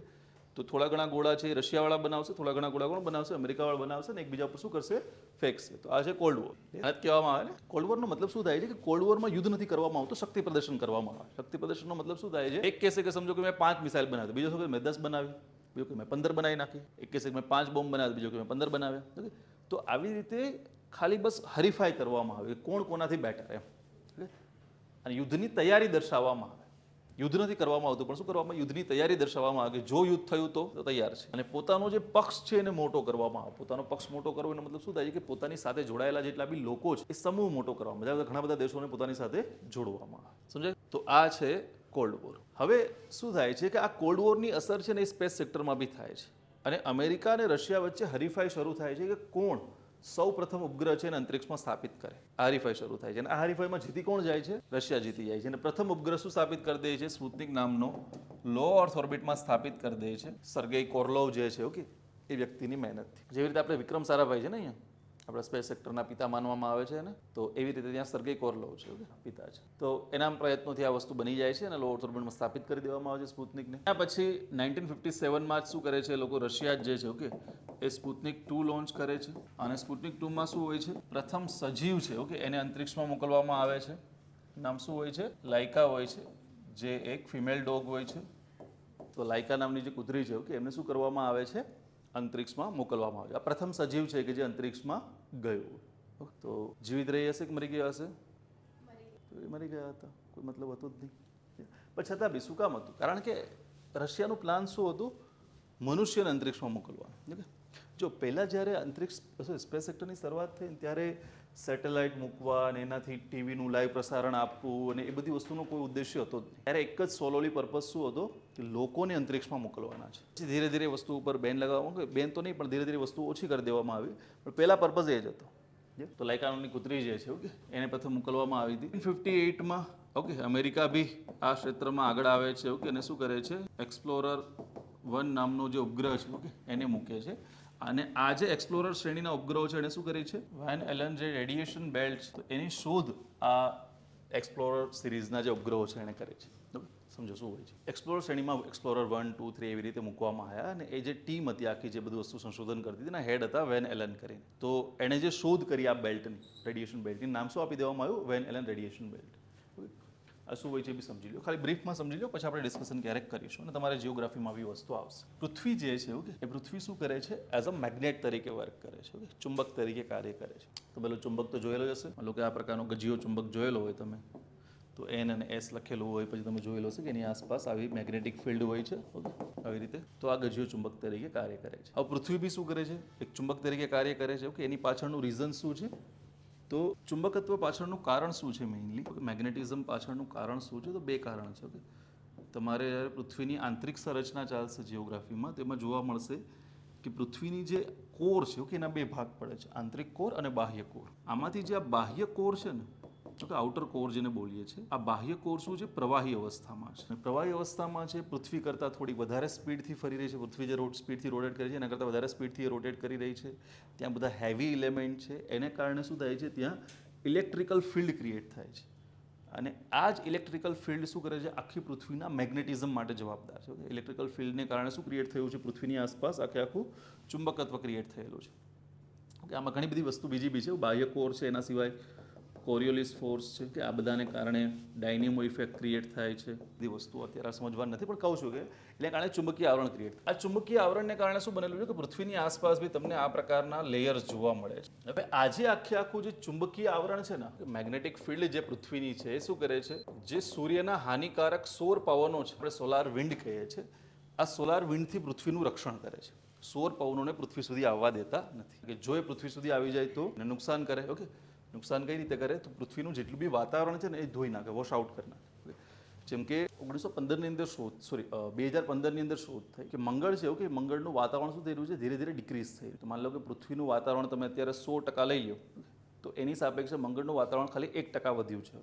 તો થોડા ઘણા ગોળા છે રશિયાવાળા બનાવશે, થોડા ઘણા ગોળા કોણ બનાવશે? અમેરિકાવાળા બનાવશે ને એકબીજા પર શું કરશે? ફેંકશે. તો આ છે કોલ્ડ વોર. આ જ કહેવામાં આવે ને. કોલ્ડ વોરનો મતલબ શું થાય છે કે કોલ્ડ વોરમાં યુદ્ધ નથી કરવામાં આવતું, શક્તિ પ્રદર્શન કરવામાં આવે. શક્તિ પ્રદર્શનનો મતલબ શું થાય છે? એક કહેશે કે સમજો કે મેં 5 મિસાઇલ બનાવી, બીજો શું કે મેં 10 બનાવી, બીજો કે મેં 15 બનાવી નાખી. એક કહેશે કે મેં 5 બોમ્બ બનાવ્યા, બીજો કે મેં 15 બનાવ્યા. ઓકે, તો આવી રીતે ખાલી બસ હરીફાઈ કરવામાં આવે કોણ કોનાથી બેટર એમ. અને યુદ્ધની તૈયારી દર્શાવવામાં આવે. યુદ્ધ નથી કરવામાં આવતું, પણ શું કરવામાં? યુદ્ધની તૈયારી દર્શાવવામાં આવે કે જો યુદ્ધ થયું તો તૈયાર છે. અને પોતાનો જે પક્ષ છે એને મોટો કરવામાં આવે. પોતાનો પક્ષ મોટો કરવો એનો મતલબ શું થાય છે કે પોતાની સાથે જોડાયેલા જેટલા બી લોકો છે એ સમૂહ મોટો કરવામાં આવે. ઘણા બધા દેશોને પોતાની સાથે જોડવામાં આવે. સમજાય? તો આ છે કોલ્ડ વોર. હવે શું થાય છે કે આ કોલ્ડ વોરની અસર છે ને એ સ્પેસ સેક્ટરમાં બી થાય છે. અને અમેરિકા અને રશિયા વચ્ચે હરીફાઈ શરૂ થાય છે કે કોણ સૌ પ્રથમ ઉપગ્રહ છે અને અંતરિક્ષમાં સ્થાપિત કરે. આ હરીફાઈ શરૂ થાય છે અને આ હરીફાઈમાં જીતી કોણ જાય છે? રશિયા જીતી જાય છે. અને પ્રથમ ઉપગ્રહ શું સ્થાપિત કરી દે છે? સ્પુતનિક નામનો લો અર્થ ઓર્બિટમાં સ્થાપિત કરી દે છે સર્ગેઈ કોર્લોવ જે છે. ઓકે, એ વ્યક્તિની મહેનતથી. જેવી રીતે આપણે વિક્રમ સારાભાઈ છે ને અહીંયા આપણા સ્પેસ સેક્ટરના પિતા માનવામાં આવે છે ને, તો એવી રીતે ત્યાં સર્ગેઈ કોર્લોવ છે. ઓકે, પિતા છે. તો એના પ્રયત્નોથી આ વસ્તુ બની જાય છે અને લો અર્થ ઓર્બિટમાં સ્થાપિત કરી દેવામાં આવે છે સ્પુતનિકને. ત્યાર પછી 1957માં શું કરે છે લોકો? રશિયા જે છે ઓકે એ સ્પુતનિક 2 લોન્ચ કરે છે. અને સ્પુતનિક 2માં શું હોય છે? પ્રથમ સજીવ છે ઓકે એને અંતરિક્ષમાં મોકલવામાં આવે છે. નામ શું હોય છે? લાઇકા હોય છે, જે એક ફિમેલ ડોગ હોય છે. તો લાઇકા નામની જે કૂતરી છે ઓકે એમને શું કરવામાં આવે છે? અંતરિક્ષમાં મોકલવામાં આવે છે. આ પ્રથમ સજીવ છે કે જે અંતરિક્ષમાં ગયું. તો જીવિત રહી હશે કે મરી ગયા હશે? તો એ મરી ગયા હતા, કોઈ મતલબ હતો જ નહીં. પણ છતાં બી શું કામ હતું? કારણ કે રશિયાનું પ્લાન શું હતું? મનુષ્યને અંતરિક્ષમાં મોકલવાનું. ઓકે, જો પહેલાં જ્યારે અંતરિક્ષ સ્પેસ સેક્ટરની શરૂઆત થઈ ત્યારે સેટેલાઇટ મૂકવા અને એનાથી ટીવીનું લાઈવ પ્રસારણ આપવું અને એ બધી વસ્તુનો કોઈ ઉદ્દેશ્ય હતો જ નહીં. ત્યારે એક જ સોલોલી પર્પઝ શું હતો કે લોકોને અંતરિક્ષમાં મોકલવાના છે. પછી ધીરે ધીરે વસ્તુ ઉપર બેન લગાવવામાં, બેન તો નહીં પણ ધીરે ધીરે વસ્તુ ઓછી કરી દેવામાં આવી, પણ પહેલાં પર્પઝ એ જ હતો. તો લાઇકા નામની કૂતરી જે છે ઓકે એને પ્રથમ મોકલવામાં આવી હતી. 1958માં ઓકે અમેરિકા બી આ ક્ષેત્રમાં આગળ આવે છે. ઓકે, અને શું કરે છે? એક્સપ્લોરર 1 નામનો જે ઉપગ્રહ છે ઓકે એને મૂકે છે. અને આ જે એક્સપ્લોરર શ્રેણીના ઉપગ્રહો છે એને શું કરી છે? વેન એલન જે રેડિયેશન બેલ્ટ છે એની શોધ આ એક્સપ્લોરર સિરીઝના જે ઉપગ્રહો છે એને કરે છે. સમજો શું હોય છે? એક્સપ્લોરર શ્રેણીમાં એક્સપ્લોરર 1, 2, 3 એવી રીતે મૂકવામાં આવ્યા અને એ જે ટીમ હતી આખી જે બધું વસ્તુ સંશોધન કરતી હતી એના હેડ હતા વેન એલન કરીને. તો એણે જે શોધ કરી આ બેલ્ટની, રેડિયેશન બેલ્ટની, નામ શું આપી દેવામાં આવ્યું? Van Allen radiation belt. આ શું હોય છે એ બી સમજી લો, ખાલી બ્રીફમાં સમજી લો, પછી આપણે ડિસ્કશન ક્યારેક કરીશું અને તમારે જીઓગ્રાફીમાં આવી વસ્તુ આવશે. પૃથ્વી જે છે ઓકે એ પૃથ્વી શું કરે છે? એઝ અ મેગ્નેટ તરીકે વર્ક કરે છે. ઓકે, ચુંબક તરીકે કાર્ય કરે છે. તો પેલો ચુંબક તો જોયેલો જ હશે. મતલબ કે આ પ્રકારનો ગજીયો ચુંબક જોયેલો હોય તમે તો N અને S લખેલું હોય, પછી તમે જોયેલો હશે કે એની આસપાસ આવી મેગ્નેટિક ફિલ્ડ હોય છે. ઓકે, આવી રીતે તો આ ગજીયો ચુંબક તરીકે કાર્ય કરે છે. હવે પૃથ્વી બી શું કરે છે? એક ચુંબક તરીકે કાર્ય કરે છે. ઓકે, એની પાછળનું રીઝન શું છે? તો ચુંબકત્વ પાછળનું કારણ શું છે? મેઇનલી મેગ્નેટિઝમ પાછળનું કારણ શું છે? તો 2 કારણ છે. ઓકે, તમારે જ્યારે પૃથ્વીની આંતરિક સંરચના ચાલશે જીઓગ્રાફીમાં તેમાં જોવા મળશે કે પૃથ્વીની જે કોર છે ઓકે એના 2 ભાગ પડે છે, આંતરિક કોર અને બાહ્ય કોર. આમાંથી જે આ બાહ્ય કોર છે ને ઓકે, આઉટર કોર જેને બોલીએ છીએ. આ બાહ્ય કોર શું છે? પ્રવાહી અવસ્થામાં છે. પ્રવાહી અવસ્થામાં છે, પૃથ્વી કરતાં થોડી વધારે સ્પીડથી ફરી રહી છે. પૃથ્વી જે સ્પીડથી રોટેટ કરે છે એના કરતાં વધારે સ્પીડથી રોટેટ કરી રહી છે. ત્યાં બધા હેવી એલિમેન્ટ છે, એને કારણે શું થાય છે? ત્યાં ઇલેક્ટ્રિકલ ફિલ્ડ ક્રિએટ થાય છે. અને આ જ ઇલેક્ટ્રિકલ ફિલ્ડ શું કરે છે? આખી પૃથ્વીના મેગ્નેટિઝમ માટે જવાબદાર છે. ઇલેક્ટ્રિકલ ફિલ્ડને કારણે શું ક્રિએટ થયું છે? પૃથ્વીની આસપાસ આખું ચુંબકત્વ ક્રિએટ થયેલું છે. ઓકે, આમાં ઘણી બધી વસ્તુ બીજી બી છે. બાહ્ય કોર છે, એના સિવાય કોરિયોલિસ ફોર્સ છે કે આ બધાને કારણે ડાયનેમો ઇફેક્ટ ક્રિએટ થાય છે. બધી વસ્તુઓ અત્યારે સમજવાની નથી, પણ કહું છું કે એને કારણે ચુંબકીય આવરણ ક્રિએટ થાય. આ ચુંબકીય આવરણને કારણે શું બનેલું છે કે પૃથ્વીની આસપાસ બી તમને આ પ્રકારના લેયર્સ જોવા મળે છે. હવે આજે આખું જે ચુંબકીય આવરણ છે ને, મેગ્નેટિક ફિલ્ડ જે પૃથ્વીની છે એ શું કરે છે? જે સૂર્યના હાનિકારક સૌર પવનો છે, આપણે સોલાર વિન્ડ કહીએ છીએ, આ સોલાર વિન્ડથી પૃથ્વીનું રક્ષણ કરે છે. સૌર પવનોને પૃથ્વી સુધી આવવા દેતા નથી કે જો એ પૃથ્વી સુધી આવી જાય તો એને નુકસાન કરે. ઓકે, નુકસાન કઈ રીતે કરે? તો પૃથ્વીનું જેટલું બી વાતાવરણ છે ને એ ધોઈ નાખે, વોશ આઉટ કરી નાખે. જેમ કે 1915ની અંદર 2015ની અંદર શોધ થઈ કે મંગળ છે, ઓકે, મંગળનું વાતાવરણ શું થઈ રહ્યું છે? ધીરે ધીરે ડિક્રીઝ થઈ રહ્યું. તો માની લો કે પૃથ્વીનું વાતાવરણ તમે અત્યારે 100% લઈ લો, તો એની સાપેક્ષે મંગળનું વાતાવરણ ખાલી 1% વધ્યું છે,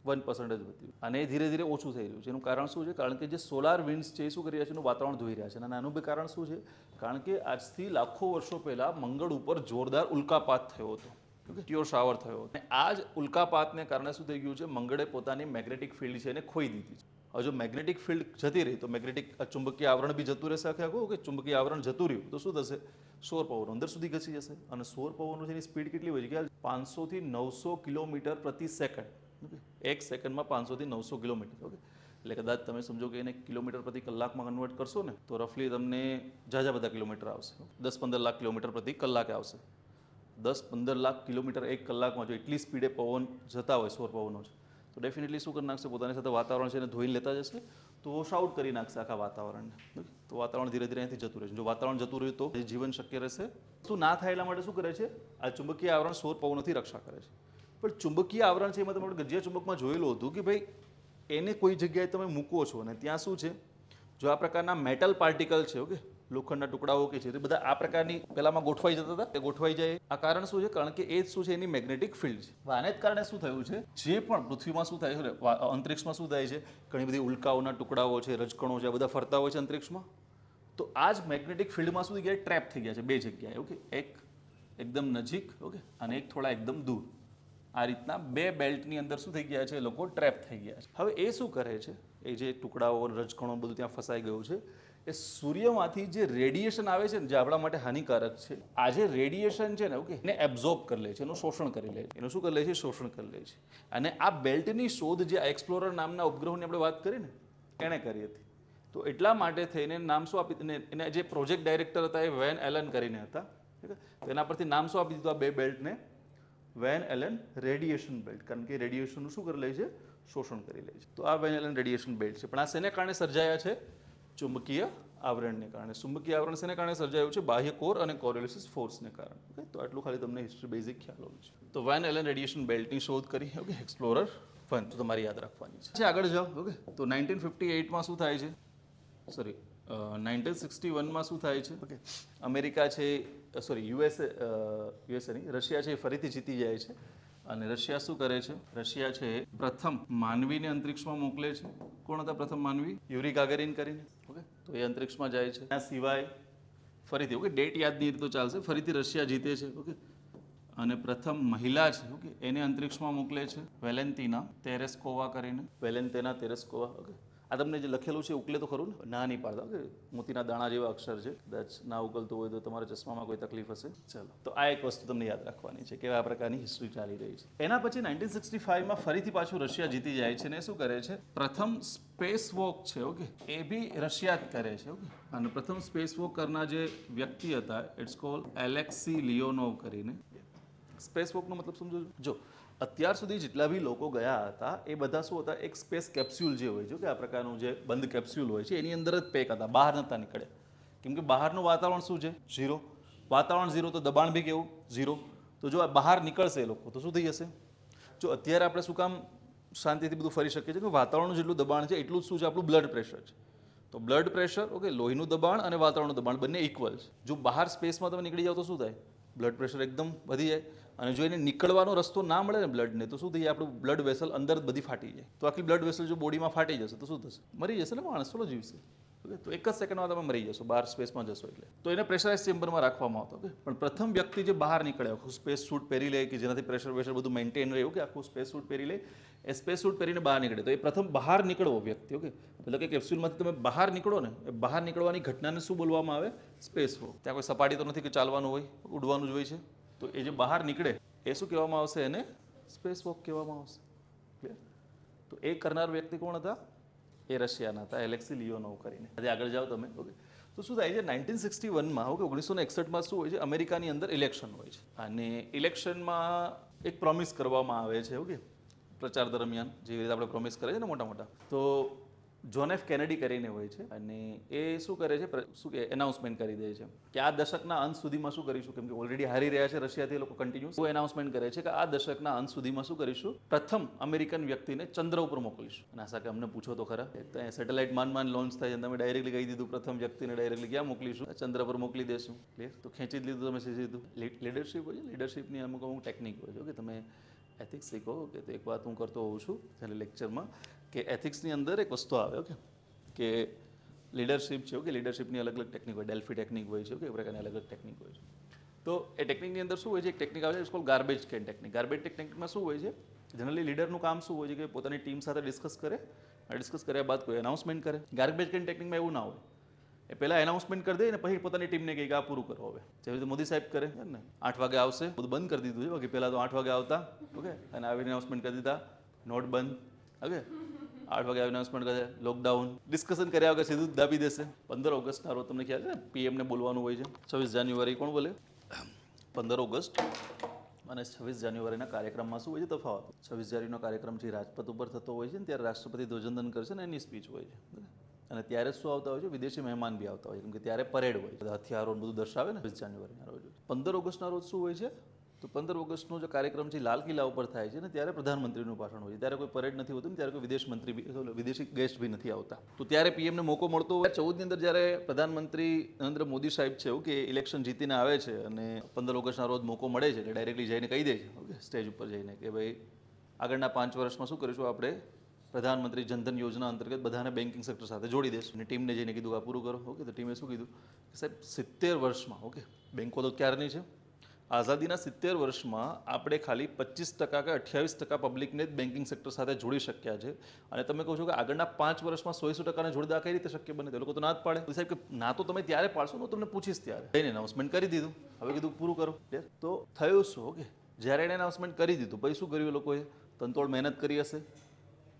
1% જ વધ્યું. અને એ ધીરે ધીરે ઓછું થઈ રહ્યું છે. એનું કારણ શું છે? કારણ કે જે સોલાર વિન્ડ્સ છે એ શું કરી રહ્યા છે? એનું વાતાવરણ ધોઈ રહ્યા છે. અને આનું બી કારણ શું છે? કારણ કે આજથી લાખો વર્ષો પહેલાં મંગળ ઉપર જોરદાર ઉલ્કાપાત થયો હતો. ટીઓ શાવર થયો. અને આ જ ઉલ્કાપાતને કારણે શું થઈ ગયું છે? મંગળે પોતાની મેગ્નેટિક ફિલ્ડ છે એને ખોઈ દીધી છે. હવે જો મેગ્નેટિક ફિલ્ડ જતી રહી તો ચુંબકીય આવરણ બી જતું રહેશે. આખું કે ચુંબકીય આવરણ જતું રહ્યું તો શું થશે? સૌર પવનો અંદર સુધી ઘસી જશે. અને સૌર પવનો છે એની સ્પીડ કેટલી હોય છે? 500 થી 900 કિલોમીટર પ્રતિ સેકન્ડ. એક સેકન્ડમાં 500 થી 900 કિલોમીટર. ઓકે, એટલે કદાચ તમે સમજો કે એને કિલોમીટર પ્રતિ કલાકમાં કન્વર્ટ કરશો ને તો રફલી તમને ઝાઝા બધા કિલોમીટર આવશે. 10-15 લાખ કિલોમીટર પ્રતિ કલાકે આવશે. 10-15 લાખ કિલોમીટર એક કલાકમાં જો એટલી સ્પીડે પવન જતા હોય, સૌર પવનો છે, તો ડેફિનેટલી શું કરી નાખશે? પોતાની સાથે વાતાવરણ છે એને ધોઈને લેતા જશે, તો વોશ આઉટ કરી નાખશે આખા વાતાવરણને. તો વાતાવરણ ધીરે ધીરે અહીંથી જતું રહેશે. જો વાતાવરણ જતું રહ્યું તો જીવન શક્ય રહેશે. શું ના થાય એટલા માટે શું કરે છે? આ ચુંબકીય આવરણ સૌર પવનોથી રક્ષા કરે છે. પણ ચુંબકીય આવરણ છે એમાં તમે ગજિયા ચુંબકમાં જોયેલું હતું કે ભાઈ એને કોઈ જગ્યાએ તમે મૂકો છો અને ત્યાં શું છે? જો આ પ્રકારના મેટલ પાર્ટિકલ છે, ઓકે, લોખંડના ટુકડાઓ કે છે તે બધા આ પ્રકારની પહેલામાં ગોઠવાઈ જતા હતા, તે ગોઠવાઈ જાય. આ કારણ શું છે? કારણ કે એ જ શું છે? એની મેગ્નેટિક ફિલ્ડ છે. આને જ કારણે શું થયું છે? જે પણ પૃથ્વીમાં શું થાય છે, અંતરિક્ષમાં શું થાય છે? ઘણી બધી ઉલ્કાઓના ટુકડાઓ છે, રજકણો છે, આ બધા ફરતા હોય છે અંતરિક્ષમાં. તો આ જ મેગ્નેટિક ફિલ્ડમાં શું થઈ ગયા? ટ્રેપ થઈ ગયા છે બે જગ્યાએ. ઓકે, એક એકદમ નજીક, ઓકે, અને એક થોડા એકદમ દૂર. આ રીતના બે બેલ્ટની અંદર શું થઈ ગયા છે? એ લોકો ટ્રેપ થઈ ગયા છે. હવે એ શું કરે છે? એ જે ટુકડાઓ, રજકણો બધું ત્યાં ફસાઈ ગયું છે, એ સૂર્યમાંથી જે રેડિયેશન આવે છે ને, જે આપણા માટે હાનિકારક છે, આ જે રેડિયેશન છે ને, ઓકે, એને એબ્ઝોર્બ કરી લે છે, એનું શોષણ કરી લે છે. એનું શું કરી લે છે? શોષણ કરી લે છે. અને આ બેલ્ટની શોધ જે એક્સપ્લોરર નામના ઉપગ્રહોની આપણે વાત કરી ને, એણે કરી હતી. તો એટલા માટે થઈને નામ શું આપી? એને જે પ્રોજેક્ટ ડાયરેક્ટર હતા એ વેન એલન કરીને હતા. તો એના પરથી નામ શું આપી દીધું આ બે બેલ્ટને? Van Allen radiation belt. કારણ કે રેડિયેશનનું શું કરી લે છે? શોષણ કરી લે છે. તો આ વેન એલન રેડિયેશન બેલ્ટ છે. પણ આ શેને કારણે સર્જાયા છે? ચુંબકીય આવરણને કારણે. ચુંબકીય આવરણ શેને કારણે સર્જાયું છે? બાહ્ય કોર અને કોરિયોલિસ ફોર્સને કારણે. ઓકે, તો આટલું ખાલી તમને હિસ્ટ્રી બેઝિક ખ્યાલ હોવું છે. તો વેન એલન રેડિયેશન બેલ્ટની શોધ કરી, ઓકે, એક્સપ્લોરર 1. તો તમારી યાદ રાખવાની છે. આગળ જાઓ. ઓકે, તો 1958માં શું થાય છે? 1961માં શું થાય છે? ઓકે, અમેરિકા છે, યુએસએ નહીં, રશિયા છે એ ફરીથી જીતી જાય છે. અને રશિયા શું કરે છે? રશિયા છે પ્રથમ માનવીને અંતરિક્ષમાં મોકલે છે. કોણ હતા પ્રથમ માનવી? યુરી ગાગેરિન કરીને. ઓકે, તો એ અંતરિક્ષમાં જાય છે. એના સિવાય ફરીથી, ઓકે, ડેટ યાદ નહીં તો ચાલશે, ફરીથી રશિયા જીતે છે. ઓકે, અને પ્રથમ મહિલા છે, ઓકે, એને અંતરિક્ષમાં મોકલે છે, વેલેન્તિના તેરેસ્કોવા કરીને. વેલેન્તિના તેરેસ્કોવા. ઓકે, આ તમને જે લખેલું છે ઉકલે તો ખરું ને? ના નહીં પાડતા. ઓકે, મોતીના દાણા જેવા અક્ષર છે, કદાચ ના ઉકલતું હોય તો તમારા ચશ્મામાં કોઈ તકલીફ હશે. ચાલો, તો આ એક વસ્તુ તમને યાદ રાખવાની છે કે આ પ્રકારની હિસ્ટ્રી ચાલી રહી છે. એના પછી 1965માં ફરીથી પાછું રશિયા જીતી જાય છે ને શું કરે છે? પ્રથમ સ્પેસ વોક છે, ઓકે, એ બી રશિયા જ કરે છે. ઓકે, અને પ્રથમ સ્પેસ વોક કરનાર જે વ્યક્તિ હતા, ઇટ્સ કોલ્ડ એલેક્સી લિયોનોવ કરીને. સ્પેસ વોકનો મતલબ સમજો. જો અત્યાર સુધી જેટલા બી લોકો ગયા હતા એ બધા શું હતા? એક સ્પેસ કેપ્સ્યુલ જે હોય છે, કે આ પ્રકારનું જે બંધ કેપ્સ્યુલ હોય છે એની અંદર જ પેક હતા, બહાર નહોતા નીકળ્યા. કેમ કે બહારનું વાતાવરણ શું છે? 0. વાતાવરણ 0 તો દબાણ બી કેવું? 0. તો જો આ બહાર નીકળશે એ લોકો તો શું થઈ જશે? જો અત્યારે આપણે શું કામ શાંતિથી બધું ફરી શકીએ છીએ? કે વાતાવરણનું જેટલું દબાણ છે એટલું જ શું છે? આપણું બ્લડ પ્રેશર છે. તો બ્લડ પ્રેશર, ઓકે, લોહીનું દબાણ અને વાતાવરણનું દબાણ બંને ઇક્વલ છે. જો બહાર સ્પેસમાં તમે નીકળી જાઓ તો શું થાય? બ્લડ પ્રેશર એકદમ વધી જાય અને જો એને નીકળવાનો રસ્તો ના મળે ને બ્લડને તો શું થઈ જાય, આપણું બ્લડ વેસલ અંદર જ બધી ફાટી જાય. તો આખી બ્લડ વેસલ જો બોડીમાં ફાટી જશે તો શું થશે, મરી જશે ને માણસ, થોડો જીવશે. ઓકે, તો એક જ સેકન્ડમાં તમે મરી જશો, બહાર સ્પેસમાં જશો એટલે. તો એને પ્રેશરાઇઝ ચેમ્બરમાં રાખવામાં આવતો. ઓકે, પણ પ્રથમ વ્યક્તિ જે બહાર નીકળે, આખું સ્પેસ સૂટ પહેરી લે કે જેનાથી પ્રેશર બધું મેન્ટેન રહે, કે આખું સ્પેસ સૂટ પહેરી લે, એ સ્પેસ સૂટ પહેરીને બહાર નીકળે, તો એ પ્રથમ બહાર નીકળવો વ્યક્તિ. ઓકે, એટલે કે કેપ્સ્યુલમાંથી તમે બહાર નીકળો ને, એ બહાર નીકળવાની ઘટનાને શું બોલવામાં આવે, સ્પેસ વોક. ત્યાં કોઈ સપાટી તો નથી કે ચાલવાનું હોય, ઉડવાનું જ હોય છે. તો એ જે બહાર નીકળે એ શું કહેવામાં આવશે, એને સ્પેસ વોક કહેવામાં આવશે. ક્લિયર? તો એ કરનાર વ્યક્તિ કોણ હતા, એ રશિયાના હતા, એલેક્સી લિયોનોવ કરીને. આજે આગળ જાઓ તમે. ઓકે, તો શું થાય છે 1961માં, ઓકે 1961માં શું હોય છે, અમેરિકાની અંદર ઇલેક્શન હોય છે, અને ઇલેક્શનમાં એક પ્રોમિસ કરવામાં આવે છે. ઓકે, પ્રચાર દરમિયાન જેવી રીતે આપણે પ્રોમિસ કરે છે ને મોટા મોટા, તો જોન એફ કેનેડી કરીને હોય છે, અને એ શું કરે છે, શું કે એનાઉન્સમેન્ટ કરી દે છે કે આ દશકના અંત સુધીમાં શું કરીશું, કેમ કે ઓલરેડી હારી રહ્યા છે રશિયાથી લોકો કન્ટિન્યુઅસ, તો એનાઉન્સમેન્ટ કરે છે કે આ દશકના અંત સુધીમાં શું કરીશું, પ્રથમ અમેરિકન વ્યક્તિને ચંદ્ર ઉપર મોકલીશું. અને આશા કે અમને પૂછો તો ખરા, સેટેલાઇટ માંડ લોન્ચ થાય છે, તમે ડાયરેક્ટલી કહી દીધું પ્રથમ વ્યક્તિને ડાયરેક્ટલી ક્યાં મોકલીશું, ચંદ્ર પર મોકલી દેશું. ક્લિયર? તો ખેંચી જ લીધું તમે સીધું. લીડરશિપ હોય છે, લીડરશિપની અમુક ટેકનિક હોય છે. કે તમે એથિક્સ શીખો, કે તો એક વાત હું કરતો હોઉં છું ત્યારે લેક્ચરમાં, કે એથિક્સની અંદર એક વસ્તુ આવે. ઓકે, કે લીડરશિપ છે, ઓકે લીડરશિપની અલગ અલગ ટેકનિક હોય, ડેલ્ફી ટેકનિક હોય છે, ઓકે એ પ્રકારની અલગ અલગ ટેકનિક હોય છે. તો એ ટેકનિકની અંદર શું હોય છે, એક ટેકનિક આવે છે it's called garbage can technique. Garbage ટેકનિકમાં શું હોય છે, જનરલી લીડરનું કામ શું હોય છે કે પોતાની ટીમ સાથે ડિસ્કસ કરે, ડિસ્કસ કર્યા બાદ કોઈ એનાઉન્સમેન્ટ કરે. ગાર્બેજ કેન ટેકનિકમાં એવું ના હોય, એ પહેલાં એનાઉન્સમેન્ટ કરી દે અને પછી પોતાની ટીમને કહે કે આ પૂરું કરો. હવે જેવી રીતે મોદી સાહેબ કરે ને, 8 વાગે આવશે, બધું બંધ કરી દીધું છે. ઓકે, પહેલાં તો 8 વાગે આવતા, ઓકે, અને આવીને એનાઉન્સમેન્ટ કરી દીધા, નોટ બંધ. ઓકે, 8 વાગે આવીને એનાઉન્સમેન્ટ કરે, લોકડાઉન, ડિસ્કશન કર્યા વગર સીધું દાબી દેશે. 15 ઓગસ્ટના રોજ તમને ખ્યાલ છે ને, પીએમને બોલવાનું હોય છે. 26 જાન્યુઆરી કોણ બોલે, 15 ઓગસ્ટ અને 26 જાન્યુઆરીના કાર્યક્રમમાં શું હોય છે તફાવત. 26 જાન્યુઆરીનો કાર્યક્રમ જે રાજપથ ઉપર થતો હોય છે ને, ત્યારે રાષ્ટ્રપતિ ધ્વજવંદન કરશે ને એની સ્પીચ હોય છે. અને ત્યારે શું આવતા હોય છે, વિદેશી મહેમાન બી આવતા હોય છે, કેમ કે ત્યારે પરેડ હોય, બધા હથિયારો બધું દર્શાવે ને. 20 જાન્યુઆરીના રોજ 15 ઓગસ્ટના રોજ શું હોય છે, તો 15 ઓગસ્ટનો જે કાર્યક્રમ છે લાલ કિલ્લા ઉપર થાય છે ને, ત્યારે પ્રધાનમંત્રીનું ભાષણ હોય છે. ત્યારે કોઈ પરેડ નથી હોતું ને, ત્યારે કોઈ વિદેશ મંત્રી બી, વિદેશી ગેસ્ટ બી નથી આવતા. તો ત્યારે પીએમને મોકો મળતો હોય. 14ની અંદર જ્યારે પ્રધાનમંત્રી નરેન્દ્ર મોદી સાહેબ છે, ઓકે ઇલેક્શન જીતીને આવે છે, અને 15 ઓગસ્ટના રોજ મોકો મળે છે, એટલે ડાયરેક્ટલી જઈને કહી દે છે, ઓકે સ્ટેજ ઉપર જઈને, કે ભાઈ આગળના 5 વર્ષમાં શું કરીશું, આપણે પ્રધાનમંત્રી જનધન યોજના અંતર્ગત બધાને બેન્કિંગ સેક્ટર સાથે જોડી દેશું. અને ટીમને જઈને કીધું આ પૂરું કરો. ઓકે, તો ટીમે શું કીધું કે સાહેબ 70 વર્ષમાં, ઓકે બેન્કો તો ક્યારની છે, આઝાદીના 70 વર્ષમાં આપણે ખાલી 25% કે 28% પબ્લિકને જ બેન્કિંગ સેક્ટર સાથે જોડી શક્યા છે, અને તમે કહો છો કે આગળના 5 વર્ષમાં 100% જોડી દા, કઈ રીતે શક્ય બને? તે લોકો તો ના જ પાડે. સાહેબ કે ના તો તમે ત્યારે પાડશો ને, તમને પૂછીશ ત્યારે. જઈને એનાઉન્સમેન્ટ કરી દીધું, હવે કીધું પૂરું કરો. તો થયું શું, ઓકે જ્યારે એને એનાઉન્સમેન્ટ કરી દીધું પછી શું કર્યું, લોકોએ તનતોડ મહેનત કરી હશે.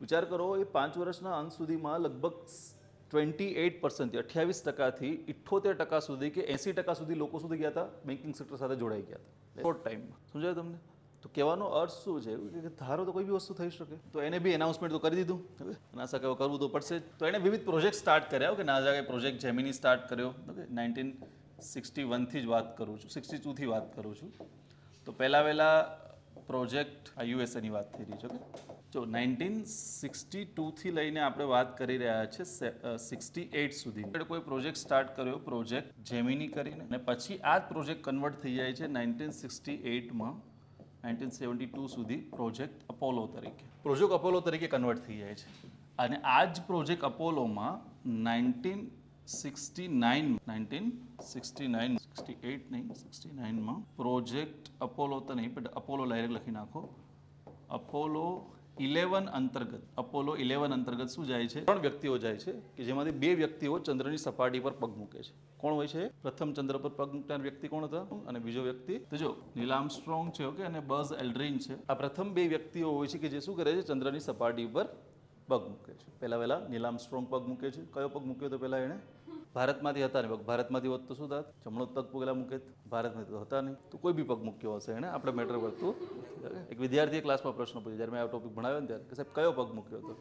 વિચાર કરો, એ 5 વર્ષના અંત સુધીમાં લગભગ 28%, 28%થી 78% સુધી કે 80% સુધી લોકો સુધી ગયા હતા, બેન્કિંગ સેક્ટર સાથે જોડાઈ ગયા હતા શોર્ટ ટાઈમમાં. સમજાયું તમને? તો કહેવાનો અર્થ શું છે કે ધારો તો કોઈ બી વસ્તુ થઈ શકે. તો એને બી એનાઉન્સમેન્ટ તો કરી દીધું, હવે નાસા કે કરવું તો પડશે જ. તો એને વિવિધ પ્રોજેક્ટ સ્ટાર્ટ કર્યા. Okay, NASA project Gemini start કર્યો. ઓકે 1961થી જ વાત કરું છું, 62થી વાત કરું છું. તો પહેલાં પ્રોજેક્ટ યુએસએની વાત થઈ રહી છે. ઓકે, જો 1962થી લઈને આપણે વાત કરી રહ્યા છે 68 સુધી. કોઈ પ્રોજેક્ટ સ્ટાર્ટ કર્યો, પ્રોજેક્ટ જેમિની કરીને, અને પછી આ જ પ્રોજેક્ટ કન્વર્ટ થઈ જાય છે 1968માં 1972 સુધી પ્રોજેક્ટ અપોલો તરીકે. પ્રોજેક્ટ અપોલો તરીકે કન્વર્ટ થઈ જાય છે, અને આ જ પ્રોજેક્ટ અપોલોમાં 1969માં પ્રોજેક્ટ અપોલો તો નહીં, પણ અપોલો ડાયરેક્ટ લખી નાખો. અપોલો 11 અંતર્ગત, અપોલો 11 અંતર્ગત શું જાય છે, 3 વ્યક્તિઓ જાય છે, કે જેમાંથી 2 વ્યક્તિઓ ચંદ્રની સપાટી પર પગ મૂકે છે. કોણ હોય છે? પ્રથમ ચંદ્ર પર પગ મૂકનાર વ્યક્તિ કોણ હતા, અને બીજો વ્યક્તિ તો જો નીલ આર્મસ્ટ્રોંગ છે, ઓકે, અને બઝ એલ્ડ્રિન છે. આ પ્રથમ 2 વ્યક્તિઓ હોય છે કે જે શું કરે છે, ચંદ્રની સપાટી પર પગ મૂકે છે. પહેલા નીલ આર્મસ્ટ્રોંગ પગ મૂકે છે. કયો પગ મૂક્યો તો પહેલા એણે? ભારતમાંથી હતા ને, ભારતમાંથી હોત તો શું થાત? જમણો પગ પહેલા મૂકે, ભારતમાંથી તો હતા નહીં, તો કોઈ બી પગ મૂક્યો હશે એણે, આપણે મેટર કરતું. એક વિદ્યાર્થીએ ક્લાસમાં પ્રશ્ન પૂછ્યો જ્યારે મેં આ ટોપિક ભણાવ્યો ને ત્યારે, કે સાહેબ કયો પગ મૂક્યો હતો?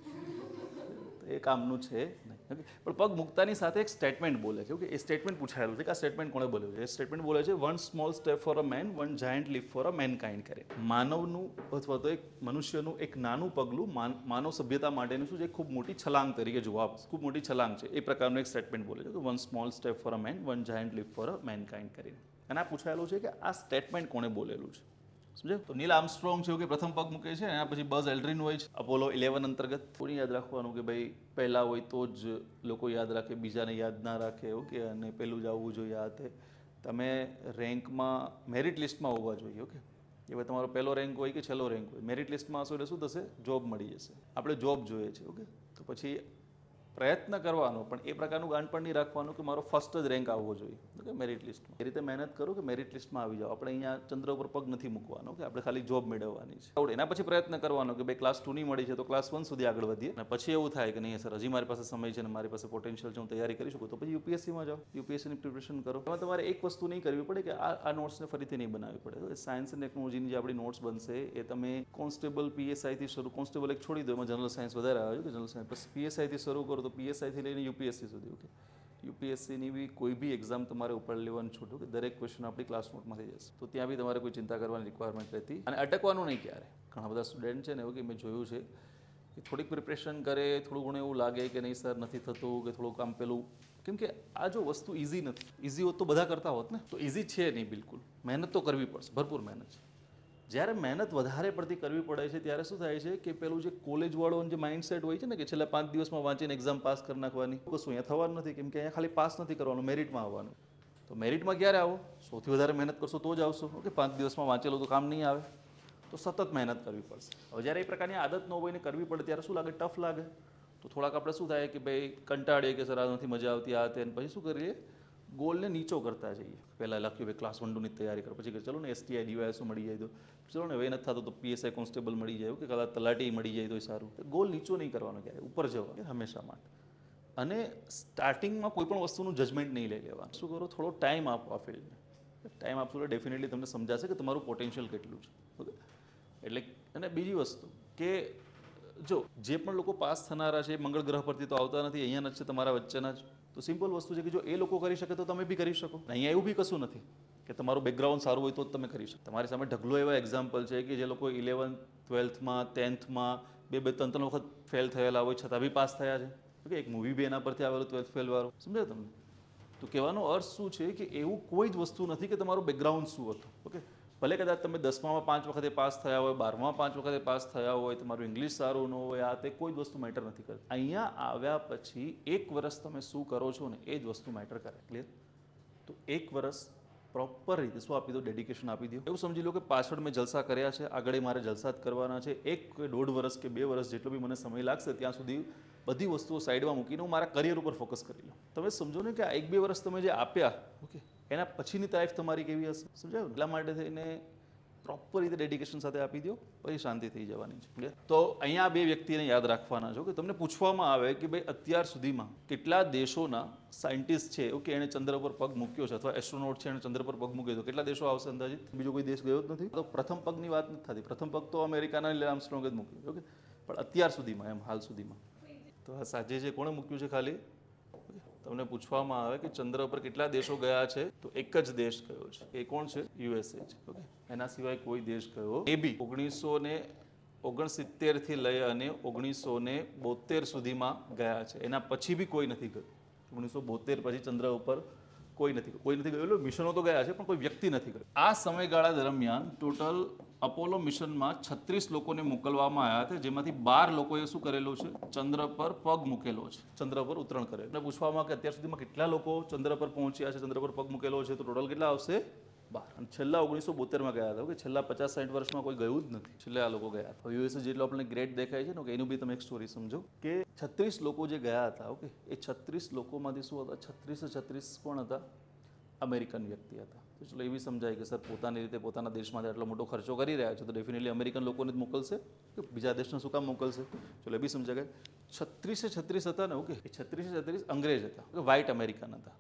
એ કામનું છે નહીં. ઓકે, પણ પગ મૂકતાની સાથે એક સ્ટેટમેન્ટ બોલે છે. ઓકે, એ સ્ટેટમેન્ટ પૂછાયેલું છે કે આ સ્ટેટમેન્ટ કોણે બોલ્યું છે? એ સ્ટેટમેન્ટ બોલે છે one small step for a man, one giant leap for a mankind. કરે માનવનું અથવા તો એક મનુષ્યનું એક નાનું પગલું માનવ સભ્યતા માટેનું શું છે, ખૂબ મોટી છલાંગ તરીકે જોવા, ખૂબ મોટી છલાંગ છે, એ પ્રકારનું એક સ્ટેટમેન્ટ બોલે છે કે one small step for a man, one giant leap for a mankind કરીને. અને આ પૂછાયેલું છે કે આ સ્ટેટમેન્ટ કોણે બોલેલું છે? સમજાયું? તો નીલ આર્મસ્ટ્રોંગ છે કે પ્રથમ પગ મૂકે છે, એના પછી બઝ એલ્ડ્રિન હોય છે અપોલો 11 અંતર્ગત. થોડી યાદ રાખવાનું કે ભાઈ પહેલા હોય તો જ લોકો યાદ રાખે, બીજાને યાદ ના રાખે. ઓકે, અને પહેલું જ આવવું જોઈએ. આ તે તમે રેન્કમાં મેરિટ લિસ્ટમાં હોવા જોઈએ. ઓકે, એ ભાઈ તમારો પહેલો રેન્ક હોય કે છેલ્લો રેન્ક હોય, મેરિટ લિસ્ટમાં હશો એટલે શું થશે? જોબ મળી જશે. આપણે જોબ જોઈએ છે. ઓકે, તો પછી પ્રયત્ન કરવાનો, પણ એ પ્રકારનું ગાંડ પણ નહીં રાખવાનું કે મારો ફર્સ્ટ જ રેન્ક આવવો જોઈએ. ઓકે, મેરિટ લિસ્ટમાં એ રીતે મહેનત કરો કે મેરિટ લિસ્ટમાં આવી જાઓ. આપણે અહીંયા ચંદ્ર ઉપર પગ નથી મૂકવાનો કે આપણે ખાલી જોબ મેળવવાની છે. એના પછી પ્રયત્ન કરવાનો કે ભાઈ ક્લાસ 2 ની મળી છે તો ક્લાસ 1 સુધી આગળ વધીએ, અને પછી એવું થાય કે નહીં સર હજી મારી પાસે સમય છે અને મારી પાસે પોટેન્શિયલ છે, હું તૈયારી કરી શકું, તો પછી યુપીએસસીમાં જાઓ, યુપીએસસીની પ્રિપરેશન કરો. એમાં તમારે એક વસ્તુ નહીં કરવી પડે કે આ નોટ્સને ફરીથી નહીં બનાવવી પડે. સાયન્સ અને ટેકનોલોજીની જે આપણી નોટ્સ બનશે એ તમે કોન્સ્ટેબલ પીએસઆઈથી શરૂ, કોન્સ્ટેબલ એક છોડી દો, એમાં જનરલ સાયન્સ વધારે આવે છે કે જનરલ સાયન્સ, પીએસઆઈથી શરૂ કરો તો પીએસઆઈથી લઈને યુપીએસસી સુધી. ઓકે, યુપીએસસીની બી કોઈ બી એક્ઝામ તમારે ઉપર લેવાનું છૂટું કે દરેક ક્વેશ્ચન આપણી ક્લાસ નોટમાં થઈ જશે, તો ત્યાં બી તમારે કોઈ ચિંતા કરવાની રિક્વાયરમેન્ટ રહેતી, અને અટકવાનું નહીં ક્યારે. ઘણા બધા સ્ટુડન્ટ છે ને એવું કે મેં જોયું છે કે થોડીક પ્રિપરેશન કરે, થોડું ઘણું એવું લાગે કે નહીં સર નથી થતું, કે થોડું કામ પેલું, કેમ કે આ જો વસ્તુ ઇઝી નથી. ઇઝી હોત તો બધા કરતા હોત ને, તો ઇઝી છે નહીં બિલકુલ. મહેનત તો કરવી પડશે, ભરપૂર મહેનત છે. જ્યારે મહેનત વધારે પડતી કરવી પડે છે ત્યારે શું થાય છે કે પેલું જે કોલેજવાળોનું જે માઇન્ડસેટ હોય છે ને કે છેલ્લા 5 દિવસમાં વાંચીને એક્ઝામ પાસ કરી નાખવાની, કશું અહીંયા થવાનું નથી, કેમ કે અહીંયા ખાલી પાસ નથી કરવાનું, મેરિટમાં આવવાનું. તો મેરિટમાં ક્યારે આવો? સૌથી વધારે મહેનત કરશો તો જ આવશો. ઓકે, 5 દિવસમાં વાંચેલું તો કામ નહીં આવે, તો સતત મહેનત કરવી પડશે. હવે જ્યારે એ પ્રકારની આદત ન હોય ને કરવી પડે ત્યારે શું લાગે? ટફ લાગે. તો થોડાક આપણે શું થાય કે ભાઈ કંટાળીએ કે સર આ નથી મજા આવતી, આ તે, પછી શું કરીએ? ગોલને નીચો કરતા જઈએ. પહેલાં લખ્યું ભાઈ ક્લાસ 1 2 ની તૈયારી કરો, પછી ચલો ને એસટીઆઈ ડીવાયએસઓ મળી જાય તો ચલો ને, હવે નથી થતું તો પીએસઆઈ કોન્સ્ટેબલ મળી જાય કે કદાચ તલાટી મળી જાય તો સારું. ગોલ નીચો નહીં કરવાનો ક્યારે, ઉપર જવા હંમેશા માટે. અને સ્ટાર્ટિંગમાં કોઈ પણ વસ્તુનું જજમેન્ટ નહીં લઈ લેવાનું. શું કરો? થોડો ટાઈમ આપો આ ફિલ્ડને. ટાઈમ આપશો એટલે ડેફિનેટલી તમને સમજાશે કે તમારું પોટેન્શિયલ કેટલું છે. ઓકે, એટલે અને બીજી વસ્તુ કે જો જે પણ લોકો પાસ થનારા છે મંગળ ગ્રહ પરથી તો આવતા નથી, અહીંયા જ છે તમારા વચ્ચેના જ. તો સિમ્પલ વસ્તુ છે કે જો એ લોકો કરી શકે તો તમે બી કરી શકો. અહીંયા એવું બી કશું નથી કે તમારું બેકગ્રાઉન્ડ સારું હોય તો જ તમે કરી શકો. તમારી સામે ઢગલો એવા એક્ઝામ્પલ છે કે જે લોકો 11th 12thમાં 10thમાં 2-3 વખત ફેલ થયેલા હોય છતાં બી પાસ થયા છે. ઓકે, એક મૂવી બી એના પરથી આવેલું 12th ફેલ વાળું, સમજાય તમને? તો કહેવાનો અર્થ શું છે કે એવું કોઈ જ વસ્તુ નથી કે તમારું બેકગ્રાઉન્ડ શું હતું. ઓકે, ભલે કદાચ તમે 10માં 5 વખતે પાસ થયા હોય, 12માં 5 વખતે પાસ થયા હોય, તમારું ઇંગ્લિશ સારું ન હોય, આ તે કોઈ જ વસ્તુ મેટર નથી કરતી. અહીંયા આવ્યા પછી 1 વર્ષ તમે શું કરો છો ને એ જ વસ્તુ મેટર કરે. ક્લિયર? તો 1 વર્ષ પ્રોપર રીતે શું આપી દો? ડેડિકેશન આપી દો. એવું સમજી લો કે પાછળ મેં જલસા કર્યા છે, આગળ મારે જલસા જ કરવાના છે. 1 કે 1.5 વર્ષ કે 2 વર્ષ જેટલો બી મને સમય લાગશે ત્યાં સુધી બધી વસ્તુઓ સાઈડમાં મૂકીને હું મારા કરિયર ઉપર ફોકસ કરી લઉં. તમે સમજો ને કે આ 1-2 વર્ષ તમે જે આપ્યા, ઓકે, એના પછીની લાઈફ તમારી કેવી હશે? સમજાયું? એટલા માટે થઈને પ્રોપર રીતે ડેડિકેશન સાથે આપી દો, પછી શાંતિ થઈ જવાની છે. તો અહીંયા 2 વ્યક્તિને યાદ રાખવાના છો કે તમને પૂછવામાં આવે કે ભાઈ અત્યાર સુધીમાં કેટલા દેશોના સાયન્ટિસ્ટ છે ઓકે એણે ચંદ્ર પર પગ મૂક્યો છે, અથવા એસ્ટ્રોનોટ છે એણે ચંદ્ર પર પગ મૂક્યો, તો કેટલા દેશો આવશે અંદાજિત? બીજો કોઈ દેશ ગયો જ નથી. તો પ્રથમ પગની વાત નથી થતી. પ્રથમ પગ તો અમેરિકાના નીલ આર્મસ્ટ્રોંગે જ મૂક્યો. ઓકે, પણ અત્યાર સુધીમાં, એમ હાલ સુધીમાં તો આ સાજે છે કોણે મૂક્યું છે? ખાલી તમને પૂછવામાં આવે કે ચંદ્ર પર કેટલા દેશો ગયા છે, તો એક જ દેશ કયો છે? એ કોણ છે? યુએસએ છે. ઓકે, એના સિવાય કોઈ દેશ કયો એ બી 1969 થી લઈ અને 1972 સુધીમાં ગયા છે. એના પછી બી કોઈ નથી ગયું. 1972 પછી ચંદ્ર ઉપર કોઈ નથી ગયું. મિશનો તો ગયા છે પણ કોઈ વ્યક્તિ નથી ગયું. આ સમયગાળા દરમિયાન ટોટલ અપોલો મિશનમાં 36 લોકોને મોકલવામાં આવ્યા હતા, જેમાંથી 12 લોકોએ શું કરેલું છે? ચંદ્ર પર પગ મૂકેલો છે, ચંદ્ર પર ઉતરણ કરેલું. અને પૂછવામાં કે અત્યાર સુધીમાં કેટલા લોકો ચંદ્ર પર પહોંચ્યા છે, ચંદ્ર પર પગ મૂકેલો છે, તો ટોટલ કેટલા આવશે? 12. અને છેલ્લા 1972માં ગયા હતા. ઓકે, છેલ્લા 50-60 વર્ષમાં કોઈ ગયું જ નથી, છેલ્લે આ લોકો ગયા હતા. યુએસએ જેટલો આપણને ગ્રેટ દેખાય છે ને, ઓકે, એનું બી તમે એક સ્ટોરી સમજો કે 36 લોકો જે ગયા હતા, ઓકે, એ 36 લોકોમાંથી શું હતા? 36 કોણ હતા? અમેરિકન વ્યક્તિ હતા. તો ચલો એવી સમજાય કે સર પોતાની રીતે પોતાના દેશમાંથી આટલો મોટો ખર્ચો કરી રહ્યા છે તો ડેફિનેટલી અમેરિકન લોકોને જ મોકલશે, કે બીજા દેશને શું કામ મોકલશે? ચલો એ બી સમજાય કે 36 હતા ને, ઓકે, એ 36 અંગ્રેજ હતા, વ્હાઇટ અમેરિકન હતા.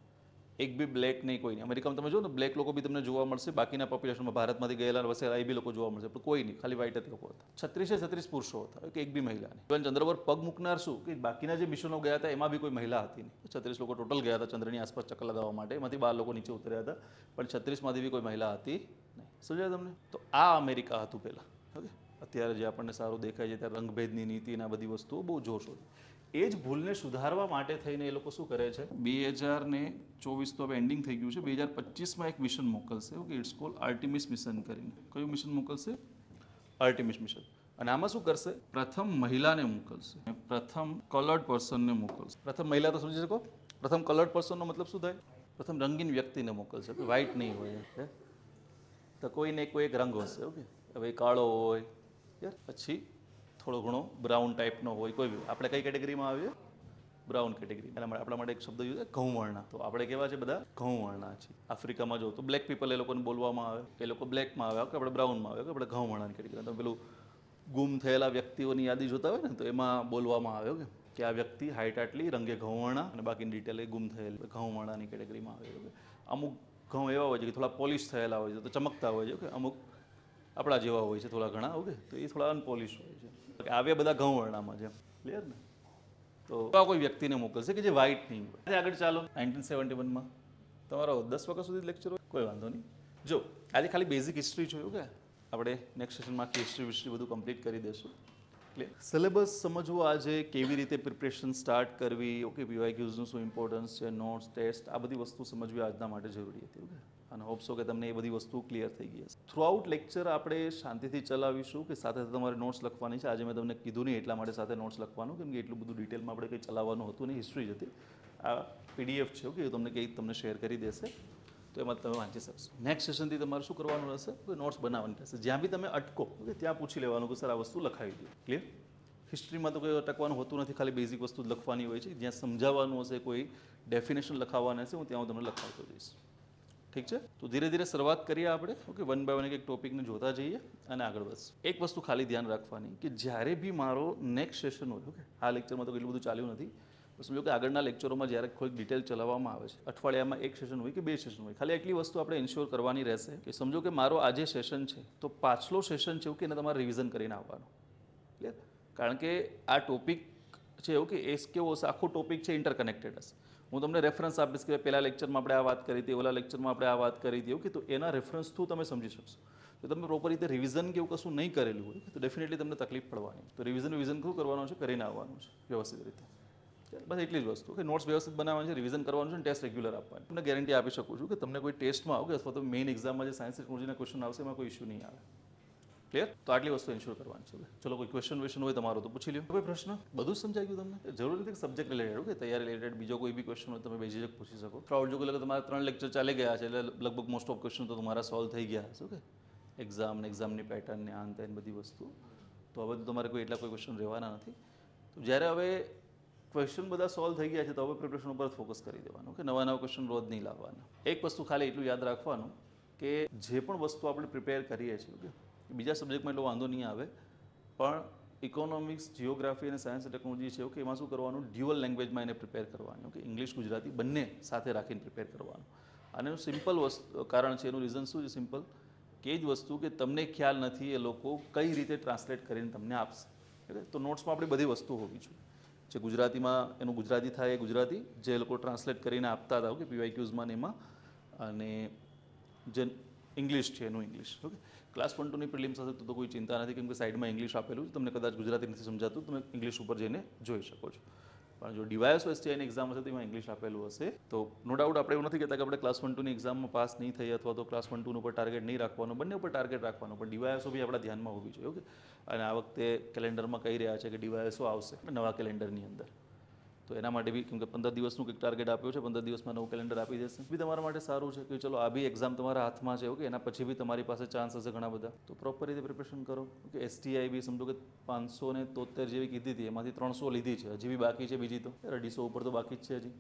એક બી બ્લેક નહીં, કોઈ નહીં. અમેરિકામાં તમે જો ને બ્લેક લોકો બી તમને જોવા મળશે, બાકીના પોપ્યુલેશનમાં ભારતમાંથી ગયેલા વસેલા એ બી લોકો જોવા મળશે, પણ કોઈ નહીં, ખાલી વ્હાઇટ જ લોકો હતા. 36 પુરુષો હતા, એક બી મહિલા નહીં. ઇવન ચંદ્ર પર પગ મૂકનાર શું કે બાકીના જે મિશનો ગયા હતા એમાં બી કોઈ મહિલા હતી નહીં. 36 લોકો ટોટલ ગયા હતા ચંદ્રની આસપાસ ચક્કર લગાવવા માટે, એમાંથી 12 લોકો નીચે ઉતર્યા હતા, પણ 36માંથી બી કોઈ મહિલા હતી નહીં. સમજાય તમને? તો આ અમેરિકા હતું પહેલાં. ઓકે, અત્યારે જે આપણને સારું દેખાય છે ત્યારે રંગભેદની નીતિ અને આ બધી વસ્તુઓ બહુ જોશોથી એ જ ભૂલને સુધારવા માટે થઈને એ લોકો શું કરે છે 2024 તો હવે એન્ડિંગ થઈ ગયું છે 2025માં એક મિશન મોકલશે ઓકે ઇટ્સ કોલ આર્ટિમિસ મિશન કરીને કયું મિશન મોકલશે આર્ટિમિસ મિશન અને આમાં શું કરશે પ્રથમ મહિલાને મોકલશે પ્રથમ કલર્ડ પર્સનને મોકલશે પ્રથમ મહિલા તો સમજી શકો પ્રથમ કલર્ડ પર્સનનો મતલબ શું થાય પ્રથમ રંગીન વ્યક્તિને મોકલશે વ્હાઇટ નહીં હોય તો કોઈને કોઈ એક રંગ હશે ઓકે હવે કાળો હોય યાર પછી થોડો ઘણો બ્રાઉન ટાઈપનો હોય કોઈ બી આપણે કઈ કેટેગરીમાં આવીએ બ્રાઉન કેટેગરી એના માટે આપણા માટે એક શબ્દ યુઝ છે ઘઉં વર્ણા તો આપણે કેવા છે બધા ઘઉં વર્ણા છે આફ્રિકામાં જો તો બ્લેક પીપલ એ લોકોને બોલવામાં આવે એ લોકો બ્લેકમાં આવે કે આપણે બ્રાઉનમાં આવે કે આપણે ઘઉં વર્ણાની કેટેગરી તમે પેલું ગુમ થયેલા વ્યક્તિઓની યાદી જોતા હોય ને તો એમાં બોલવામાં આવે કે આ વ્યક્તિ હાઇટ આટલી રંગે ઘઉં વર્ણા અને બાકીની ડિટેલ એ ગુમ થયેલ ઘઉં વર્ણાની કેટેગરીમાં આવે અમુક ઘઉં એવા હોય છે કે થોડા પોલિશ થયેલા હોય છે તો ચમકતા હોય છે કે અમુક આપણા જેવા હોય છે થોડા ઘણા ઓકે તો એ થોડા અનપોલિશ હોય છે આવ્યા બધા ઘઉં વર્ણામાં છે ક્લિયર ને તો આ કોઈ વ્યક્તિને મોકલશે કે જે વ્હાઇટ નહીં હોય આગળ ચાલો 1971માં તમારો 10 વાગ્યા સુધી લેક્ચર હોય કોઈ વાંધો નહીં જો આજે ખાલી બેઝિક હિસ્ટ્રી જોયું કે આપણે નેક્સ્ટ સેશનમાં આખી હિસ્ટ્રી બધું કમ્પ્લીટ કરી દઈશું ક્લિયર સિલેબસ સમજવું આજે કેવી રીતે પ્રિપરેશન સ્ટાર્ટ કરવી ઓકે પીવાયક્યુઝનું શું ઇમ્પોર્ટન્સ છે નોટ્સ ટેસ્ટ આ બધી વસ્તુ સમજવી આજના માટે જરૂરી હતી ઓકે અને હોપ્સો કે તમને એ બધી વસ્તુ ક્લિયર થઈ ગઈ હશે થ્રુ આઉટ લેક્ચર આપણે શાંતિથી ચલાવીશું કે સાથે સાથે તમારે નોટ્સ લખવાની છે આજે મેં તમને કીધું નહીં એટલા માટે સાથે નોટ્સ લખવાનું કેમ કે એટલું બધું ડિટેલમાં આપણે કંઈ ચલાવવાનું હતું નહીં હિસ્ટ્રી જ હતી આ પીડીએફ છે કે તમને કંઈક તમને શેર કરી દેશે તો એમાં તમે વાંચી શકશો નેક્સ્ટ સેશનથી તમારે શું કરવાનું રહેશે કોઈ નોટ્સ બનાવવાની રહેશે જ્યાં બી તમે અટકો ઓકે ત્યાં પૂછી લેવાનું કે સર આ વસ્તુ લખાવી દો ક્લિયર હિસ્ટ્રીમાં તો કોઈ અટકવાનું હોતું નથી ખાલી બેઝિક વસ્તુ જ લખવાની હોય છે જ્યાં સમજાવવાનું હશે કોઈ ડેફિનેશન લખાવવાના હશે હું ત્યાં હું તમને લખાવતો જઈશ ઠીક છે તો ધીરે ધીરે શરૂઆત કરીએ આપણે ઓકે વન બાય વન એક ટોપિકને જોતા જઈએ અને આગળ વધશું એક વસ્તુ ખાલી ધ્યાન રાખવાની કે જ્યારે બી મારો નેક્સ્ટ સેશન હોય ઓકે આ લેક્ચરમાં તો એટલું બધું ચાલ્યું નથી સમજો કે આગળના લેક્ચરોમાં જ્યારે કોઈ ડિટેલ ચલાવવામાં આવે છે અઠવાડિયામાં એક સેશન હોય કે બે સેશન હોય ખાલી એટલી વસ્તુ આપણે ઇન્શ્યોર કરવાની રહેશે કે સમજો કે મારો આજે સેશન છે તો પાછલો સેશન છે કે એને તમારે રિવિઝન કરીને આવવાનું ક્લિયર કારણ કે આ ટોપિક છે એવું કે એ કેવો હશે આખો ટોપિક છે ઇન્ટરકનેક્ટેડ હશે હું તમને રેફરન્સ આપીશ કે પહેલા લેક્ચરમાં આપણે આ વાત કરી હતી ઓલા લેક્ચરમાં આપણે આ વાત કરી હતી ઓકે તો એના રેફરન્સ થ્રુ તમે સમજી શકશો જો તમે પ્રોપર રીતે રિવિઝન કે એવું કશું નહીં કરેલું હોય તો ડેફિનેટલી તમને તકલીફ પડવાની તો રિવિઝન શું કરવાનું છે કરીને આવવાનું છે વ્યવસ્થિત રીતે બસ એટલી જ વસ્તુ કે નોટ્સ વ્યવસ્થિત બનાવવાનું છે રિવિઝન કરવાનું છે અને ટેસ્ટ રેગ્યુલર આપવાનું તમને ગેરંટી આપી શકું છું કે તમને કોઈ ટેસ્ટમાં આવે અથવા તો મેઇન એક્ઝામમાં જે સાયન્સ ટેકનોલોજીના ક્વેશ્ચન આવશે એમાં કોઈ ઇશ્યુ નહીં આવે ક્લિયર તો આટલી વસ્તુ ઇન્શ્યોર કરવાની છે ચલો કોઈ ક્વેશ્ચન હોય તમારો તો પૂછી લો કોઈ પ્રશ્ન બધું જ સમજાઈ ગયું તમને જરૂરી નથી સબ્જેક્ટ રિલેટેડ કે તૈયારી રિલેટેડ બીજો કોઈ બી ક્વેશ્ચન હોય તમે બેઝિક પૂછી શકો થ્રુઆઉટ જો કે તમારા 3 લેક્ચર ચાલી ગયા છે એટલે લગભગ મોસ્ટ ઓફ ક્વેશ્ચન તો તમારા સોલ્વ થઈ ગયા હશે ઓકે એક્ઝામની પેટર્ન ને આન તેન બધી વસ્તુ તો હવે તો તમારે કોઈ એટલા કોઈ ક્વેશ્ચન રહેવાના નથી તો જ્યારે હવે ક્વેશ્ચન બધા સોલ્વ થઈ ગયા છે તો હવે પ્રિપરેશન ઉપર ફોકસ કરી દેવાનું કે નવા ક્વેશ્ચન રોજ નહીં લાવવાના એક વસ્તુ ખાલી એટલું યાદ રાખવાનું કે જે પણ વસ્તુ આપણે પ્રિપેર કરીએ છીએ ઓકે બીજા સબ્જેક્ટમાં એટલો વાંધો નહીં આવે પણ ઇકોનોમિક્સ જિયોગ્રાફી અને સાયન્સ ટેકનોલોજી છે કે એમાં શું કરવાનું ડ્યુઅલ લેંગ્વેજમાં એને પ્રિપેર કરવાનું ઓકે ઇંગ્લિશ ગુજરાતી બંને સાથે રાખીને પ્રિપેર કરવાનું અને એનું સિમ્પલ વસ્તુ કારણ છે એનું રીઝન શું છે સિમ્પલ કે જ વસ્તુ કે તમને ખ્યાલ નથી એ લોકો કઈ રીતે ટ્રાન્સલેટ કરીને તમને આપશે એટલે તો નોટ્સમાં આપણી બધી વસ્તુ હોવી જોઈએ જે ગુજરાતીમાં એનું ગુજરાતી થાય એ ગુજરાતી જે લોકો ટ્રાન્સલેટ કરીને આપતા હતા ઓકે પીવાયક્યુઝમાં એમાં અને જે ઇંગ્લિશ છે એનું ઇંગ્લિશ ઓકે ક્લાસ 1 2ની પ્રિલિમ્સ હશે તો કોઈ ચિંતા નથી કેમ કે સાઈડમાં ઇંગ્લિશ આપેલું છે તમને કદાચ ગુજરાતી નથી સમજાતું તમે ઇંગ્લિશ ઉપર જઈને જોઈ શકો છો પણ જો ડીવાયએસ એસટીઆઈની એક્ઝામ હશે તો એમાં ઇંગ્લિશ આપેલું હશે તો નો ડાઉટ આપણે એવું નથી કહેતા કે આપણે ક્લાસ 1 2ની એક્ઝામમાં પાસ નહીં થઈ અથવા તો ક્લાસ 1 2 ઉપર ટાર્ગેટ નહીં રાખવાનું બંને ઉપર ટાર્ગેટ રાખવાનું પણ ડીવાયએસો બી આપણા ધ્યાનમાં હોવી જોઈએ ઓકે અને આ વખતે કેલેન્ડરમાં કહી રહ્યા છે કે ડીવાયએસો આવશે નવા કેલેન્ડરની અંદર તો એના માટે બી કેમ કે 15 દિવસનું કંઈક ટાર્ગેટ આપ્યું છે 15 દિવસમાં નવું કેલેન્ડર આપી દેશે બી તમારા માટે સારું છે કે ચલો આ બી એક્ઝામ તમારા હાથમાં છે ઓકે એના પછી બી તમારી પાસે ચાન્સ હશે ઘણા બધા તો પ્રોપર રીતે પ્રિપરેશન કરો ઓકે એસટીઆઈ બી સમજો કે 573 જેવી કીધી હતી એમાંથી 300 લીધી છે હજી બી બાકી છે બીજી તો 250 ઉપર તો બાકી જ છે હજી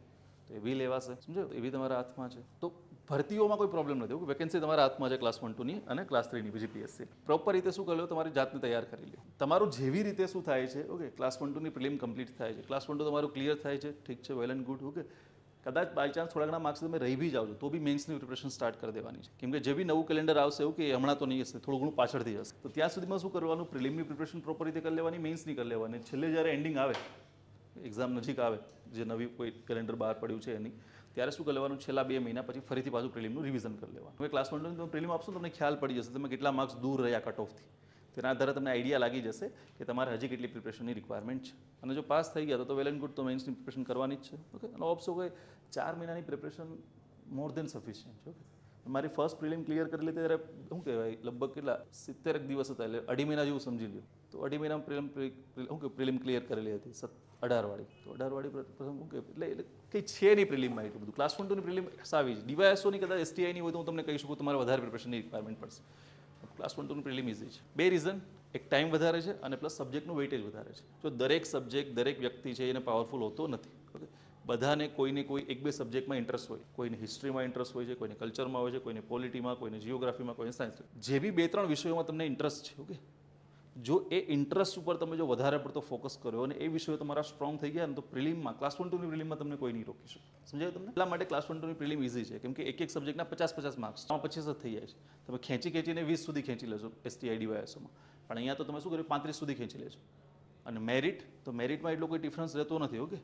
તો એ બી લેવાશે સમજો એ બી તમારા હાથમાં છે તો ભરતીઓમાં કોઈ પ્રોબ્લેમ નથી ઓકે વેકેન્સી તમારા હાથમાં છે ક્લાસ 1 2ની અને ક્લાસ 3ની જીપીએસસી પ્રોપર રીતે શું કરી લો તમારી જાતને તૈયાર કરી લો તમારું જેવી રીતે શું થાય છે ઓકે ક્લાસ 1 2ની પ્રિલિમ કમ્પ્લીટ થાય છે ક્લાસ 1 2 તમારું ક્લિયર થાય છે ઠીક છે વેલ એન્ડ ગુડ ઓકે કદાચ બાય ચાન્સ થોડા ઘણા માર્ક્સ તમે રહી બી જાઓ છો તો બી મેન્સની પ્રિપરેશન સ્ટાર્ટ કરી દેવાની છે કેમ કે જે બી નવું કેલેન્ડર આવશે એવું કે હમણાં તો નહીં હશે થોડું ઘણું પાછળથી હશે તો ત્યાં સુધીમાં શું કરવાનું પ્રિલિમની પ્રિપરેશન પ્રોપર રીતે કરી લેવાની મેન્સની કરી લેવાની છેલ્લે જ્યારે એન્ડિંગ આવે એક્ઝામ નજીક આવે જે નવી કોઈ કેલેન્ડર બહાર પડ્યું છે એની ત્યારે શું કરી લેવાનું છેલ્લા 2 મહિના પછી ફરીથી પાછું પ્રિલિમનું રિવિઝન કરી લેવાનું હવે ક્લાસ 1 તમે પ્રિલિમ આપશો તમને ખ્યાલ પડી જશે તમે કેટલા માર્ક્સ દૂર રહ્યા કટ ઓફથી તેના આધારે તમને આઈડિયા લાગી જશે કે તમારે હજી કેટલી પ્રિપરેશનની રિક્વાયરમેન્ટ છે. અને જો પાસ થઈ ગયા તો વેલ એન્ડ ગુડ, તો મેઇન્સની પ્રિપરેશન કરવાની જ છે. ઓકે, અને ઓપ્સો કે 4 મહિનાની પ્રિપરેશન મોર દેન સફિશિયન્ટ છે. ઓકે, મારી ફર્સ્ટ પ્રિલિમ ક્લિયર કરી લીધી ત્યારે શું કહેવાય, લગભગ કેટલા 70 દિવસ હતા, એટલે 2.5 મહિના જેવું સમજી લ્યો. તો 2.5 મહિનામાં પ્રિલિમ ક્લિયર કરેલી હતી 18 વાળી. તો 18 વાળી પ્રથમ શું કે એટલે કંઈ છે નહીં પ્રિલિમમાં એટલું બધું. ક્લાસ 1 2 ની પ્રિલિમ સાવી છે. ડીવાયએસઓની કદાચ એસટીઆઈની હોય તો હું તમને કહી શકું તમારે વધારે પ્રિપરેશનની રિક્વાયરમેન્ટ પડશે. ક્લાસ 1 2 ની પ્રિલિમ ઇઝી છે. 2 રીઝન, એક ટાઈમ વધારે છે અને પ્લસ સબ્જેક્ટનું વેઇટેજ વધારે છે. જો દરેક સબ્જેક્ટ દરેક વ્યક્તિ છે એને પાવરફુલ હોતો નથી. ઓકે, બધાને કોઈને કોઈ 1-2 સબ્જેક્ટમાં ઇન્ટરેસ્ટ હોય. કોઈને હિસ્ટ્રીમાં ઇન્ટરેસ્ટ હોય છે, કોઈને કલ્ચરમાં હોય છે, કોઈને પોલિટીમાં, કોઈને જિયોગ્રાફીમાં, કોઈને સાયન્સ. જે બી 2-3 વિષયોમાં તમને ઇન્ટરેસ્ટ છે, ઓકે, જો એ ઇન્ટરેસ્ટ ઉપર તમે જો વધારે પડતો ફોકસ કર્યો અને એ વિષયો તમારા સ્ટ્રોંગ થઈ ગયા ને તો પ્રિલિમમાં, ક્લાસ 1 2 ની પ્રિલિમમાં તમને કોઈ નહીં રોકી શકે. સમજાયું તમને? એટલા માટે ક્લાસ 1 2 ની પ્રિલિમ ઇઝી છે, કેમ કે એક સબ્જેક્ટના 50-50 માર્ક્સ, 25 જ થઈ જાય છે. તમે ખેંચીને 20 સુધી ખેંચી લેશો એસટીઆઈ ડીવાયએસઓમાં, પણ અહીંયા તો તમે શું કર્યું 35 સુધી ખેંચી લેશો. અને મેરિટ, તો મેરિટમાં એટલો કોઈ ડિફરન્સ રહેતો નથી. ઓકે,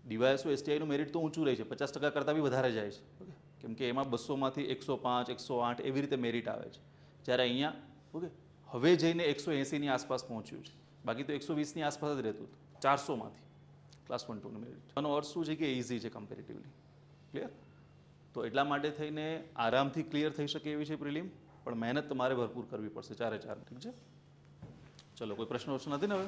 ડીવાયએસઓ એસટીઆઈનું મેરિટ તો ઊંચું રહે છે, 50% કરતાં બી વધારે જાય છે. ઓકે, કેમ કે એમાં 200માંથી 105, 108 એવી રીતે મેરિટ આવે છે. જ્યારે અહીંયા ઓકે હવે જઈને 180ની આસપાસ પહોંચ્યું છે. બાકી તો 120ની આસપાસ જ રહેતું હતું 400માંથી ક્લાસ 1 2 નું મેરિટ. આનો અર્થ શું છે કે ઇઝી છે કમ્પેરેટિવલી. ક્લિયર? તો એટલા માટે થઈને આરામથી ક્લિયર થઈ શકે એવી છે પ્રિલિમ, પણ મહેનત તમારે ભરપૂર કરવી પડશે 4 ઠીક છે? ચલો, કોઈ પ્રશ્ન નથી ને હવે?